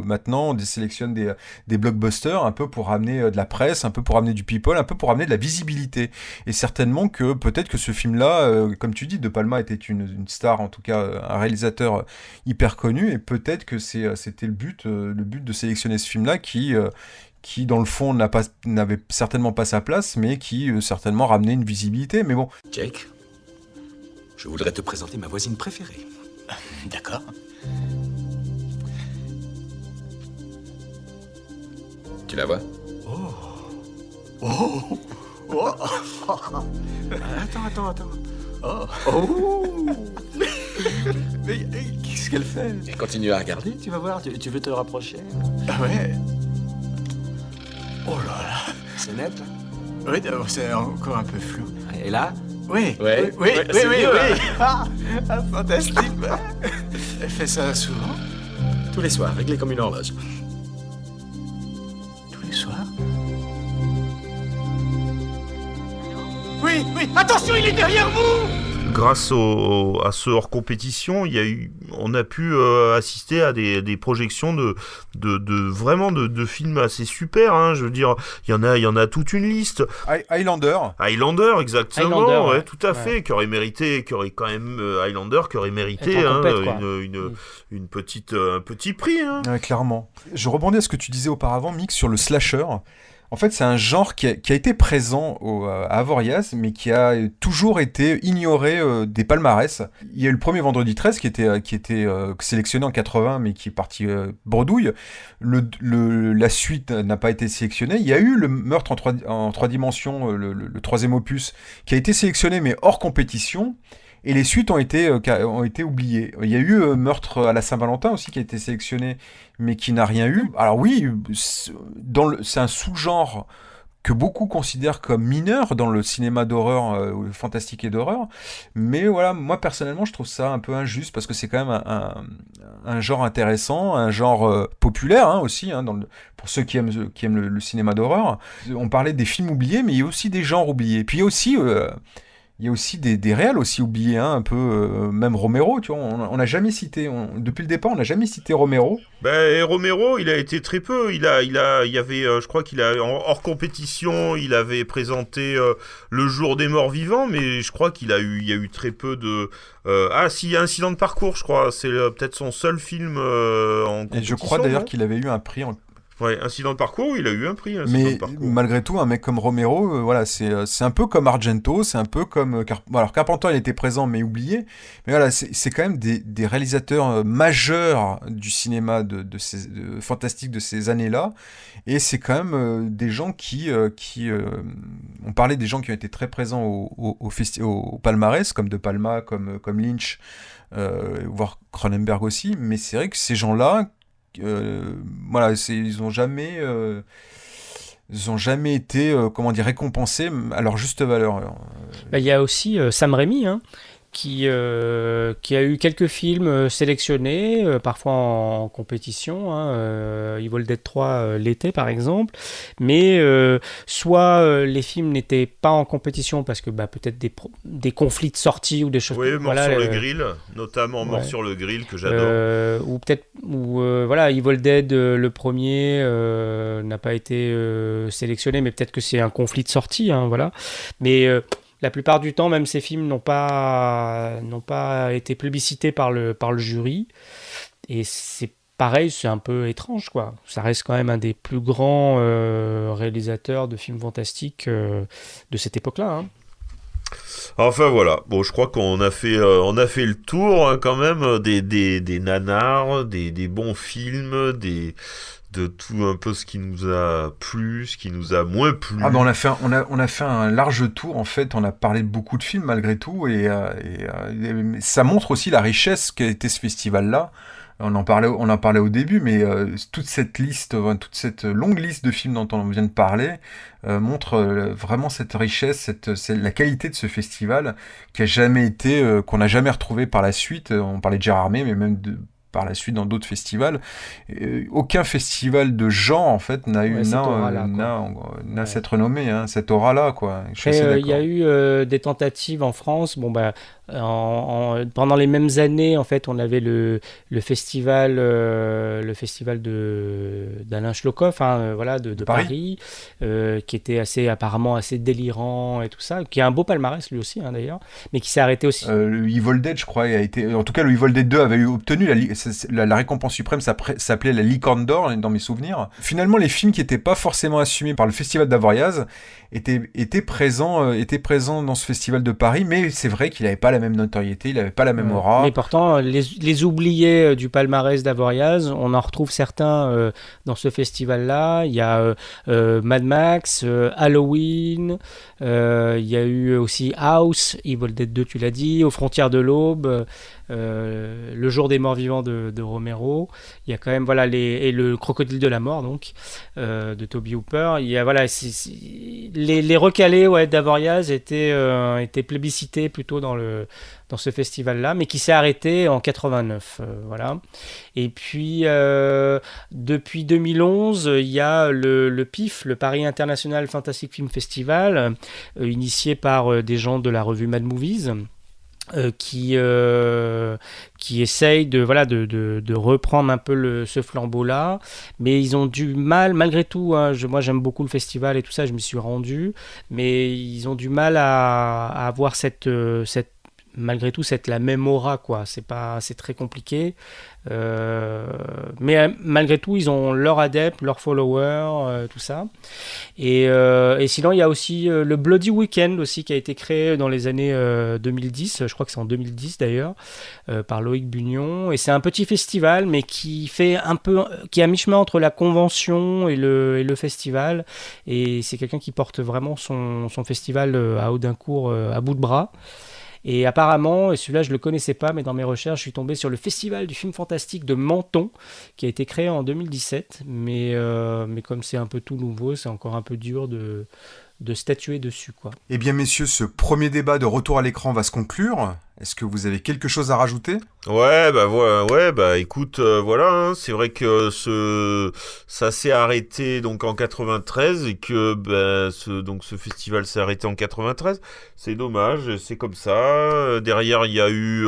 maintenant on sélectionne des blockbusters, un peu pour ramener de la presse, un peu pour ramener du people, un peu pour ramener de la visibilité. Et certainement que peut-être que ce film-là, comme tu dis, De Palma était une star, en tout cas un réalisateur hyper connu, et peut-être que c'était le but de sélectionner ce film-là qui dans le fond n'avait certainement pas sa place, mais qui certainement ramenait une visibilité. Mais bon. Jake, je voudrais te présenter ma voisine préférée. D'accord. Tu la vois? Oh. Attends. Oh. Mais qu'est-ce qu'elle fait? Elle continue à regarder, tu vas voir, tu veux te rapprocher? Ah ouais. Oh là là. C'est net, là? Oui, c'est encore un peu flou. Et là? Oui. Ah, fantastique. Elle fait ça souvent? Tous les soirs, réglé comme une horloge. Tous les soirs? Oui, attention, il est derrière vous! Grâce à ce hors compétition, on a pu assister à des projections vraiment de films assez super. Hein, je veux dire, il y en a toute une liste. Highlander, exactement. Ouais, tout à fait. Qui aurait quand même Highlander qui aurait mérité un petit prix. Hein. Ouais, clairement. Je rebondis à ce que tu disais auparavant, Mick, sur le slasher. En fait, c'est un genre qui a été présent à Avoriaz, mais qui a toujours été ignoré des palmarès. Il y a eu le premier Vendredi 13 qui était sélectionné en 80, mais qui est parti bredouille. La suite n'a pas été sélectionnée. Il y a eu le Meurtre en 3 dimensions, le troisième opus, qui a été sélectionné, mais hors compétition. Et les suites ont été oubliées. Il y a eu Meurtre à la Saint-Valentin aussi qui a été sélectionné, mais qui n'a rien eu. Alors oui, c'est un sous-genre que beaucoup considèrent comme mineur dans le cinéma d'horreur, fantastique et d'horreur. Mais voilà, moi personnellement, je trouve ça un peu injuste parce que c'est quand même un genre intéressant, un genre populaire hein, aussi, hein, pour ceux qui aiment le cinéma d'horreur. On parlait des films oubliés, mais il y a aussi des genres oubliés. Puis il y a aussi des réals aussi oubliés, hein, un peu, même Romero, tu vois, on n'a jamais cité, depuis le départ, on n'a jamais cité Romero. Et Romero, il a été très peu, il y avait, je crois qu'il a, hors compétition, il avait présenté Le Jour des Morts Vivants, mais je crois il y a eu très peu de... Incident de parcours, je crois, c'est peut-être son seul film en compétition. Et je crois d'ailleurs qu'il avait eu un prix en... Ouais, Incident de parcours, il a eu un prix. Mais malgré tout, un mec comme Romero, voilà, c'est un peu comme Argento, c'est un peu comme... alors Carpenter, il était présent, mais oublié. Mais voilà, c'est quand même des réalisateurs majeurs du cinéma fantastique de ces années-là. Et c'est quand même des gens qui on parlait des gens qui ont été très présents au palmarès, comme De Palma, comme Lynch, voire Cronenberg aussi. Mais c'est vrai que ces gens-là, voilà, ils ont jamais été récompensés à leur juste valeur. Il y a aussi Sam Raimi qui a eu quelques films sélectionnés, parfois en compétition, Evil Dead 3 l'été par exemple, mais soit les films n'étaient pas en compétition parce que peut-être des conflits de sortie ou des choses. Oui, Mort sur le grill, notamment Mort sur le grill que j'adore. Ou Evil Dead le premier n'a pas été sélectionné, mais peut-être que c'est un conflit de sortie, voilà. Mais la plupart du temps, même ces films n'ont pas été plébiscités par le jury. Et c'est pareil, c'est un peu étrange, quoi. Ça reste quand même un des plus grands réalisateurs de films fantastiques de cette époque-là, hein. Enfin voilà, bon, je crois qu'on a fait le tour, hein, quand même des nanars, des bons films, de tout un peu ce qui nous a plu, ce qui nous a moins plu. Ah ben on a fait un large tour, en fait. On a parlé de beaucoup de films malgré tout, et ça montre aussi la richesse qu'a été ce festival-là. On en parlait au début, mais toute cette longue liste de films dont on vient de parler montre vraiment cette richesse, la qualité de ce festival qui a jamais été, qu'on n'a jamais retrouvé par la suite. On parlait de Gérard Armé, mais même par la suite dans d'autres festivals. Aucun festival de genre, en fait, n'a cette renommée, hein, cette aura-là, quoi. Il y a eu des tentatives en France. Bon, bah, pendant les mêmes années, en fait, on avait le festival d'Alain Schlockhoff, hein, voilà, de Paris, qui était apparemment assez délirant et tout ça, qui a un beau palmarès lui aussi, hein, d'ailleurs, mais qui s'est arrêté aussi. Le Evil Dead, je crois, en tout cas, le Evil Dead 2 avait obtenu la récompense suprême, s'appelait la Licorne d'Or, dans mes souvenirs. Finalement, les films qui n'étaient pas forcément assumés par le festival d'Avoriaz étaient présents dans ce festival de Paris, mais c'est vrai qu'il n'avait pas la même notoriété, il n'avait pas la même aura. Mais pourtant, les oubliés du palmarès d'Avoriaz, on en retrouve certains dans ce festival-là. Il y a Mad Max, Halloween, il y a eu aussi House, Evil Dead 2, tu l'as dit, Aux frontières de l'aube, Le jour des morts vivants de Romero. Il y a quand même, voilà, et le Crocodile de la mort, donc, de Toby Hooper. Il y a, voilà, les recalés, ouais, d'Avoriaz étaient plébiscités plutôt dans ce festival-là, mais qui s'est arrêté en 89, voilà. Et puis, depuis 2011, il y a le PIF, le Paris International Fantastic Film Festival, initié par des gens de la revue Mad Movies, qui essayent de reprendre un peu ce flambeau-là, mais ils ont du mal, malgré tout, hein, moi j'aime beaucoup le festival et tout ça, je m'y suis rendu, mais ils ont du mal à avoir malgré tout la même aura, quoi. C'est très compliqué, mais malgré tout ils ont leurs adeptes, leurs followers, tout ça, et sinon il y a aussi le Bloody Weekend aussi, qui a été créé dans les années 2010, je crois que c'est en 2010 d'ailleurs, par Loïc Bugnon, et c'est un petit festival mais qui est à mi-chemin entre la convention et le festival, et c'est quelqu'un qui porte vraiment son festival à Audincourt à bout de bras. Et apparemment, et celui-là je ne le connaissais pas, mais dans mes recherches, je suis tombé sur le Festival du film fantastique de Menton, qui a été créé en 2017. Mais comme c'est un peu tout nouveau, c'est encore un peu dur de statuer dessus, quoi. Eh bien, messieurs, ce premier débat de retour à l'écran va se conclure. Est-ce que vous avez quelque chose à rajouter ? Ouais, écoute, voilà, hein, c'est vrai que ça s'est arrêté donc en 93 et que ce festival s'est arrêté en 93. C'est dommage, c'est comme ça. Derrière, il y a eu,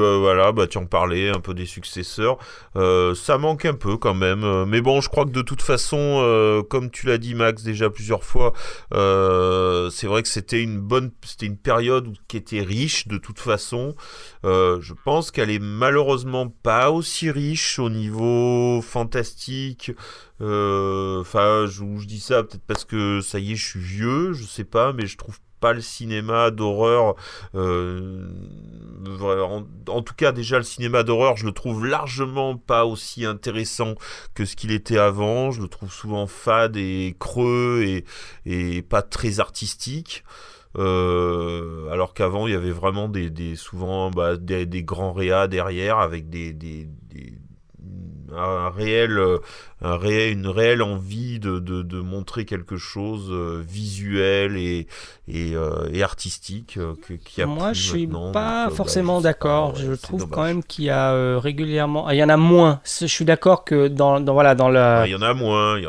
tu en parlais, un peu des successeurs. Ça manque un peu quand même. Mais bon, je crois que de toute façon, comme tu l'as dit, Max, déjà plusieurs fois, c'est vrai que c'était une période qui était riche de toute façon. Je pense qu'elle est malheureusement pas aussi riche au niveau fantastique. Je dis ça peut-être parce que ça y est, je suis vieux, je sais pas, mais je trouve pas le cinéma d'horreur. En tout cas, déjà le cinéma d'horreur, je le trouve largement pas aussi intéressant que ce qu'il était avant. Je le trouve souvent fade et creux et pas très artistique. Alors qu'avant il y avait vraiment souvent des grands réas derrière avec une réelle envie de montrer quelque chose visuel et artistique qui a moi je suis maintenant, pas donc, forcément d'accord, je trouve quand même qu'il y a régulièrement, il y en a moins, je suis d'accord que dans la... il y en a moins,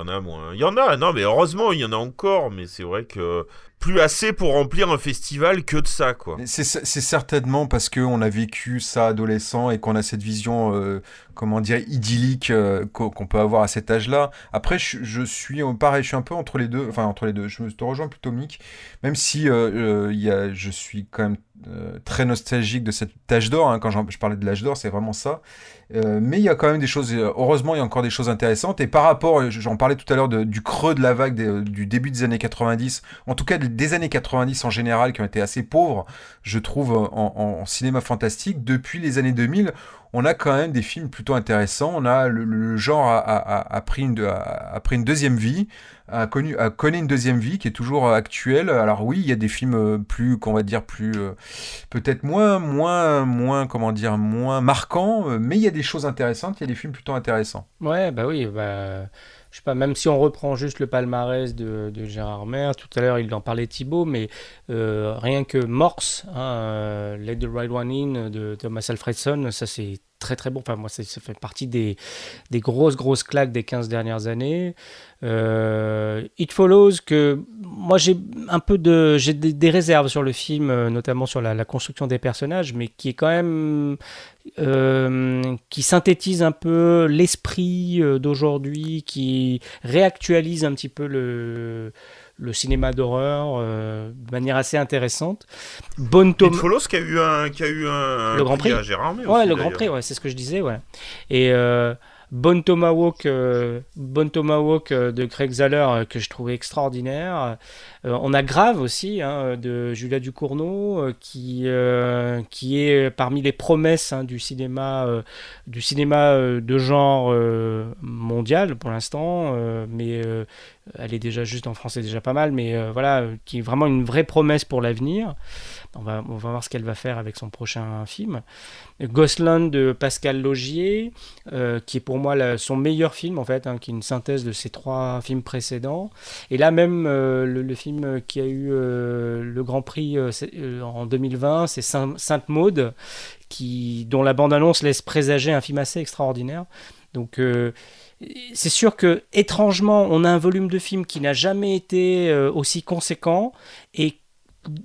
non mais heureusement il y en a encore, mais c'est vrai que plus assez pour remplir un festival que de ça, quoi. C'est certainement parce qu'on a vécu ça adolescent et qu'on a cette vision, idyllique qu'on peut avoir à cet âge-là. Après, je suis pareil, je suis un peu entre les deux. Je te rejoins plutôt, Mick. Même si je suis quand même très nostalgique de cet âge d'or. Quand je parlais de l'âge d'or, c'est vraiment ça. Mais il y a quand même des choses, heureusement, il y a encore des choses intéressantes. Et par rapport, j'en parlais tout à l'heure du creux de la vague du début des années 90, en tout cas des années 90 en général, qui ont été assez pauvres, je trouve, en cinéma fantastique. Depuis les années 2000, on a quand même des films plutôt intéressants. On a le genre a pris une deuxième vie, connaît une deuxième vie qui est toujours actuelle. Alors oui, il y a des films plus, qu'on va dire, plus peut-être moins marquants, mais il y a des choses intéressantes. Il y a des films plutôt intéressants. Ouais, bah oui, je sais pas, même si on reprend juste le palmarès de Gérard Mer, tout à l'heure il en parlait Thibaut, mais rien que Morse, Let the Right One In de Thomas Alfredson, ça c'est très très bon. Enfin, moi, ça fait partie des grosses claques des 15 dernières années. It Follows, que moi j'ai des réserves sur le film, notamment sur la construction des personnages, mais qui est quand même qui synthétise un peu l'esprit d'aujourd'hui, qui réactualise un petit peu le cinéma d'horreur de manière assez intéressante. It Follows qui a eu un le Grand Prix à Gérard May. Ouais, le Grand Prix, ouais, c'est ce que je disais, ouais. Et Bone Tomahawk de Craig Zahler, que je trouvais extraordinaire. On a Grave aussi, de Julia Ducournau, qui est parmi les promesses du cinéma de genre mondial pour l'instant, mais elle est déjà juste en France, c'est déjà pas mal, mais voilà, qui est vraiment une vraie promesse pour l'avenir. On va voir ce qu'elle va faire avec son prochain film. Ghostland de Pascal Laugier, qui est pour moi son meilleur film en fait, qui est une synthèse de ses 3 films précédents. Et là même, le film qui a eu le Grand Prix en 2020, c'est Sainte Maud, dont la bande-annonce laisse présager un film assez extraordinaire. Donc c'est sûr que étrangement, on a un volume de films qui n'a jamais été aussi conséquent, et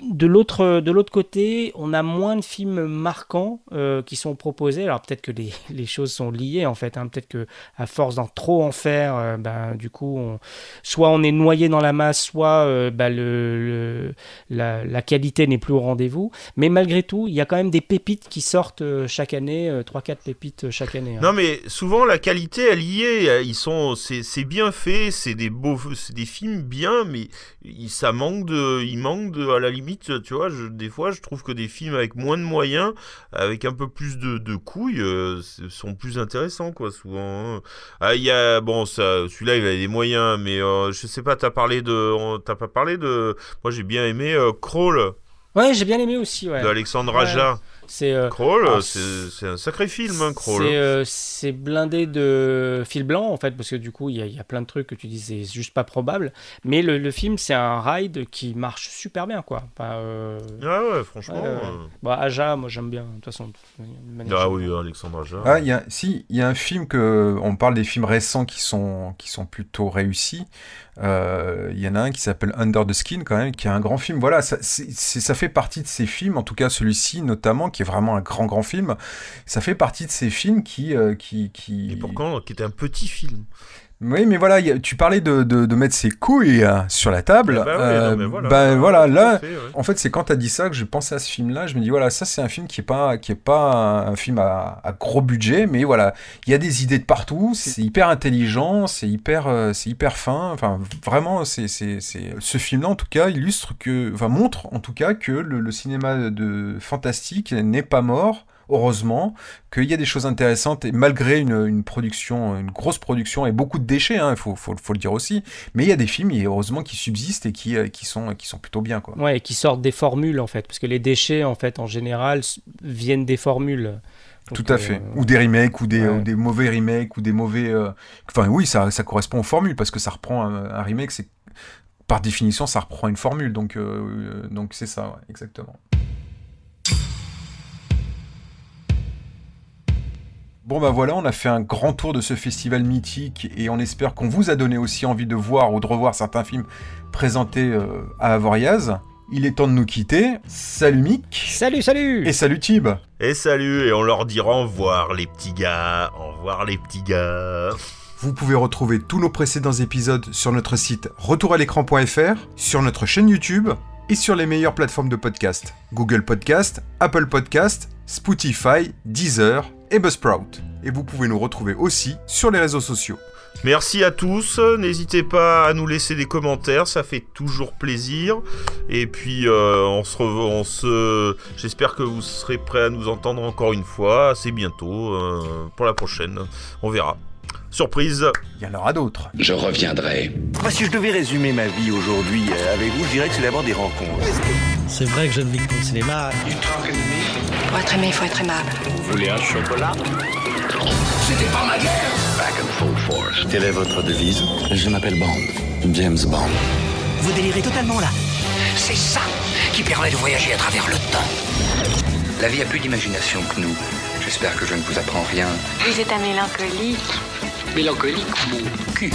de l'autre côté, on a moins de films marquants qui sont proposés. Alors peut-être que les choses sont liées en fait, peut-être que à force d'en trop en faire, du coup, soit on est noyé dans la masse, soit la qualité n'est plus au rendez-vous. Mais malgré tout, il y a quand même des pépites qui sortent chaque année, 3-4 pépites chaque année. Non, mais souvent la qualité elle y est. C'est bien fait, c'est des films bien, mais il manque de à la limite, tu vois, des fois je trouve que des films avec moins de moyens, avec un peu plus de couilles, sont plus intéressants, quoi, souvent. Celui-là il a des moyens, mais je sais pas, t'as pas parlé de moi j'ai bien aimé Crawl. Ouais, j'ai bien aimé aussi, ouais. De Alexandre Aja. Crawl, c'est un sacré film, Crawl. C'est blindé de fil blanc, en fait, parce que du coup, il y a plein de trucs que tu dis, c'est juste pas probable. Mais le film, c'est un ride qui marche super bien, quoi. Ouais, franchement. Aja, moi, j'aime bien, de toute façon. Oui, Alexandre Aja. Il y a un film on parle des films récents qui sont plutôt réussis. Il y en a un qui s'appelle Under the Skin, quand même, qui est un grand film. Voilà, ça fait partie de ces films, en tout cas celui-ci notamment, qui est vraiment un grand film. Ça fait partie de ces films qui... Et pourquoi qui était un petit film. Oui, mais voilà, tu parlais de mettre ses couilles sur la table. Là, fait, ouais. En fait, c'est quand tu as dit ça que je pensais à ce film-là. Je me dis, voilà, ça, c'est un film qui est pas un film à gros budget, mais voilà, il y a des idées de partout, c'est hyper intelligent, c'est hyper fin. Enfin, vraiment, ce film-là, en tout cas, montre, en tout cas, que le cinéma de fantastique n'est pas mort. Heureusement qu'il y a des choses intéressantes, et malgré une grosse production et beaucoup de déchets, il faut le dire aussi, mais il y a des films, heureusement, qui subsistent et qui sont plutôt bien, quoi. Ouais, et qui sortent des formules, en fait, parce que les déchets, en fait, en général, viennent des formules. Donc, tout à fait. Ou des remakes, ou des mauvais remakes, ou des mauvais... Enfin, oui, ça correspond aux formules, parce que ça reprend un remake, c'est... Par définition, ça reprend une formule, donc c'est ça, ouais, exactement. Bon voilà, on a fait un grand tour de ce festival mythique et on espère qu'on vous a donné aussi envie de voir ou de revoir certains films présentés à Avoriaz. Il est temps de nous quitter. Salut Mick. Salut. Et salut Tib. Et salut, et on leur dira au revoir les petits gars. Au revoir les petits gars. Vous pouvez retrouver tous nos précédents épisodes sur notre site retouраlécran.fr, sur notre chaîne YouTube et sur les meilleures plateformes de podcast. Google Podcast, Apple Podcast, Spotify, Deezer et Buzzsprout. Et vous pouvez nous retrouver aussi sur les réseaux sociaux. Merci à tous, n'hésitez pas à nous laisser des commentaires, ça fait toujours plaisir. Et puis j'espère que vous serez prêts à nous entendre encore une fois, assez bientôt, pour la prochaine, on verra. Surprise. Il y en aura d'autres. Je reviendrai. Si je devais résumer ma vie aujourd'hui avec vous, je dirais que c'est d'abord des rencontres. C'est vrai que je ne vis que pour le cinéma. Pour être aimé, il faut être aimable. Vous voulez un chocolat? C'était pas ma guerre. Back and full force. Quelle est votre devise? Je m'appelle Bond. James Bond. Vous délirez totalement là. C'est ça qui permet de voyager à travers le temps. La vie a plus d'imagination que nous. J'espère que je ne vous apprends rien. Vous êtes un mélancolique. Mélancolique, mon cul.